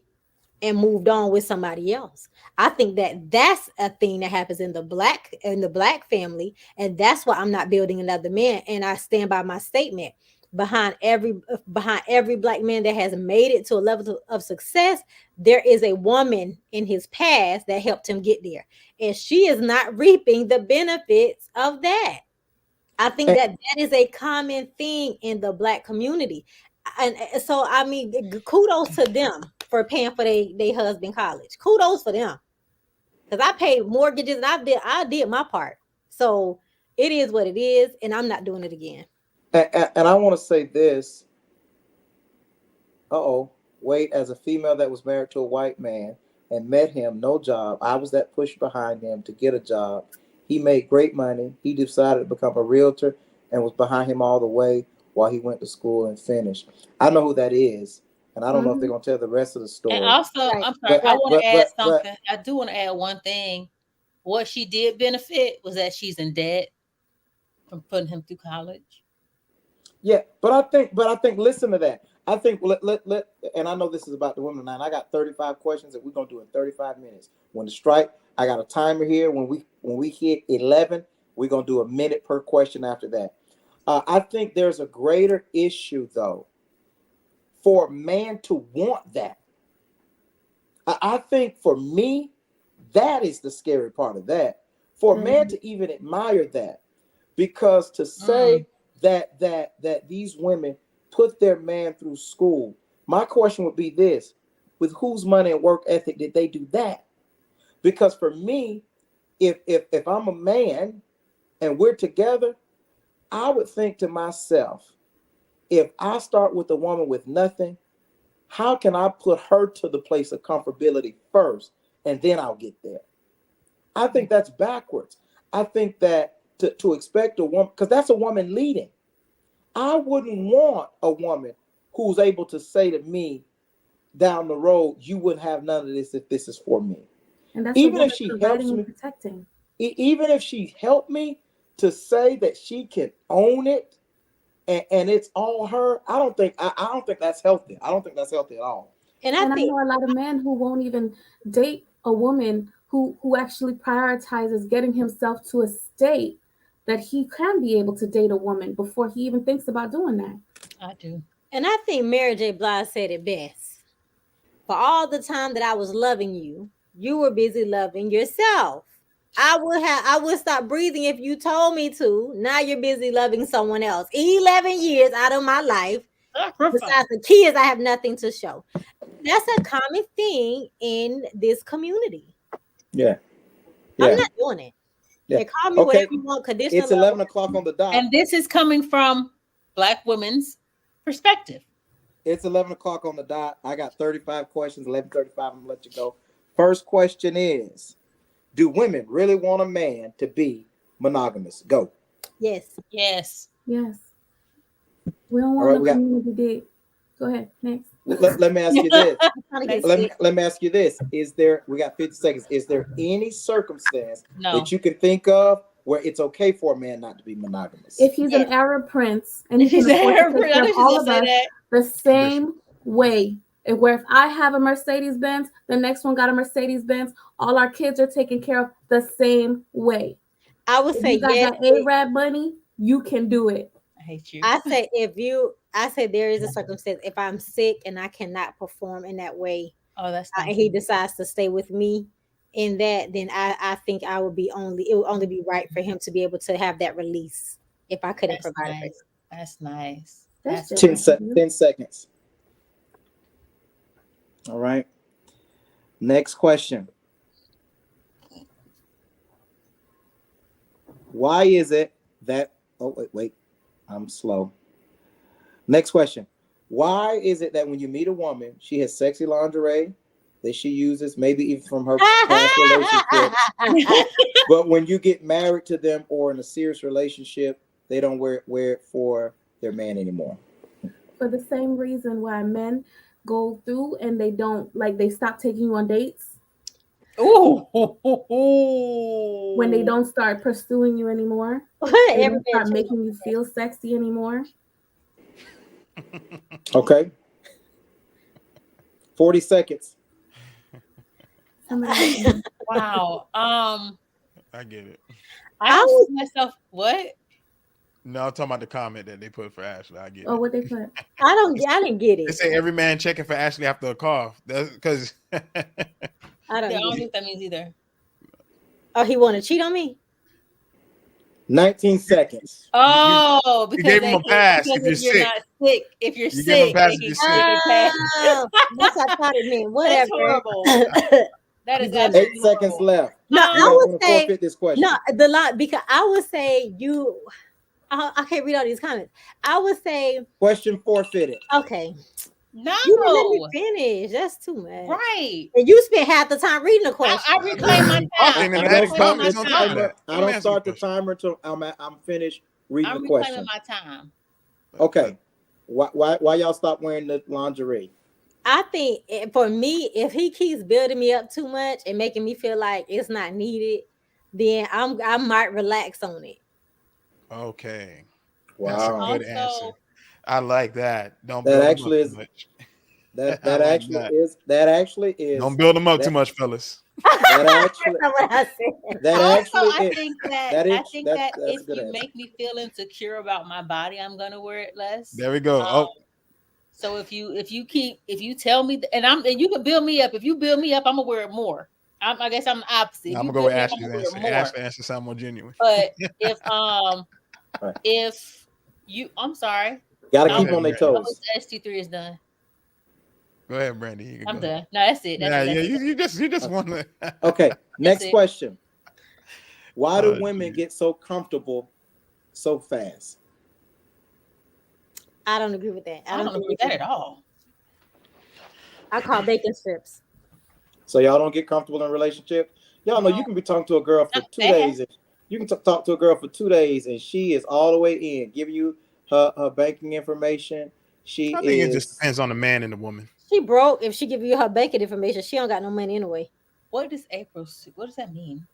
and moved on with somebody else. I think that that's a thing that happens in the black family, and that's why I'm not building another man. And I stand by my statement. Behind every black man that has made it to a level of success, there is a woman in his past that helped him get there, and she is not reaping the benefits of that. I think that is a common thing in the black community. And so, I mean, kudos to them for paying for their husband college. Kudos for them. Because I paid mortgages and I did my part. So it is what it is, and I'm not doing it again. And I want to say this. Wait, as a female that was married to a white man and met him, no job. I was that push behind him to get a job. He made great money. He decided to become a realtor and was behind him all the way while he went to school and finished. I know who that is, and I don't know if they're going to tell the rest of the story. And also, I'm sorry, I want to add something. I do want to add one thing. What she did benefit was that she's in debt from putting him through college. Yeah, but I think listen to that. I think and I know this is about the women tonight. I got 35 questions that we're gonna do in 35 minutes. When the strike, I got a timer here. When we hit 11, we're gonna do a minute per question after that. I think there's a greater issue though for a man to want that. I think for me, that is the scary part of that. For a man to even admire that, because to say that these women put their man through school. My question would be this: with whose money and work ethic did they do that? Because for me, if I'm a man and we're together, I would think to myself, if I start with a woman with nothing, how can I put her to the place of comfortability first, and then I'll get there? I think that's backwards. I think that to expect a woman, because that's a woman leading. I wouldn't want a woman who's able to say to me down the road, you wouldn't have none of this if this is for me. And that's even if she helps me, protecting. Even if she helped me to say that she can own it and it's all her, I don't think that's healthy. I don't think that's healthy at all. And I know a lot of men who won't even date a woman who actually prioritizes getting himself to a state that he can be able to date a woman before he even thinks about doing that. I do. And I think Mary J. Blige said it best. For all the time that I was loving you, you were busy loving yourself. I would stop breathing if you told me to. Now you're busy loving someone else. 11 years out of my life. Besides the kids, I have nothing to show. That's a common thing in this community. Yeah. I'm not doing it. Yeah. They call me whatever you want. Conditional. It's 11 o'clock on the dot. And this is coming from Black women's perspective. It's 11 o'clock on the dot. I got 35 questions. 11:35. I'm going to let you go. First question is, do women really want a man to be monogamous? Go. Yes. Yes. Yes. We don't want a community dick. Go ahead. Next. Let me ask you this. let me ask you this. We got 50 seconds. Is there any circumstance that you can think of where it's okay for a man not to be monogamous? If he's an Arab prince and he's all of us the same way. And where if I have a Mercedes Benz, the next one got a Mercedes Benz, all our kids are taken care of the same way. I would say you got that Arab money, you can do it. I hate you. I say if you I said there is a circumstance if I'm sick and I cannot perform in that way, Oh, that's and nice. he decides to stay with me in that, then I think it would only be right for him to be able to have that release if I couldn't That's provide it for him. nice. That's nice. That's That's 10, generous of you. 10 seconds. All right. Next question. Why is it that, oh, wait, I'm slow. Next question. Why is it that when you meet a woman, she has sexy lingerie that she uses, maybe even from her past relationships, but when you get married to them or in a serious relationship, they don't wear it for their man anymore? For the same reason why men go through and they don't like they stop taking you on dates Ooh. when they don't start pursuing you anymore. They Every don't man start making you feel sexy anymore. Okay. 40 seconds. Somebody else. Wow. I get it. I don't see myself. What? No, I'm talking about the comment that they put for Ashley. I get Oh, it. what they put? I didn't get They it. say every man checking for Ashley after a cough. That's because I I don't don't get it. think that means either. Oh, he want to cheat on me? 19 seconds. Oh, you because gave him they a pass because if you're if you're sick. not sick, if you're You give him a sick, pass they if can you're sick. get past. Oh, that's what I thought it meant. That's Whatever. horrible. That is You better- 8 absolutely seconds horrible. left. No, Um, You I guys would want to say forfeit this question? no. The lot because I would say you. I can't read all these comments. I would say Question forfeited. okay. No. You didn't let me finish. That's too much. Right. And you spent half the time reading the question. I reclaim my Talking time. and I I'm don't adding start reclaiming the comments my on top of time. timer. that. I Let me don't answer the start the question. timer until I'm finished reading I'm the reclaiming question. my time. Okay. Why y'all stop wearing the lingerie? I think for me, if he keeps building me up too much and making me feel like it's not needed, then I might relax on it. Okay. That's a Wow. good answer. Also, I like that. Don't That build them up actually too is much. that I like that. actually is Don't build them up that too much, fellas. that actually That's not what I said. that also, actually I is think that that's if a good you answer. make me feel insecure about my body, I'm gonna wear it less. There we go. Um, Oh, So if you tell me and you can build me up. If you build me up, I'm gonna wear it more. I guess I'm the opposite. If I'm you gonna go build with me up, I'm Ashley's gonna wear answer. more. Ashley's answer sound more genuine. But Right. if you, I'm sorry. Gotta I'll keep ahead, on their Brandon. wait toes. till ST3 is done. Go ahead, Brandy. You can I'm go. done. No, that's it. That's Yeah, it. yeah. That's it. You just want to. Okay. Next it. question. Why do Oh, women geez. get so comfortable so fast? I don't agree with that. I don't agree with that at all. I call bacon strips. So y'all don't get comfortable in a relationship? Y'all know you can be talking to a girl for Not 2 fast. days. And you can talk to a girl for 2 days and she is all the way in, giving you her banking information. She I think it just is. depends on the man and the woman. She broke. If she give you her banking information, she don't got no money anyway. What does that mean?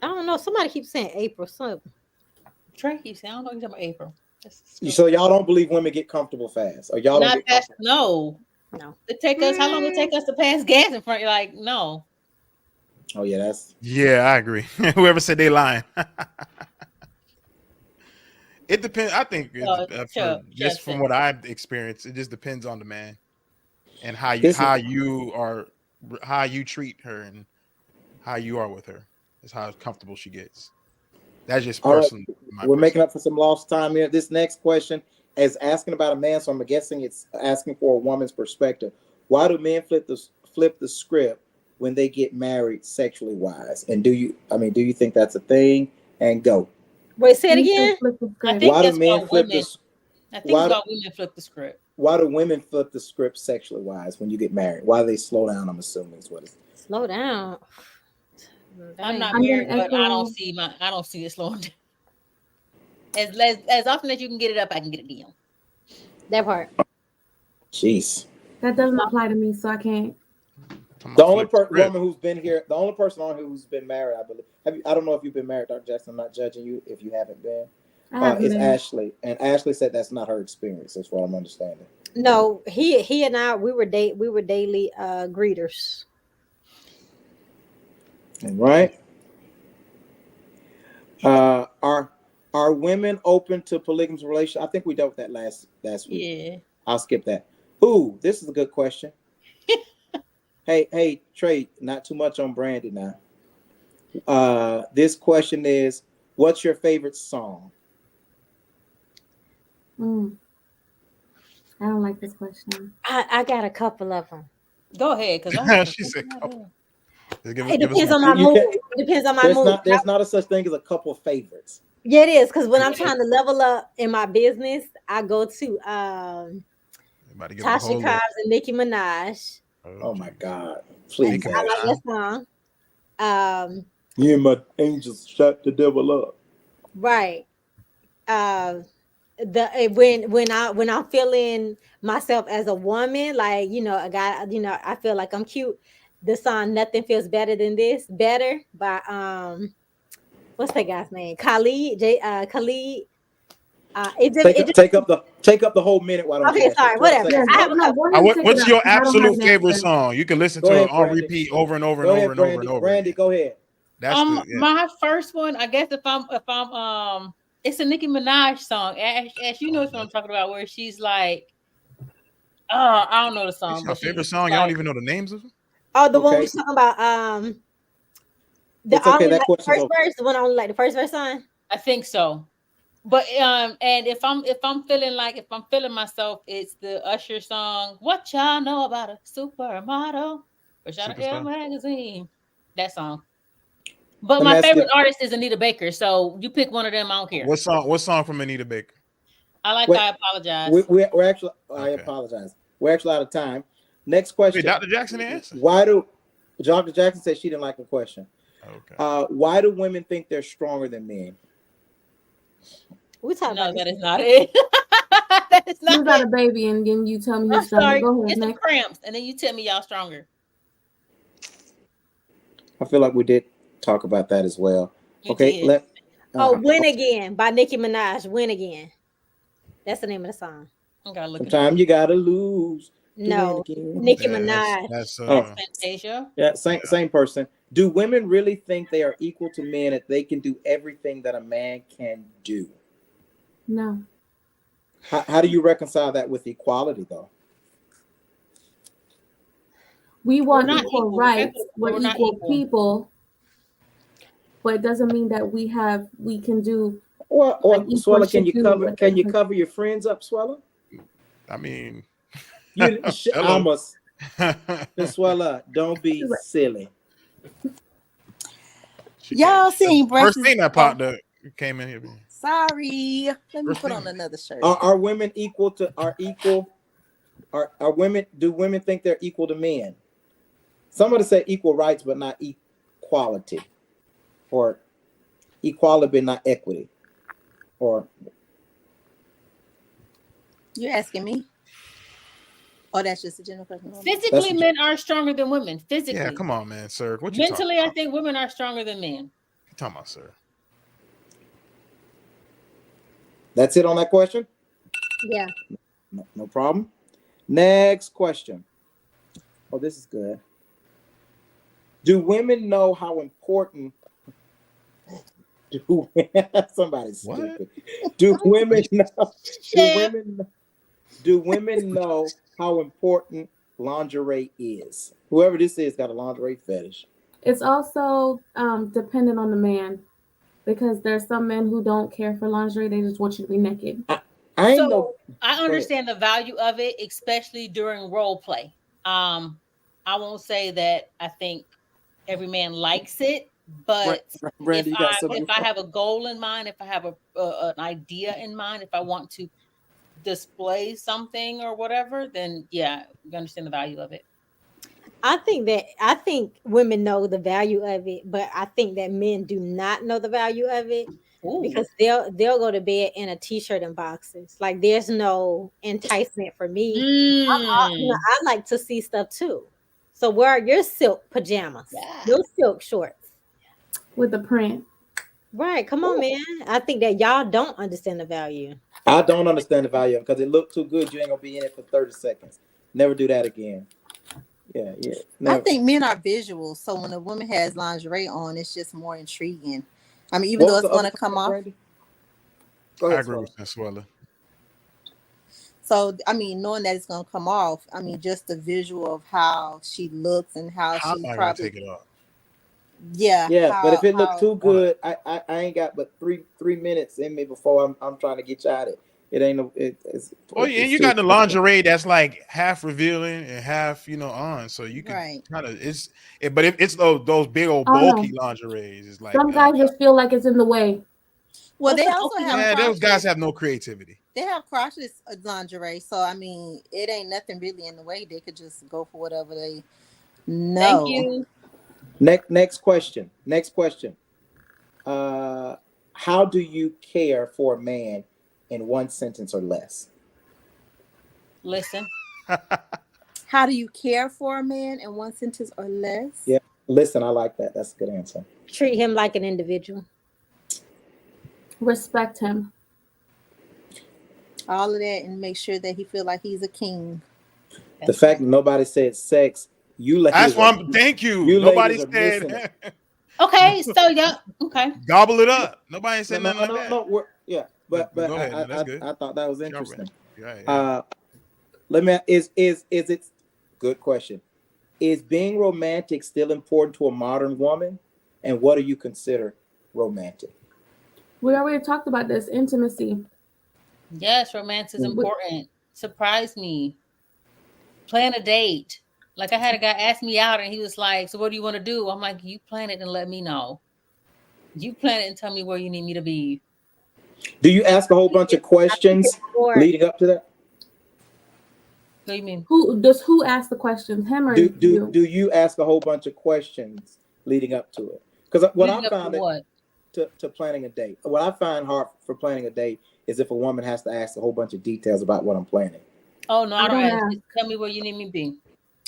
I don't know. Somebody keeps saying April. Something. Trey keeps saying, I don't know you're talking about April. So y'all don't believe women get comfortable fast, or y'all don't Not get fast. comfortable? No. It take us. How long it take us to pass gas in front? Like no. Oh yeah, that's. Yeah, I agree. Whoever said they lying. It depends. I think just from what I've experienced, it just depends on the man and how you treat her and how you are with her. Is how comfortable she gets. That's just All right. personally. We're making up for some lost time here. This next question is asking about a man, so I'm guessing it's asking for a woman's perspective. Why do men flip the script when they get married sexually wise? And do you think that's a thing? And go. Wait, say it You again. said flip the I script. think Why do that's men why flip women. this? I think it's why women flip the script. Why do women flip the script sexually wise when you get married? Why do they slow down? I'm assuming is what it's. Slow down. I'm not I'm gonna married, but I don't echo. see it slowing down. As often as you can get it up, I can get it down. That part. Jeez. That doesn't apply to me, so I can't. The only woman who's been here, the only person on here who's been married, I believe. I don't know if you've been married, Dr. Jackson. I'm not judging you if you haven't been. I haven't Is been. Ashley, and Ashley said that's not her experience. That's what I'm understanding. No, he and I we were daily greeters. Right. Are Are women open to polygamous relations? I think we dealt with that last week. Yeah. I'll skip that. Ooh, this is a good question. Hey, Trey, not too much on Brandy now. This question is, what's your favorite song? I don't like this question. I got a couple of them. Go ahead, because I'm like, She said, couple. Just It give us depends one. on my You mood. can- It depends on my mood. There's not a such thing as a couple of favorites. Yeah, it is because when I'm trying to level up in my business, I go to About to give a Tasha whole Cobbs list. and Nicki Minaj. Oh my geez. God. I Please. Nicki like Minaj. that song. You and my angels shut the devil up. Right. When I'm feeling myself as a woman, like a guy, I feel like I'm cute. The song "Nothing Feels Better Than This" better by what's that guy's name? Khalid. Take up the whole minute. Why don't you Okay, ask? There's sorry, 12 whatever. Yeah, seconds I go, have left. a no, couple. go ahead and take What's it your out, 'cause I don't have absolute an favorite answer. song? You can listen Go to ahead, it on Brandy. repeat over and over and Go over ahead, and over Brandy. and over Brandy, again. go ahead. That's the my first one, I guess if I'm it's a Nicki Minaj song. Ash, you know what I'm talking about, where she's like, I don't know the It's song, your but favorite she's song. Y'all don't like, even know the names of them. Oh, the one we Okay. talking about. The It's okay. only That like the question's first over. verse, the one I only like the first verse on. I think so. But and if I'm feeling myself, it's the Usher song. What y'all know about a supermodel? Fresh out of Elle Superstar. magazine. That song. But Let me my ask favorite you. artist is Anita Baker. So you pick one of them. I don't care. What song? What song from Anita Baker? I like Wait, I apologize. we're actually. I Okay. apologize. We're actually out of time. Next Wait, question. Dr. Jackson answered. Why do Dr. Jackson said she didn't like the question? Okay. Why do women think they're stronger than men? We talking No, about this. that is not it. That is You not got it. a baby and then you tell me I'm he's stronger. sorry. Go ahead, Get some next. cramps, and then you tell me y'all stronger. I feel like we did talk about that as well. You Okay, did. "Win Again" by Nicki Minaj. "Win Again." That's the name of the song. I gotta look it up. sometimes you gotta lose to win No, again. Nicki Yeah, Minaj. that's Oh, Fantasia. yeah, same person. Do women really think they are equal to men if they can do everything that a man can do? No. How do you reconcile that with equality, though? We We're want not equal equal. rights. We're We're not equal equal. people, but it doesn't mean that we can do Well, like equal Swella, should do what can they you cover your friends up, Swella? I mean, You, hello. almost. Swella, don't be silly. Y'all seen First Breakfast? thing that popped up came in here. Sorry, let me First put thing. on another shirt. Are women equal to are women? Do women think they're equal to men? Somebody said equal rights, but not equality, or equality, but not equity, or You asking me? Oh, that's just a general question. Physically, men are stronger than women. Physically. Yeah, come on, man, sir. What you Mentally, talking about? I think women are stronger than men. What you talking about, sir? That's it on that question? Yeah. No problem. Next question. Oh, this is good. Do women know how important? Somebody's stupid. Do women know? Do women know how important lingerie is? Whoever this is got a lingerie fetish. It's also dependent on the man, because there's some men who don't care for lingerie; they just want you to be naked. I understand the value of it, especially during role play. I won't say that I think every man likes it, but Brandy, if I have a goal in mind, if I have an idea in mind, if I want to display something or whatever, then yeah, you understand the value of it. I think women know the value of it, but I think that men do not know the value of it. Ooh. Because they'll go to bed in a t-shirt and boxers. Like there's no enticement for me. I like to see stuff too. So wear your silk pajamas, your silk shorts with the print. Right, come on, man. I think that y'all don't understand the value. I don't understand the value of it because it looked too good. You ain't gonna be in it for 30 seconds. Never do that again. Yeah. Never. I think men are visual, so when a woman has lingerie on, it's just more intriguing. I mean, even though it's gonna come off. Brandy? Go I ahead, agree Swella. with Sensuela. So I mean, knowing that it's gonna come off, I mean, just the visual of how she looks and how How she am I gonna probably, take it off? yeah, Yeah, but if it looked too Why? good, I ain't got but three minutes in me before I'm trying to get you out of it. It ain't no Oh yeah, and it's you too got the lingerie that's like half revealing and half, on, so you could right. kind of but if it's those big old Oh, no. bulky lingeries, it's like Some guys just feel like it's in the way. Well, What's they the also bulky have yeah, those guys crotchless. have no creativity. They have crotchless lingerie, so I mean, it ain't nothing really in the way. They could just go for whatever they Thank know. you. Next question. How do you care for a man in one sentence or less? Listen. How do you care for a man in one sentence or less? Yeah, listen, I like that. That's a good answer. Treat him like an individual. Respect him. All of that, and make sure that he feel like he's a king. The fact that nobody said sex, you ladies. That's why thank you. You Nobody ladies are missing said Okay, so yeah, okay. gobble it up. Nobody said nothing like that. No. Yeah, but Go ahead. No, that's good. I thought that was Sure, interesting. yeah. Let me is it good question. Is being romantic still important to a modern woman? And what do you consider romantic? We already talked about this. Intimacy. Yes, romance is important. Surprise me. Plan a date. Like I had a guy ask me out and he was like, so what do you want to do? I'm like, you plan it and let me know. You plan it and tell me where you need me to be. Do you ask a whole bunch of questions leading up to that? What do you mean? Who asked the questions? Him or do you? Do you ask a whole bunch of questions leading up to it? Because what I found to planning a date, what I find hard for planning a date is if a woman has to ask a whole bunch of details about what I'm planning. Oh no, I don't ask. Just tell me where you need me to be.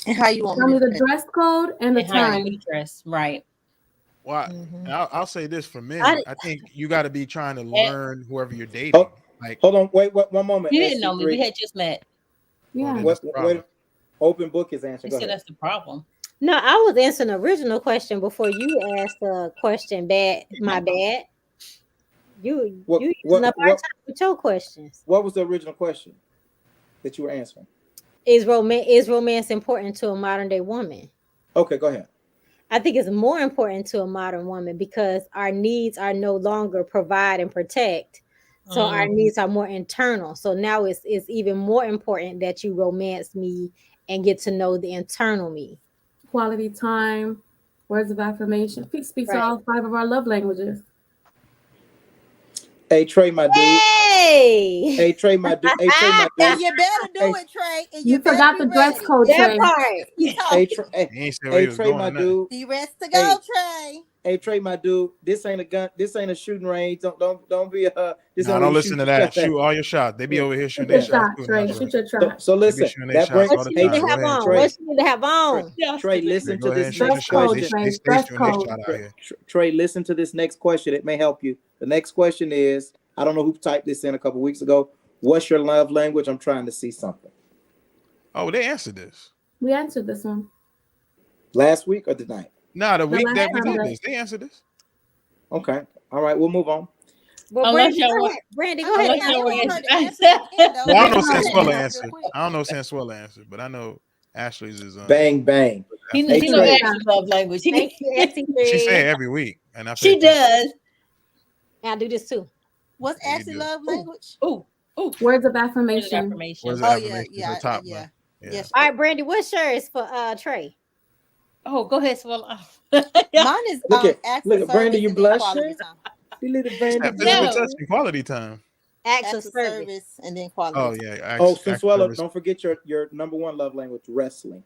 And how you want me to dress code and the time. How you want me to dress, right? Well, I'll say this for men. I think you got to be trying to learn whoever you're dating. Oh, like, hold on, wait, one moment. You didn't know me. We had just met. Yeah. Wait, open book is answering. You said that's the problem. No, I was answering the original question before you asked the question. My bad. You using up our time with your questions. What was the original question that you were answering? Is romance important to a modern day woman? Okay, go ahead. I think it's more important to a modern woman because our needs are no longer provide and protect. So our needs are more internal. So now it's even more important that you romance me and get to know the internal me. Quality time, words of affirmation. Speaks to all 5 of our love languages. Hey Trey, my dude. Hey Trey, my dude. Hey Trey, my dude. And you better do it, Trey. And you forgot the dress code, Trey. Hey Trey, my dude. Be rest to go, Trey. Hey Trey, my dude. This ain't a gun. This ain't a shooting range. Don't be don't listen to that. Shoot all your shots. They be over here shooting their shots. Shoot your shot. So listen. That brings what you need to have on. What you need to have on. Trey, listen to this next question. Trey, listen to this next question. It may help you. The next question is, I don't know who typed this in a couple weeks ago. What's your love language? I'm trying to see something. Oh, they answered this. We answered this one. Last week or tonight? No, the week that we did this. They answered this. Okay. All right, we'll move on. Well, Brandy, go ahead. I don't know Sensuela answer, but I know Ashley's is bang bang. He knows Ashley's love language. Thank you, she say it every week, and she does. I do this too. What's Ashley's love language? Ooh. Words of affirmation. Yeah. Yes. All right, Brandy, what's yours for Trey? Oh, go ahead, Swallow. Mine is look, Brandy, you blushing. You little Brandy. Quality time. Acts of service and then quality. Oh yeah. Sensuela, don't forget your number one love language, wrestling.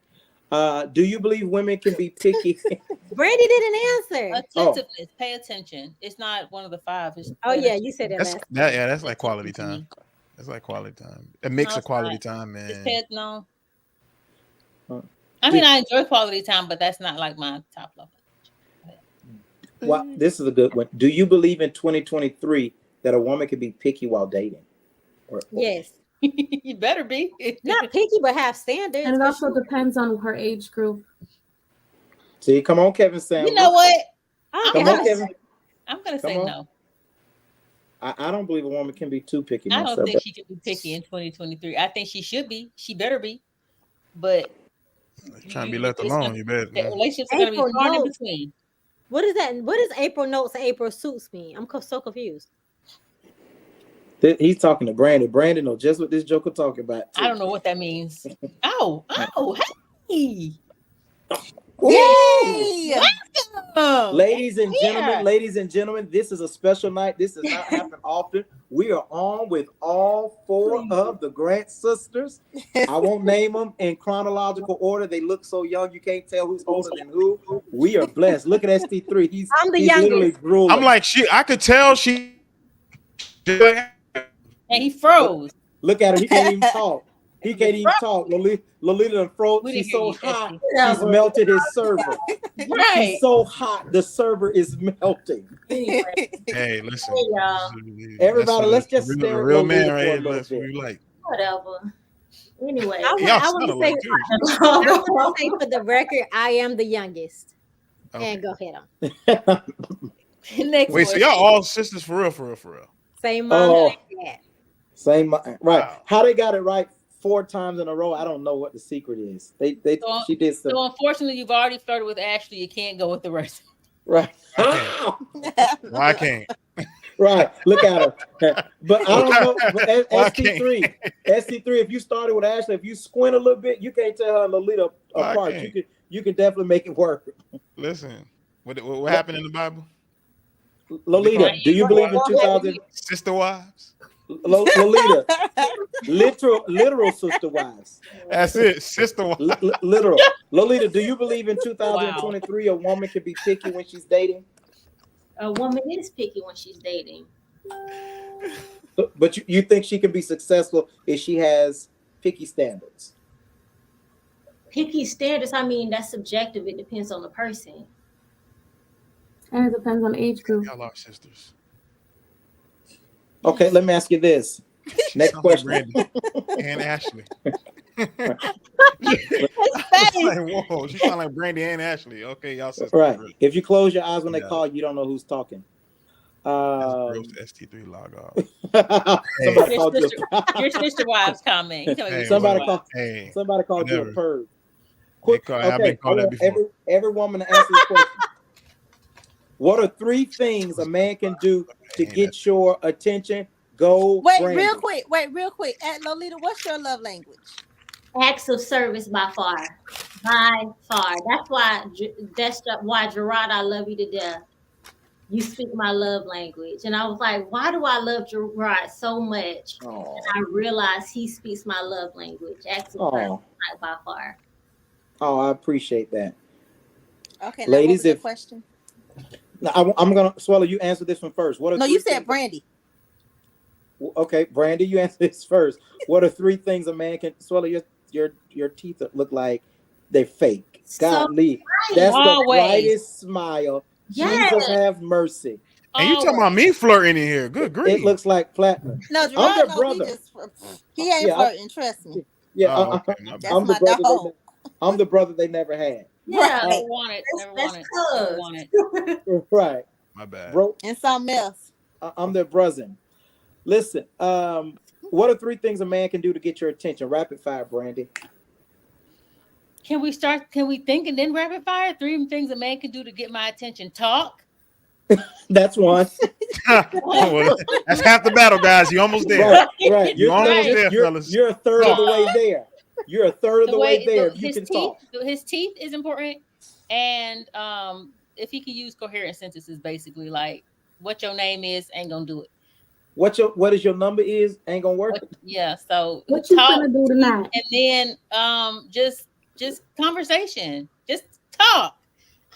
Do you believe women can be picky? Brandy didn't answer. Attentiveness, pay attention. It's not one of the 5. You said that. That's like quality time. That's like quality time. A mix of quality time and no. I mean, I enjoy quality time, but that's not like my top love language. Well, this is a good one. Do you believe in 2023 that a woman can be picky while dating? Yes. You better be. Not picky, but have standards. And it also depends on her age group. See, come on, Kevin Sam. You know what? Come on, Kevin. I'm gonna say no. I don't believe a woman can be too picky I don't myself. think she can be picky in 2023. I think she should be. She better be. But Trying to be left alone, you bet. the relationships are going to be April far in notes. between. What is that? What does April notes and April suits mean? I'm so confused. He's talking to Brandon. Brandon knows just what this joker talking about. Too. I don't know what that means. Oh, hey. Yay! Ladies and gentlemen, this is a special night. This does not happen often. We are on with all 4 of the Grant sisters. I won't name them in chronological order. They look so young, you can't tell who's older than who. We are blessed. Look at ST3. He's literally drooling. I'm like, I could tell she. And he froze. Look at him. He can't even talk. He can't even talk. Lolita done froze. She's so hot. She's melted his server. Right. She's so hot. The server is melting. Hey, listen. Hey, y'all. Everybody, let's just stare at real Lolita man, for a right? little Let's bit. be like. Whatever. Anyway, I want to say for the record, I am the youngest. Okay. And go ahead on. Next Wait, so y'all all sisters for real? Same mom. Same, right? Wow. How they got it right 4 times in a row? I don't know what the secret is. She did some. So unfortunately, you've already flirted with Ashley. You can't go with the rest. Right. I can't. Right. Look at her. But I don't know. But ST3, if you started with Ashley, if you squint a little bit, you can't tell her and Lolita apart. You can definitely make it work. Listen, what happened in the Bible? Lolita, do you believe in 2000? Sister wives. Lolita, literal sister wives. That's it, sister wives. Literal. Lolita, do you believe in 2023 a woman can be picky when she's dating? a woman is picky when she's dating. But you think she can be successful if she has picky standards? Picky standards, I mean, that's subjective. It depends on the person. And it depends on the age group. Y'all are sisters. Okay, let me ask you this. Next question. And Ashley. Like, whoa, she sound like Brandy and Ashley. Okay, y'all sisters. Right. If you close your eyes when they call, you don't know who's talking. ST3 log off. Somebody called you. Your sister wives comment. Somebody called you a perv. Quick, I've been called that before. Every woman to answer this question. What are 3 things a man can do to get your attention? Go. Wait, Brandy. real quick. Lolita, what's your love language? Acts of service by far. That's why Gerard, I love you to death. You speak my love language. And I was like, why do I love Gerard so much? Oh. And I realized he speaks my love language. Acts of service by far. Oh, I appreciate that. Okay, ladies, the question. Now, I'm gonna Swallow. You answer this one first. What are you said Brandy. Okay, Brandy, you answer this first. What are 3 things a man can Swallow? Your teeth look like they're fake. Godly, that's the brightest smile. Yes. Jesus have mercy. And you talking about me flirting in here? Good grief! It looks like platinum. No, Gerard, he ain't flirting. Trust me. Yeah, okay, I'm the brother they never had. Yeah, I want it. Right. My bad. Bro, and something else. I'm their brother. Listen, what are 3 things a man can do to get your attention? Rapid fire, Brandy. Can we think and then rapid fire? 3 things a man can do to get my attention. Talk. That's one. That's half the battle, guys. You almost there. Right. You're almost there, fellas. You're a third of the way there. You're a third of the way there. His teeth is important, and if he can use coherent sentences, basically like what your name is ain't gonna do it. What is your number is ain't gonna work. Yeah. So what you gonna do tonight? And then just conversation. Just talk.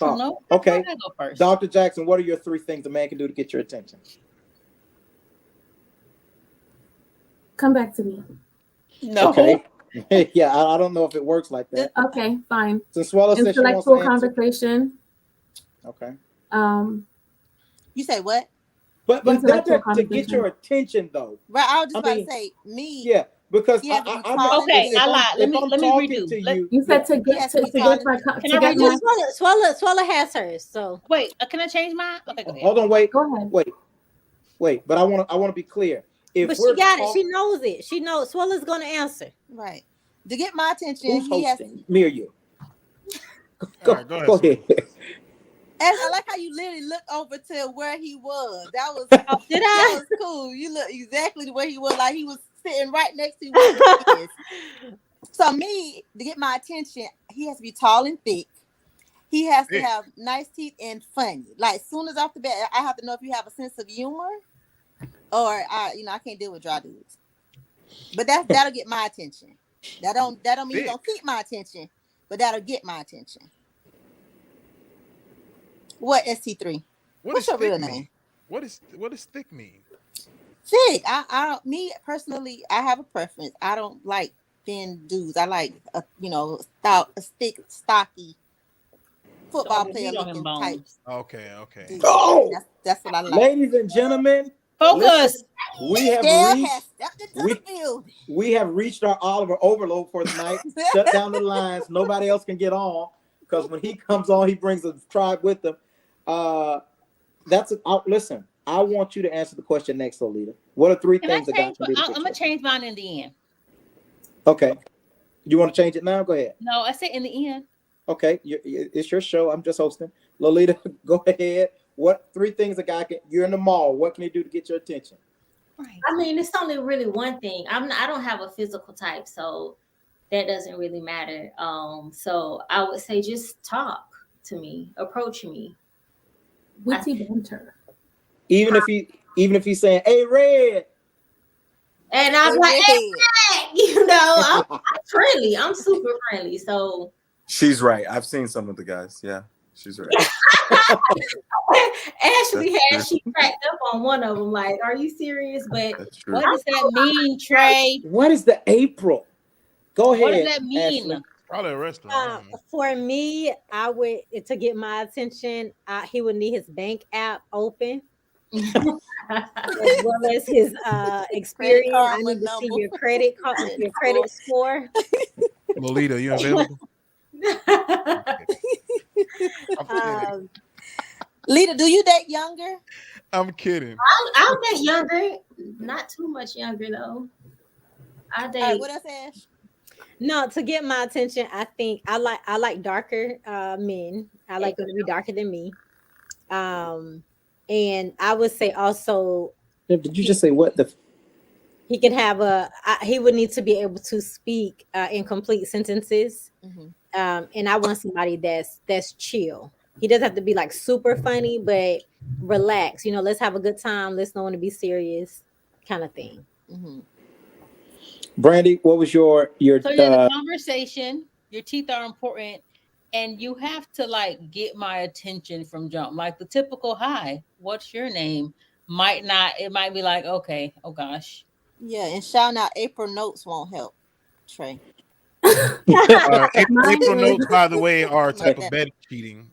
No, okay. I go first. Dr. Jackson, what are your 3 things a man can do to get your attention? Come back to me. No. Okay. Yeah, I don't know if it works like that. Okay, fine. So Swallow says she wants intellectual conversation. Okay. You say what? But that to get your attention though. Right, I was just about to say me. Yeah, because I lied. Let me redo. You said to get my. Can I redo? Swallow has hers. So wait, can I change mine? Okay, go ahead. Hold on, wait. Go ahead. Wait. Wait, but I want to be clear. If But she we're got it. talk- She knows it. She knows. Swolla's gonna answer. Right. To get my attention, who's he has. hosting? Me or you? All right, go ahead. Go Swoop. ahead. And I like how you literally looked over to where he was. That was Oh, did that I? was cool. You look exactly the way he was, like he was sitting right next to you where he is. So me, to get my attention, he has to be tall and thick. He has to Thick. have nice teeth and funny. Like soon as off the bat, I have to know if you have a sense of humor, or I can't deal with dry dudes. But that'll get my attention. That don't mean he's gonna keep my attention, but that'll get my attention. What ST3? What's does your real thick name? mean? What does thick mean? Thick. I don't. Me personally, I have a preference. I don't like thin dudes. I like a thick, stocky football So player meat on him looking type. bones. Okay. Dude. Oh, That's what I like. ladies and gentlemen, Focus. we have Dale reached. has stepped into we- the field. We have reached our Oliver overload for the night. Shut down the lines. Nobody else can get on because when he comes on, he brings a tribe with him. Listen. I want you to answer the question next, Lolita. What are three Can I things a guy change? can do to I'm get gonna you? change mine in the end. Okay. You want to change it now? Go ahead. No, I said in the end. Okay, it's your show. I'm just hosting. Lolita, go ahead. What three things a guy can? You're in the mall. What can he do to get your attention? Right. I mean, it's only really one thing. I don't have a physical type, so that doesn't really matter. So I would say just talk to me, approach me. Witty banter. Even if he's saying, "Hey, Red," And I'm like, hey, I'm friendly. I'm super friendly. So She's right. I've seen some of the guys. Yeah, she's right. Ashley That's she cracked up on one of them. Like, are you serious? But That's true. What does that mean, Trey? what is the April? Go ahead. What does that mean? Ashley. Probably a restaurant. I don't know. For me, I would to get my attention. He would need his bank app open, as well as his experience. I card need to see number. your credit card, your credit score. Lolita, you available? I'm kidding. Lita, do you date younger? I'm kidding. I'll date younger, not too much younger though. I date. All right, what else, Ash? No, to get my attention, I think I like darker men. I like them to be darker than me. And I would say also Did you just say what the? he can have he would need to be able to speak in complete sentences. Mhm. And I want somebody that's chill. He doesn't have to be like super funny, but relax. Let's have a good time. Let's not want to be serious, kind of thing. Mhm. Brandy, what was your So the conversation, your teeth are important, and you have to like get my attention from jump. Like the typical hi, what's your name? It might be like, okay, oh gosh. Yeah, and shouting out April notes won't help, Trey. April notes, by the way, are a type of bed cheating.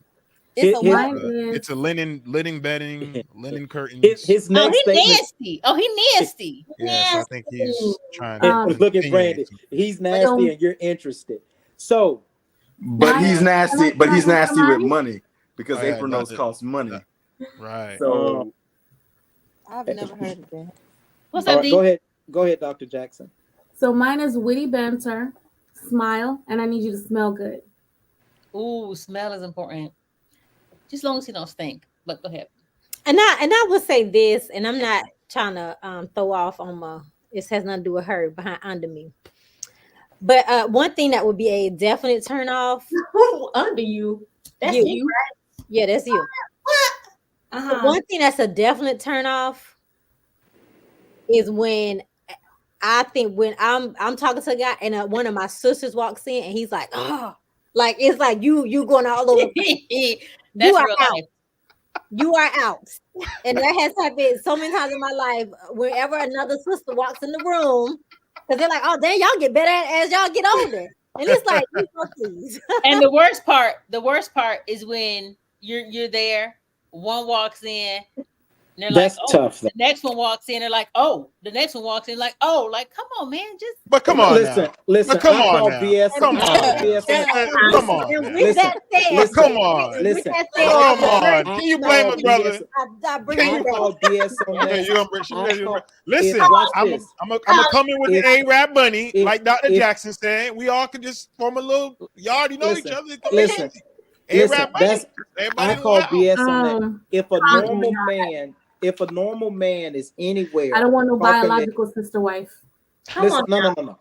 It's a His- white. It's a linen bedding, linen curtains. his Oh, next he statement. nasty. Oh, he nasty. Yes, I think he's trying Look at insinuate Brandy. something. He's nasty and you're interested. So But he's nasty. But he's nasty with money because Oh, yeah, April not notes the- cost money. Right. So I've never heard of that. What's all up, right, D? go ahead, Dr. Jackson. So mine is witty banter, smile, and I need you to smell good. Ooh, smell is important. Just as long as he don't stink. But go ahead. And I would say this, and I'm not trying to throw off on this has nothing to do with her behind under me. But one thing that would be a definite turn off. Under you. That's You. you, right? Yeah, that's you. Uh-huh. One thing that's a definite turn off is when I'm talking to a guy and one of my sisters walks in and he's like, oh, like it's like you going all over. That's You are real out. life. You are out. And that has happened so many times in my life. Whenever another sister walks in the room, because they're like, oh, damn, y'all get better as y'all get older. And it's like, please. And the worst part is when you're there, one walks in, And they're That's like, oh, tough. the next one walks in, they're like, oh, the next one walks in, like, oh, like, come on, man, just But come on Listen, now. listen. But come I on call now. BS. Come I on call now. BS on that. Come on And now. with Listen, that said, But listen, come on. listen. with that I said, Come call- on. I Can you blame a call brother? BS. I bring Can I you? call BS on Okay, that. you're gonna bring. I call- Listen, watch I'm this. gonna come in with If- the A-Rap bunny, if- like Dr. if- Jackson said. We all could just form a little. You already know Listen, each other. Come listen, in. A-Rap bunny. That's Everybody I in the call house. BS on that. If a Oh, normal man, is anywhere, I don't want no talking to- biological sister wife. Listen, no.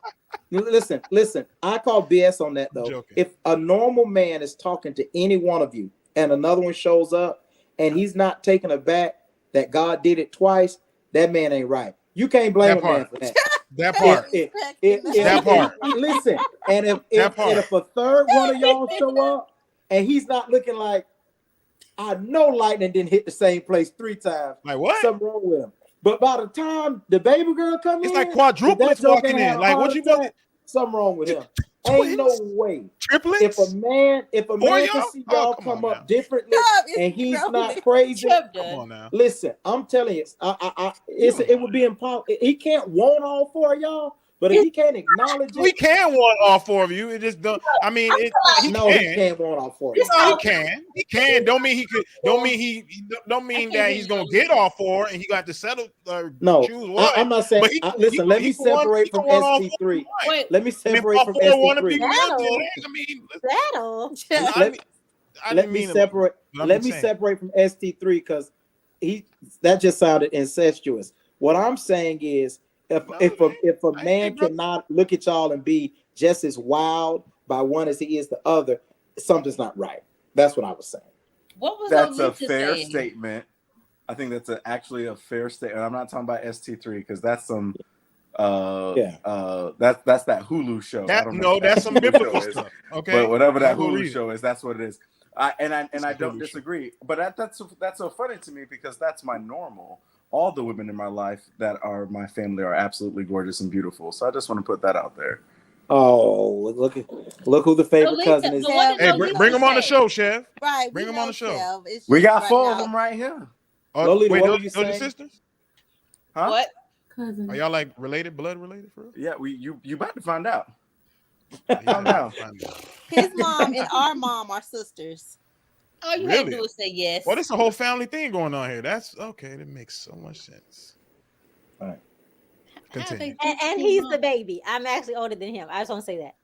Listen. I call BS on that though. Joking. If a normal man is talking to any one of you, and another one shows up, and he's not taken aback that God did it twice, that man ain't right. You can't blame That a man part. for that. That part. That part. Listen, and That if part. a third one of y'all show up, and he's not looking like, I know lightning didn't hit the same place 3 times. Like what? Something wrong with him. But by the time the baby girl come in, It's like if quadruplets that joke walking ain't in. had a Like what heart you about attack, something wrong with him. Twins? Ain't no way. Triplets? If a man Four can y'all? see Oh, y'all come come on up now. differently, and he's not crazy, Chubb Come does. on now. listen, I'm telling you, it would be impossible. He can't want all 4 of y'all, but if he can't acknowledge We it, can want all 4 of you. It just don't. I mean, he no, he can. can't want all 4 of No, y'all. he can. He can. Don't mean he could. Don't mean Don't mean that he's gonna get all 4 and he got to settle or No, choose one. I'm not saying. But he Listen, let me separate from ST3. ST3. Wait, Let me And if separate all from 4 want to be ST3. good, Battle. then, I mean, battle. I Let didn't me mean to- separate. but I'm Let just me saying. separate from ST3 because that just sounded incestuous. What I'm saying is, if No, if man. a I man ain't, bro. cannot look at y'all and be just as wild by one as he is the other, something's not right. That's what I was saying. what was That's a Lolita fair saying? statement. I think that's actually a fair statement. I'm not talking about ST3 because that's some that's that Hulu show. I don't know. what That's that some Hulu biblical show is. stuff. Okay, But whatever that I'll go Hulu read it. show is, that's what it is. I don't Hulu disagree. But that's so funny to me because that's my normal. All the women in my life that are my family are absolutely gorgeous and beautiful. So I just want to put that out there. Oh, look who the favorite Lolita, cousin is. but what did Hey, Lolita bring him on the say? show, Chef. Right. Bring him on the show. We got 4 of them right here. Oh, Lolita, wait, what were those you your saying? sisters? Huh? What? Cousin. Are y'all like related, blood related for real? Yeah, you about to find out. Yeah, no. His mom and our mom are sisters. All you had to Really? do is say yes. Well, there's a whole family thing going on here. That's okay. That makes so much sense. All right. Continue. And he's the baby. I'm actually older than him. I just want to say that.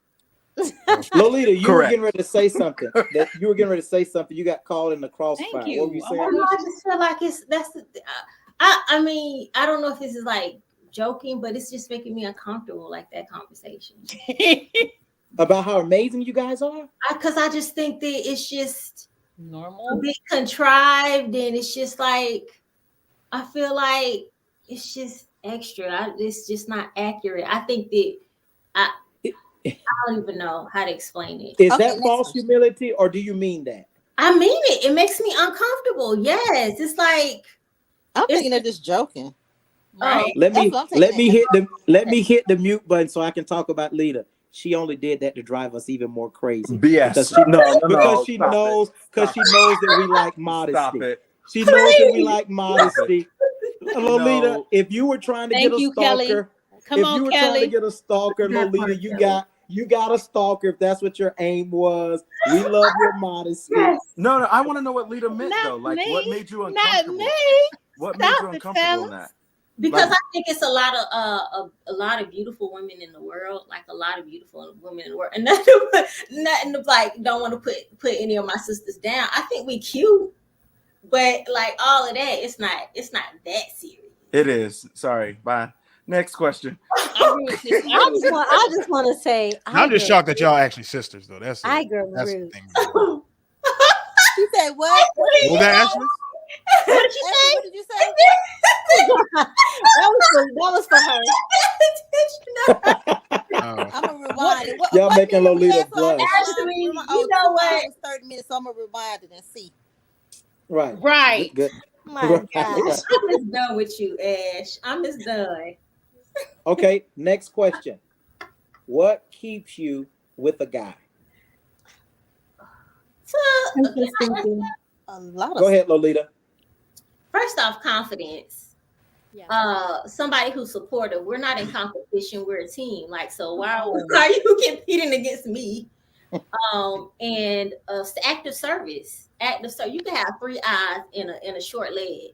Lolita, you were Correct. getting ready to say something. You got called in the crossfire. Thank you. What were you I saying? wanna- I just feel like I mean, I don't know if this is like joking, but it's just making me uncomfortable, like that conversation. About how amazing you guys are? Because I just think that it's just a Normal. bit contrived, and it's just like I feel like it's just extra. It's just not accurate. I think that I don't even know how to explain it. Is Okay, that next false question. humility, or do you mean that? I mean it. It makes me uncomfortable. Yes, it's like I'm thinking they're just joking. Right. Let That's me what I'm taking let me hit the mute button so I can talk about Lita. She only did that to drive us even more crazy. BS. Because she knows No, she stop knows it. because Stop she it. knows that we like modesty. Stop it. She knows that we like modesty. Lolita, No. if you were trying to Thank get a you, Kelly. stalker, Come if on, you were trying to Kelly. get a stalker, That Lolita, part, you got a stalker if that's what your aim was. We love your modesty. No, I want to know what Lita meant Not though. Like, me. what made you Not uncomfortable? me. What made Stop you it, uncomfortable in fellas. that? because Like- I think it's a lot of beautiful women in the world, like a lot of beautiful women in the world, and nothing to like. Don't want to put any of my sisters down. I think we cute, but like all of that, it's not that serious. It is. Sorry. Bye. Next question. I agree with this. I just want to say, I'm just shocked that y'all actually sisters though. That's I it. agree That's the rude. thing. She said what? What was that, Ashley? What did you say? What did you say? that was for her. Oh. I'm gonna rewind it. Y'all what making minute we Lolita at, so I can blush. rewind? Ashley, you know 2 what? hours, 30 minutes, so I'm gonna rewind it and see. Right. Right. Good. My Right. gosh. I'm just done with you, Ash. I'm just done. Okay, next question. What keeps you with a guy? Consistency. A lot of Go ahead, Lolita. First first off, confidence. Yeah. Somebody who's supportive. We're not in competition. We're a team. Like, so why Oh. are you competing against me? And active service. Active service. You can have 3 eyes in a short leg.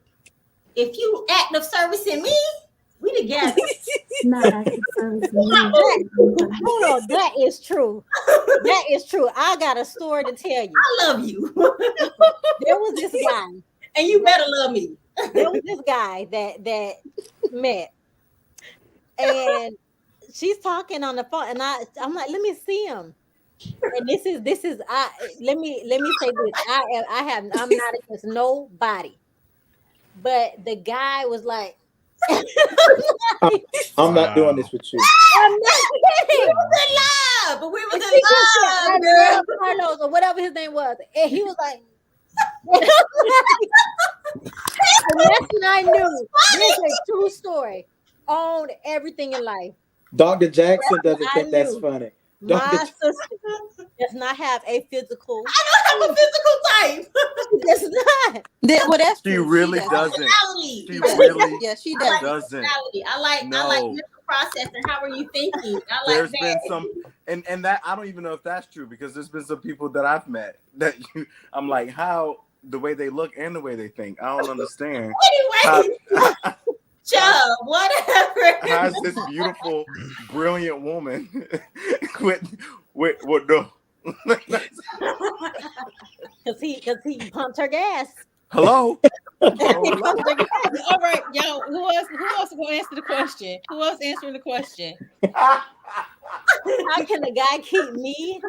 If you active service in me, we together. Not active service. Hold on, that is true. That is true. I got a story to tell you. I love you. There was this guy, and you better love me. there was this guy that met, and she's talking on the phone, and I'm like, let me see him. And this is let me say this. I'm not against nobody, but the guy was like, I'm not doing this with you. I'm not kidding. We was in love, but we was in I love, girl. love Carlos or whatever his name was, and he was like. The next thing I knew, this is a true story. Owned everything in life. Dr. Jackson doesn't think that's knew. funny. My sister does not have a physical. I don't have a physical type. She does not. Well, that's She true. really does. doesn't. Personality. She really Yeah, she I like does. doesn't. personality. I like No. mental processing. How are you thinking? I like There's that. been some, and that I don't even know if that's true because there's been some people that I've met that I'm like, how the way they look and the way they think, I don't understand. Anyway, Chubb, whatever. How's this beautiful, brilliant woman with no? Because he pumped her gas. Hello. All right, y'all. Who else going to answer the question? Who else answering the question? How can a guy keep me?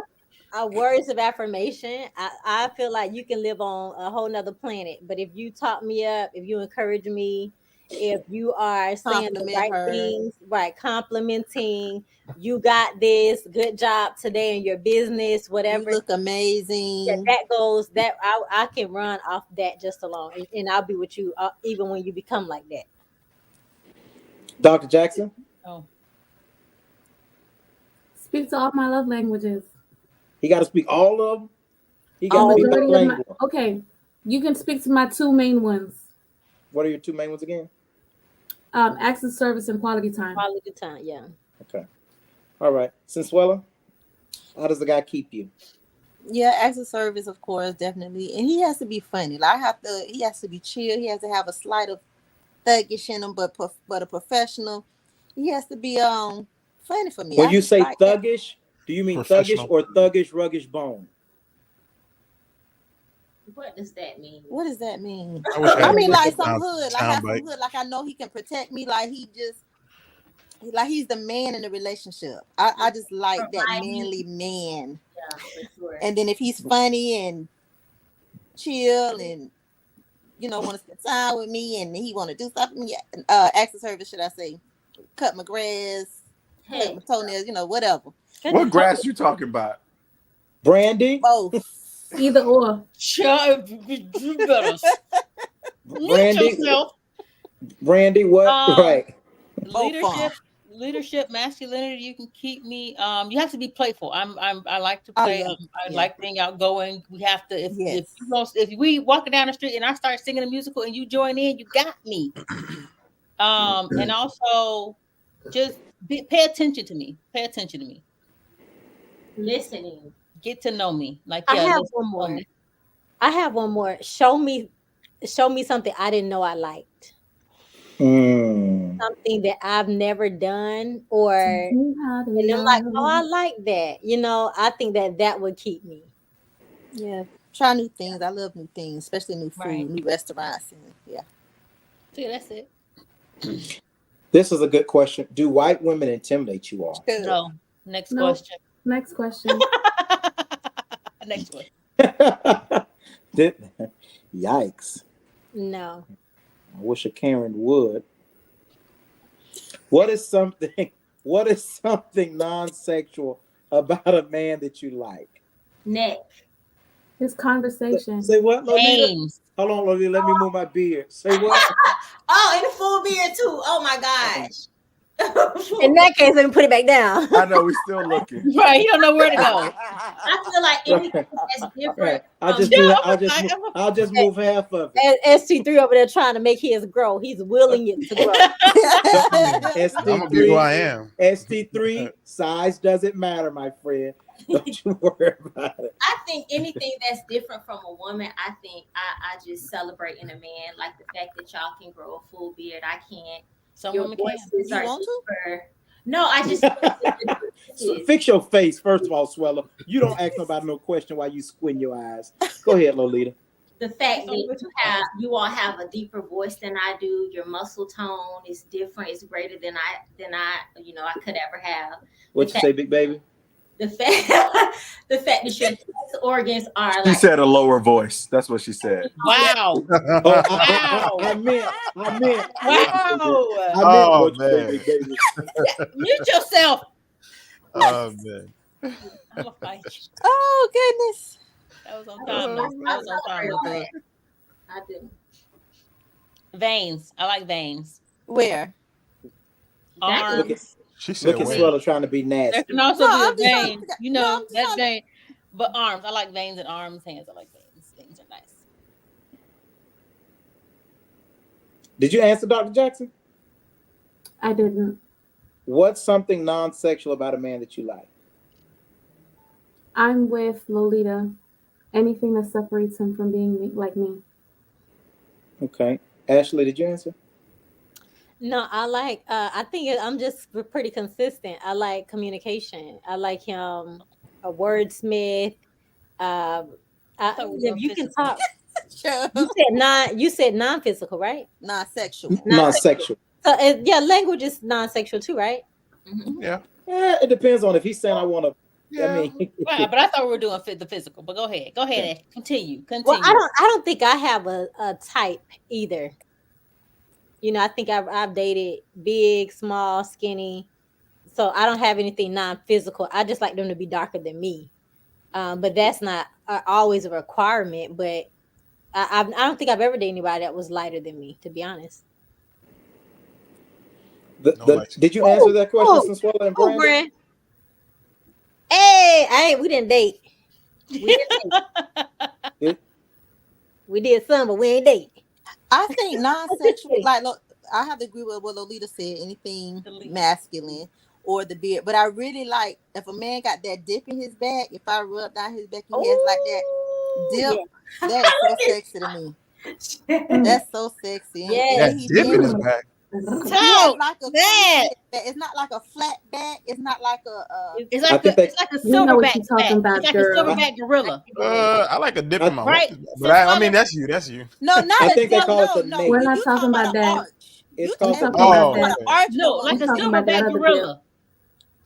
Words of affirmation. I feel like you can live on a whole nother planet, but if you talk me up, if you encourage me, if you are saying the right things, right, complimenting, you got this, good job today in your business, whatever. You look amazing. Yeah, that goes. That I can run off that just alone, and I'll be with you even when you become like that. Dr. Jackson? Oh. Speak to all my love languages. He got to speak all of them? He got to speak the language. Okay, you can speak to my 2 main ones. What are your 2 main ones again? Acts of service and quality time. Quality time, yeah. Okay. All right. Sensuela, how does the guy keep you? Yeah, acts of service, of course, definitely. And he has to be funny. Like he has to be chill. He has to have a slight of thuggish in him, but a professional. He has to be funny for me. When you say thuggish, do you mean thuggish or thuggish, ruggish bone? What does that mean? What does that mean? I mean, like some hood. Like have some hood. Like I know he can protect me. Like he's the man in the relationship. I just like that manly man. Yeah, for sure. And then if he's funny and chill and want to spend time with me and he want to do something, acts of service, should I say? Cut my grass, cut my toenails, whatever. What grass you talking about? Brandy? Both. Either or. Brandy, what? Right. Leadership, masculinity. You can keep me. You have to be playful. I like to play. I like being outgoing. We have to. If we walking down the street and I start singing a musical and you join in, you got me. And also just pay attention to me. Pay attention to me. Listening. Get to know me. Like I have one more. Show me something I didn't know I liked. Something that I've never done, and I'm like, oh, I like that. I think that would keep me. Yeah, try new things. I love new things, especially new food, new restaurants. Yeah. See, that's it. This is a good question. Do white women intimidate you all? No. Next question. Next question. Next one. Yikes. No. I wish a Karen would. What is something non-sexual about a man that you like? Neck. His conversation. Say what, Lolita? Hold on, Lolita. Let me move my beard. Say what? Oh, and the full beard too. Oh my gosh. In that case, let me put it back down. I know we still looking. Right, you don't know where to go. I feel like anything that's different. Right. I'll from- just do that. I'm a- I'll just move half of it. ST3 over there trying to make his grow. He's willing it to grow. I'm gonna be who I am. ST3 size doesn't matter, my friend. Don't you worry about it. I think anything that's different from a woman, I think I just celebrate in a man. Like the fact that y'all can grow a full beard, I can't. Some Your women can. voices You are want to? deeper. No, I just So fix your face, first of all, Swella. You don't ask nobody no question while you squint your eyes. Go ahead, Lolita. the fact that you all have a deeper voice than I do. Your muscle tone is different. It's greater than I could ever have. What you say, big baby? The fact that your sex organs are She like said a lower voice. That's what she said. Wow. Oh, Wow. I meant. Wow. Oh, what you say, man. big baby. Mute yourself. Oh man. I'm gonna fight you. Oh goodness. That was on time. Though. That was on time. Though. I do. Veins. I like veins. Where? Arms. Look at, She said look at wait. Swella trying to be There nasty. can also No, be a I'm just trying vein. to figure- You no, know, I'm just that's trying- vein. But arms. I like veins and arms, hands. I like veins. Veins are nice. Did you answer, Dr. Jackson? I didn't. What's something non-sexual about a man that you like? I'm with Lolita. Anything that separates him from being like me. Okay. Ashley, did you answer? No, I like. I think I'm just pretty consistent. I like communication. I like him a wordsmith. thought we were If doing you can physical. talk. Sure. You said non-physical, right? Non-sexual. Non-sexual. So yeah, language is non-sexual too, right? Yeah. Yeah, it depends on if he's saying I want to. Yeah. I mean, Right, but I thought we were doing the physical. But go ahead. Go ahead. Ash. Continue. Well, I don't think I have a type either. You know, I think I've dated big, small, skinny. So I don't have anything non-physical. I just like them to be darker than me. But that's not always a requirement. But I don't think I've ever dated anybody that was lighter than me, to be honest. did you answer that question since Swella and Brandon? Brand. Hey, we didn't date. We didn't date. We did some, but we ain't date. I think non-sexual, like look, I have to agree with what Lolita said. Anything masculine or the beard, but I really like if a man got that dip in his back. If I rub down his back, he has like that dip. That is so sexy to me. That's so sexy. And- Yeah. and That he dip in his did- back. he Talk has like a that. it's not like a flat back. It's not like a It's I like think it's like a We know what silverback you're talking back. about, It's like girl. a silverback gorilla. I like a dip in my Right. waist, but I mean that's you. That's you. no, not I a think they dip, call it no, the no. nape. We're not You talking about an that. arch. It's You called talking the Oh, about an okay. arch. No, like a We're talking about that silverback other gorilla.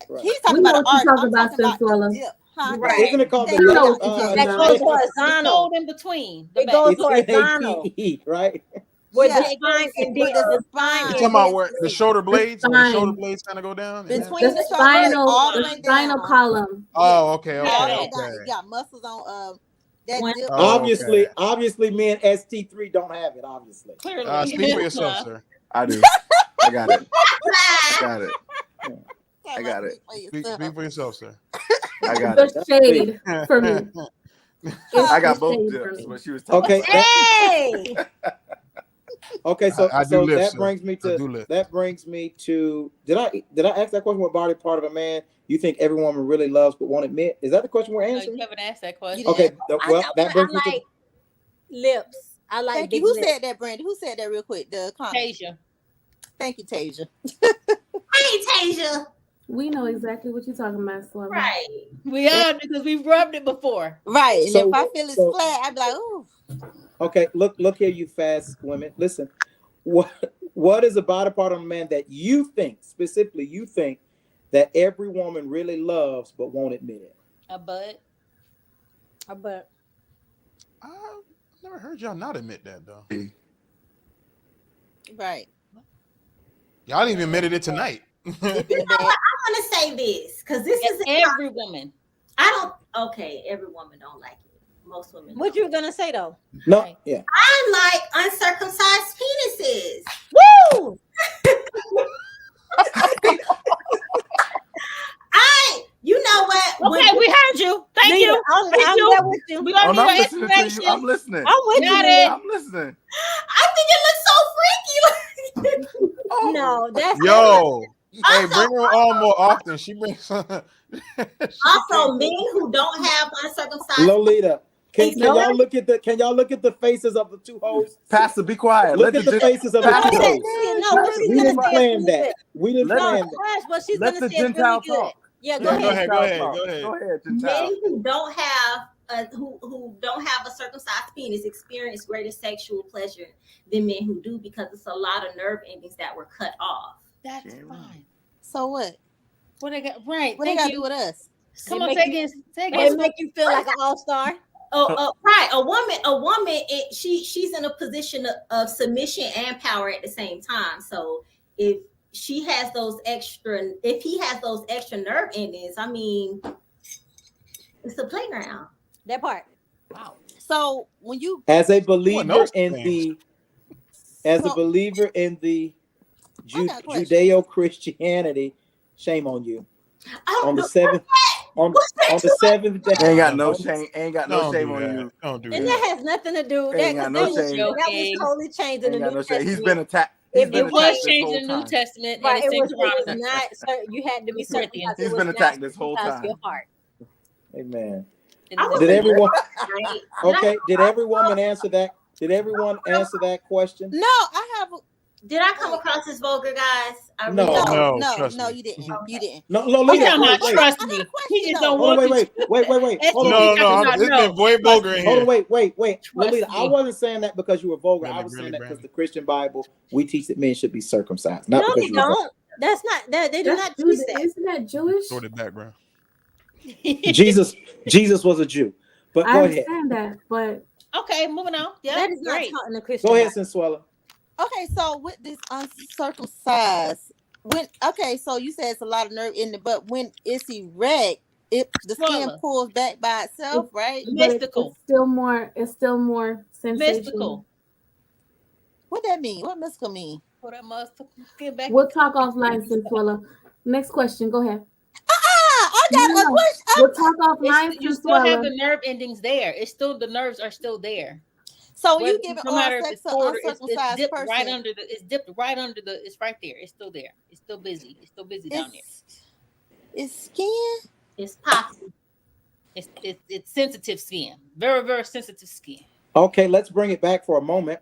Right. He's talking We know about an what arch. you're talking I'm about, talking about Sensuella. the dip. Huh? Right. Isn't it called the You know nape? what you're talking That about. goes The horizontal. fold in between. The It back. goes It's horizontal. NAPE, right? Where Yeah, the spine and but the the spine You spine talking about where the shoulder blades? Where the spine. shoulder blades kind of go down? Is that- between the shoulders all the way spinal down. column. Oh, okay, All okay, the way okay. down. You got muscles on that When- dip. Oh, Obviously, me and ST3 don't have it. Obviously, Clearly. Speak for yourself, sir. I do. I got it. I got it. I got it. Speak for yourself, sir. I got The it. shade for me. I got It's both the shade for dips, me. but she was talking okay. about Hey! Okay, so I do so lift, that sir. brings me I do to lift. did I ask that question? What body part of a man you think every woman really loves but won't admit? Is that the question we're No, answering? you haven't asked that question. Okay, well that I brings me like lips. I like Thank you. big Who lips. said that, Brandon? Who said that real quick? The comment. Tasia. Thank you, Tasia. Hey, Tasia. We know exactly what you're talking about, Swella. Right. We are because we've rubbed it before. Right. And So- if I feel it's so- flat, I'd be like, ooh. Okay, look here, you fast women. Listen, what is a body part of a man that you think specifically that every woman really loves but won't admit it? A butt. But I've never heard y'all not admit that though. Right. Y'all didn't even admitted it tonight. Dip in the You know back. what? I'm gonna say this because this is Every woman. I don't. Okay, every woman don't like it. Most women. what don't. you were gonna say though? No, Right. yeah. I like uncircumcised penises. Woo! I'm your listening to you. explanation. I'm listening. I'm with Got you. it. I'm listening. I think it looks so freaky. Oh. No, that's Yo, hey, Also- bring her on more often. She brings. Also, men who don't have uncircumcised Lolita, can No. y'all look at the faces of the two hosts? Pastor, be quiet. Look Let at the gen- faces of the Pastor, two No, hosts. what she's We gonna didn't say is plan really that. good. We didn't Let- No, plan that. Ash, what she's let gonna the say is really Gentile good. talk. Yeah, Yeah, go ahead. go ahead. Go ahead, men Gentile. who don't have who don't have a circumcised penis experience greater sexual pleasure than men who do, because it's a lot of nerve endings that were cut off. That's Yeah. fine. So what? What they got? Right. What they Thank got to you. do with us? Come They on, make say you- again. Say They again. make you feel like an all-star. Right. A woman, she's in a position of submission and power at the same time. So if he has those extra nerve endings, I mean, it's a playground. That part. Wow. So when you As a Well, believer no in sense. the as a So- believer in the I got a question. Judeo-Christianity, shame on you. I don't On the know. seventh on the seventh day. Ain't got no shame. Ain't got no Don't shame do on that. you. Don't do And that. that has nothing to do. Ain't got no that was, shame. that was Joking. totally changed in the Ain't got New no shame. Testament. He's been attacked. He's It been It was attacked was this changed whole in the New time. Testament, and Right, it's it in was Chronicles. not. You had to be Corinthians. circumcised. He's It was been not attacked this whole circumcised time. your heart. Amen. I was Did everyone right. okay? Did every woman answer that? Did everyone answer that question? no, I have a Did I come across as vulgar, guys? I No. really don't. No, trust no, me. you didn't. You didn't. No, I'm Lolita, talking about wait. trust I got me. a question, He just though. don't Hold on, want wait. That's Hold what on. he No, talking about. it's No. been way vulgar in Hold on, here. wait. Trust Lolita, I me. wasn't saying that because you were vulgar. I Really, was really, saying that because Brandon? the Christian Bible, we teach that men should be circumcised, not No, because they you were vulgar. don't. That's not. They do not teach that. Isn't that Jewish? Sort of background. Jesus was a Jew. But I go ahead. understand that, but Okay, moving on. Yeah, That is not great. taught in the Christian. Go ahead, Bible. Sensuela. Okay, so with this uncircumcised, so you said it's a lot of nerve in it, but when it's erect, the skin Swallow. pulls back by itself, right? but Mystical. it's still more sensational. Mystical. What that mean? What mystical mean? Well, that must get back. We'll talk offline, Sensuela. Next question. Go ahead. I got a No, question. we'll talk offline, You still have Sensuela. the nerve endings there. It's still the nerves are still there. So when Whether- you give it no oral matter if sex it's to quarter, uncircumcised dipped person, right under the. It's dipped right under the. It's right there. It's still there. It's still busy. It's still busy down there. it's skin. It's poppy. It's sensitive skin. Very, very sensitive skin. Okay, let's bring it back for a moment.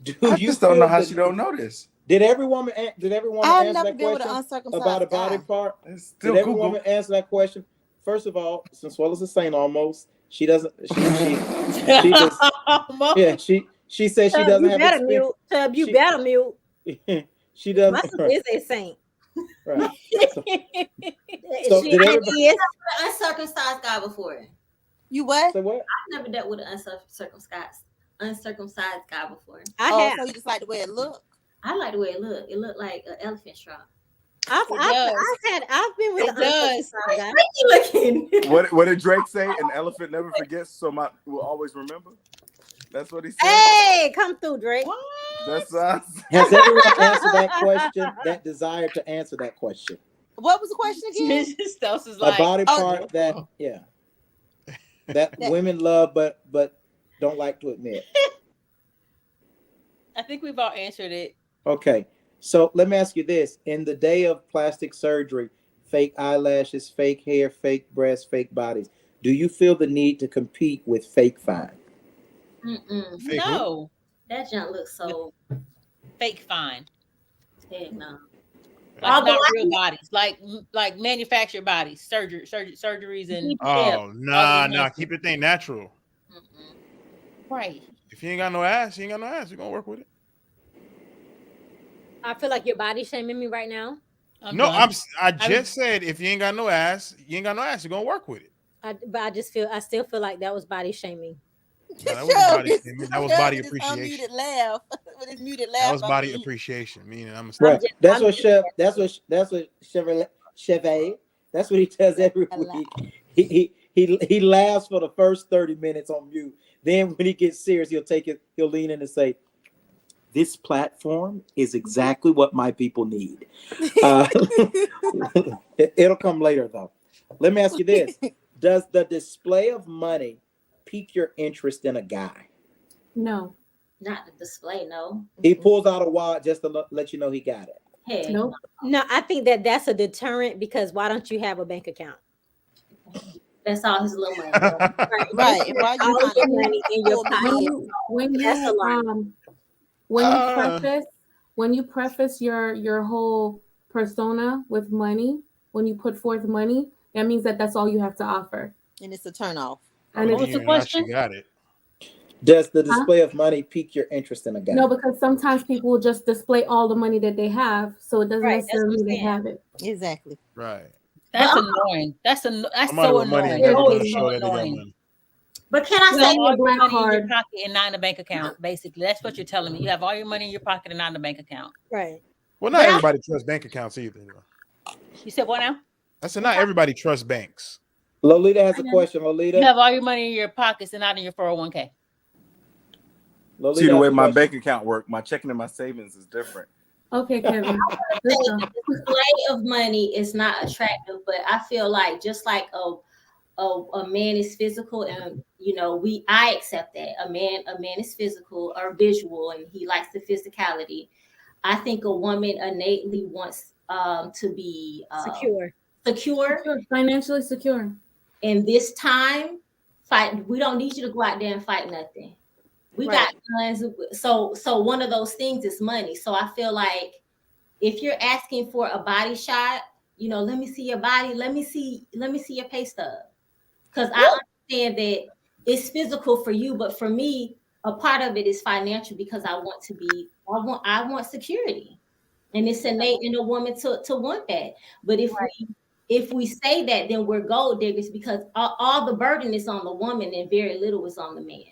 Do I you just don't know feel how the- she don't know this. Did every woman I've answer never that been with an question uncircumcised about a body guy. part? It's still Did every Google. woman answer that question? First of all, Sensuela's a saint almost. She doesn't. She just. Yeah, she says she Tub, doesn't you have better experience. mute. Tub, you she- better mute. She My doesn't. sister is a saint. Right. So did everybody- is. An uncircumcised guy before. You what? So what? I've never dealt with an uncircumcised guy before. I Oh, have. so you just like the way it look? I like the way it looked. It looked like an elephant strap. I've been with It an does. uncircumcised guy. Freaky looking. What did Drake say? An elephant never forgets, so my will always remember. That's what he said. Hey, come through, Drake. That's Has everyone answered that question? That desire to answer that question? What was the question again? Stuff is A like body oh, part that women love but don't like to admit. I think we've all answered it. Okay, so let me ask you this: in the day of plastic surgery, fake eyelashes, fake hair, fake breasts, fake bodies, do you feel the need to compete with fake fine? Mm-mm. Fake who? No, That junk looks so fake fine. heck no. Like Although not I real bodies, like manufactured bodies, surgeries and Oh, nah. Keep your thing natural. Mm-mm. right. If you ain't got no ass, you ain't got no ass. You're gonna work with it. I feel like you're body shaming me right now. I just said if you ain't got no ass, you ain't got no ass. You're gonna work with it. But I still feel like that was body shaming. No, that wasn't body shaming. That was body With his appreciation. unmuted laugh. With his muted laugh. That was I body mean. appreciation. Meaning I'm Right. just- That's I'm what just- Chevy. That's what he does every week. He laughs for the first 30 minutes on mute. Then when he gets serious, he'll lean in and say, "This platform is exactly what my people need." It'll come later though. Let me ask you this: does the display of money pique your interest in a guy? No. Not the display, no. He pulls out a wallet just to let you know he got it. Heck, Nope. No, I think that's a deterrent because why don't you have a bank account? that's all his little money. Right. And why you All trying your to money in your pull me pocket. When That's you alarming. when you preface your whole persona with money, when you put forth money, that means that that's all you have to offer. and it's a turn off. And What was it's, the Damn, now she question? got it. Does the display of money pique your interest in a guy? no, because sometimes people will just display all the money that they have, so it doesn't Right, that's necessarily what I'm mean they saying. have it. Exactly. Right. That's But- annoying. That's Somebody so with money annoying. never Oh, gonna it's show so that they got annoying. money. But can I You say have Send me all a your black money in your card. pocket and not in a bank account. Basically, that's what you're telling me. You have all your money in your pocket and not in a bank account. Right. Well, not everybody trusts bank accounts either. Though. You said what now? I said not everybody trusts banks. Lolita has a I know. question. You Lolita. have all your money in your pockets and not in your 401k. Lolita See the has way a my question. bank account work, my checking and my savings is different. Okay, Kevin. Good say stuff. the display of money is not attractive, but I feel like just like a man is physical, and I accept that a man is physical or visual, and he likes the physicality. I think a woman innately wants to be Secure. secure. Financially secure. In this time, we don't need you to go out there and fight nothing. We Right. got guns. So one of those things is money. So I feel like if you're asking for a body shot, let me see your body, let me see your pay stub. Because I understand that it's physical for you, but for me, a part of it is financial because I want security. And it's innate in a woman to want that. But if we say that, then we're gold diggers because all the burden is on the woman and very little is on the man.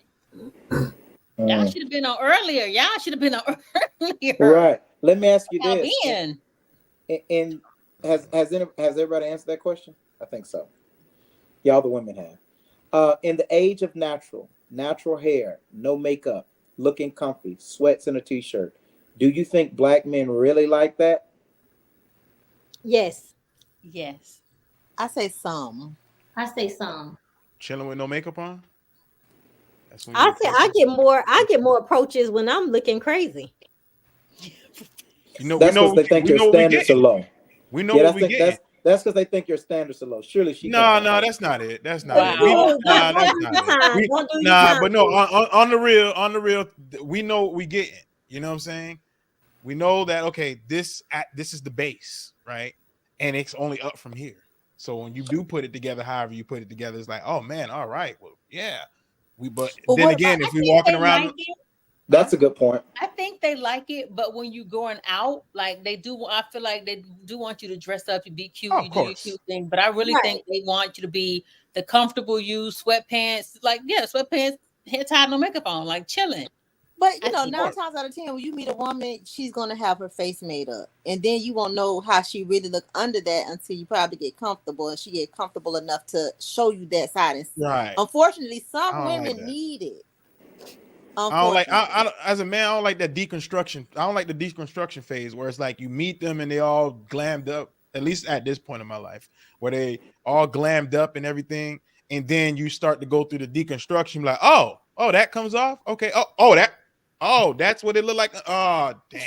Y'all should have been on earlier. Y'all should have been on earlier. Right. Let me ask you Y'all this. been. And has everybody answered that question? I think so. Y'all, the women have. In the age of natural hair, no makeup, looking comfy, sweats and a t-shirt, do you think black men really like that? Yes. Yes. I say some. I say some. Chilling with no makeup on. That's when I you say I get more approaches when I'm looking crazy. That's because they think your standards are low. We know what we get. That's because they think your standards are low. Surely she. No, that's not it. That's not Wow. it. That's not Don't do it. your time. But no, on the real, we know what we get. You know what I'm saying? We know that okay, this is the base, right? And it's only up from here. So when you do put it together, however you put it together, it's like, oh man, all right, well, yeah. But then again, if you're walking around, that's a good point. I think they like it, but when you going out, like they do, I feel like they do want you to dress up, you be cute, you do your cute thing. But I really think they want you to be the comfortable you, sweatpants, sweatpants, hair tied, no makeup on, like chilling. But 9 times out of 10, when you meet a woman, she's gonna have her face made up, and then you won't know how she really look under that until you probably get comfortable, and she get comfortable enough to show you that side. And right. Unfortunately, some women need it. I don't like. As a man, I don't like that deconstruction. I don't like the deconstruction phase where it's like you meet them and they all glammed up. At least at this point in my life, where they all glammed up and everything, and then you start to go through the deconstruction. Like, oh, that comes off. Okay. That's what it looked like. Oh, damn.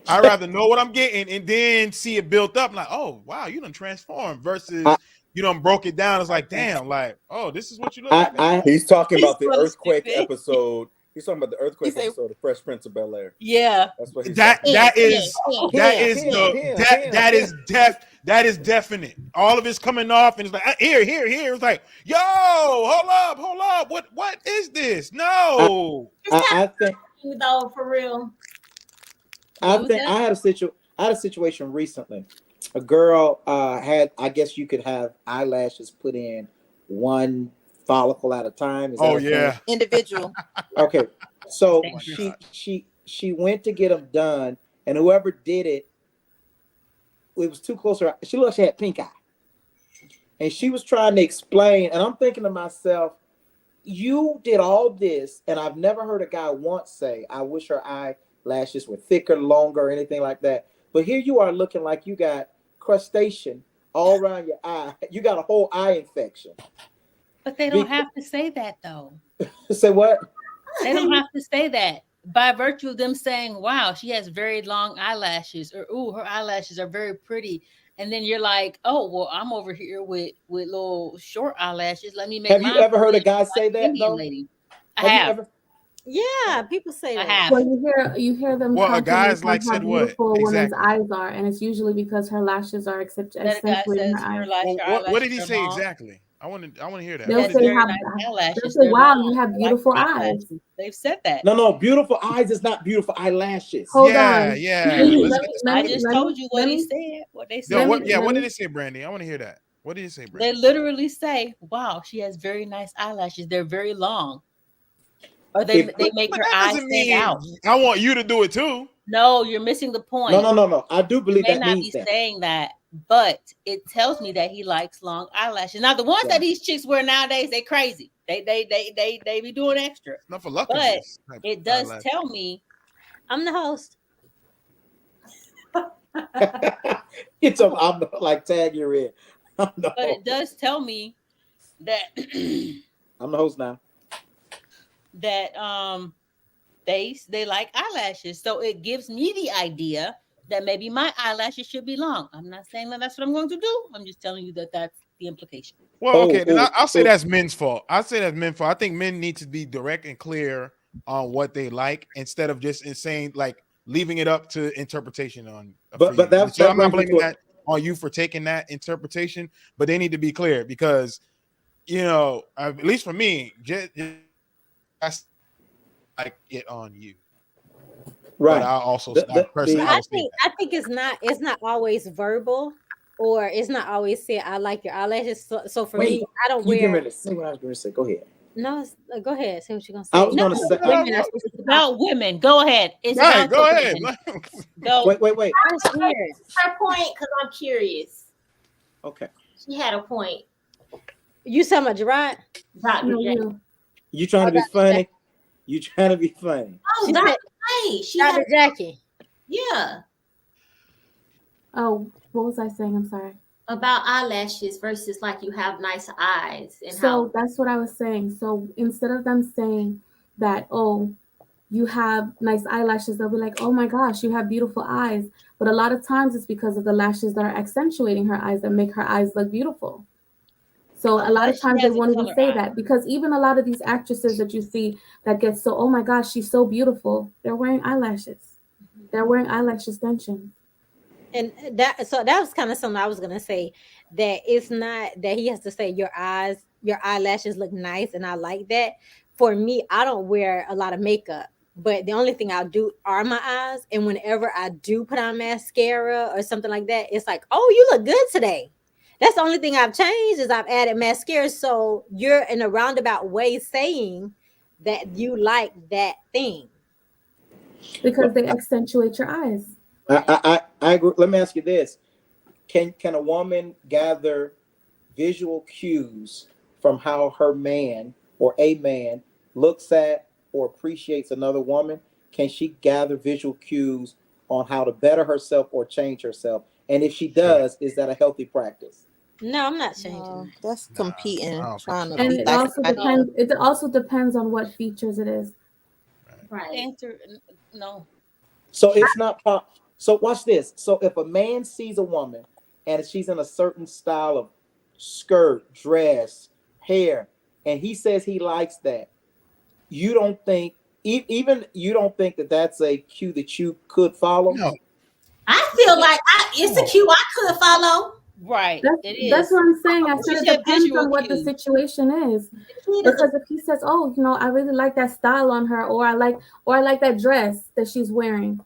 I'd rather know what I'm getting and then see it built up. Like, oh, wow, you done transformed versus you done broke it down. It's like, damn, like, oh, this is what you look like. He's talking about the earthquake episode. He's talking about the earthquake episode of Fresh Prince of Bel-Air. Yeah. That's what he's that is definite. All of it's coming off and it's like here. It's like, yo, hold up. What is this? No. I think though, for real. I had a situation recently. A girl had, I guess you could have eyelashes put in one follicle at a time. Is that yeah, individual. Okay, so she went to get them done, and whoever did it, it was too close. She looked like she had pink eye, and she was trying to explain. And I'm thinking to myself, you did all this, and I've never heard a guy once say, "I wish her eyelashes were thicker, longer, or anything like that." But here you are looking like you got crustacean all around your eye. You got a whole eye infection. But they don't have to say that though. Say what? They don't have to say that. By virtue of them saying, wow, she has very long eyelashes, or ooh, her eyelashes are very pretty. And then you're like, oh, well, I'm over here with little short eyelashes. Let me make Have you mine ever heard a pretty guy like say that Indian though? lady. I Have you have. ever? Yeah, people say I that. have. Well, you hear them Well, a compliment guy's like on how said what beautiful a woman's exactly? eyes are, and it's usually because her lashes are That a guy accentuating her says eyes. Well, her what eyelashes did he are say long. exactly? I want to hear that. She They'll What has did say he? very how nice they'll eyelashes. say, They're "Wow, you long. have I like beautiful her eyes." eyelashes. They've said that. No. Beautiful eyes is not beautiful eyelashes. Hold Yeah, on. yeah. Let's get Let I me just let told me you what let he me said. What they no. let said. me What? Yeah. let What did me. it say, Brandy? I want to hear that. What did it say, They Brandy? literally say, wow, she has very nice eyelashes. They're very long. Or If they make But her that eyes doesn't stand mean out. I want you to do it too. No, you're missing the point. no. I do You believe may that not means be that. saying that, but it tells me that he likes long eyelashes. Now, the ones that Right. these chicks wear nowadays, they crazy. They be doing extra. Not for But luckages. it does tell me, I'm the host. It's a, I'm like tag you're in. I'm the but it host. does tell me that I'm the host now. that they like eyelashes. So it gives me the idea that maybe my eyelashes should be long. I'm not saying that that's what I'm going to do. I'm just telling you that that's the implication. Well, okay, then I'll say oh. that's men's fault. I'll say that's men's fault. I think men need to be direct and clear on what they like instead of just saying like leaving it up to interpretation on for But you. So that I'm not brings me blaming to that on you for taking that interpretation, but they need to be clear because at least for me, just like it on you. right. But I also But personally I would say I think it's not always verbal, or it's not always say I like your eyelashes. So for Wait, me, I don't you get wear. ready to say what I was going to say. Go ahead. No, go ahead. Say what you're gonna I say. was No, going to say. women are supposed to about women. Go ahead. It's that. Right, about go the ahead. women. Go. Wait. That's weird. Her point, because I'm curious. Okay. She had a point. You talking about Gerard? Dr. No, J. You trying to be funny? You trying to be funny? Oh, She Dr. said, J. She had Dr. Jackie. yeah. Oh, what was I saying? I'm sorry. About eyelashes versus like you have nice eyes and So how that's what I was saying. So instead of them saying that, oh, you have nice eyelashes, they'll be like, oh my gosh, you have beautiful eyes. But a lot of times it's because of the lashes that are accentuating her eyes that make her eyes look beautiful. So a lot of Unless she times they has a won't even killer say eye. that, because even a lot of these actresses that you see that get so, oh my gosh, she's so beautiful, they're wearing eyelashes. They're wearing eyelash extensions. And that was kind of something I was gonna say, that it's not that he has to say your eyelashes look nice and I like that. For me, I don't wear a lot of makeup, but the only thing I'll do are my eyes. And whenever I do put on mascara or something like that, it's like, oh, you look good today. That's the only thing I've changed, is I've added mascara. So you're in a roundabout way saying that you like that thing. Because they accentuate your eyes. I agree. Let me ask you this: Can a woman gather visual cues from how her man or a man looks at or appreciates another woman? Can she gather visual cues on how to better herself or change herself? And if she does, is that a healthy practice? No, I'm not changing. No, that's competing, don't trying to think And be it like also somebody depends. else. It also depends on what features it is. right. Answer no. So it's not. So watch this. So if a man sees a woman and she's in a certain style of skirt, dress, hair, and he says he likes that, you don't think even you don't think that that's a cue that you could follow? No, I feel like it's a cue I could follow. Right. It That's is. what I'm saying. I She said it said depends visual on what the cues. situation is. It is a- Because if he says, "Oh, I really like that style on her," or I like that dress that she's wearing,"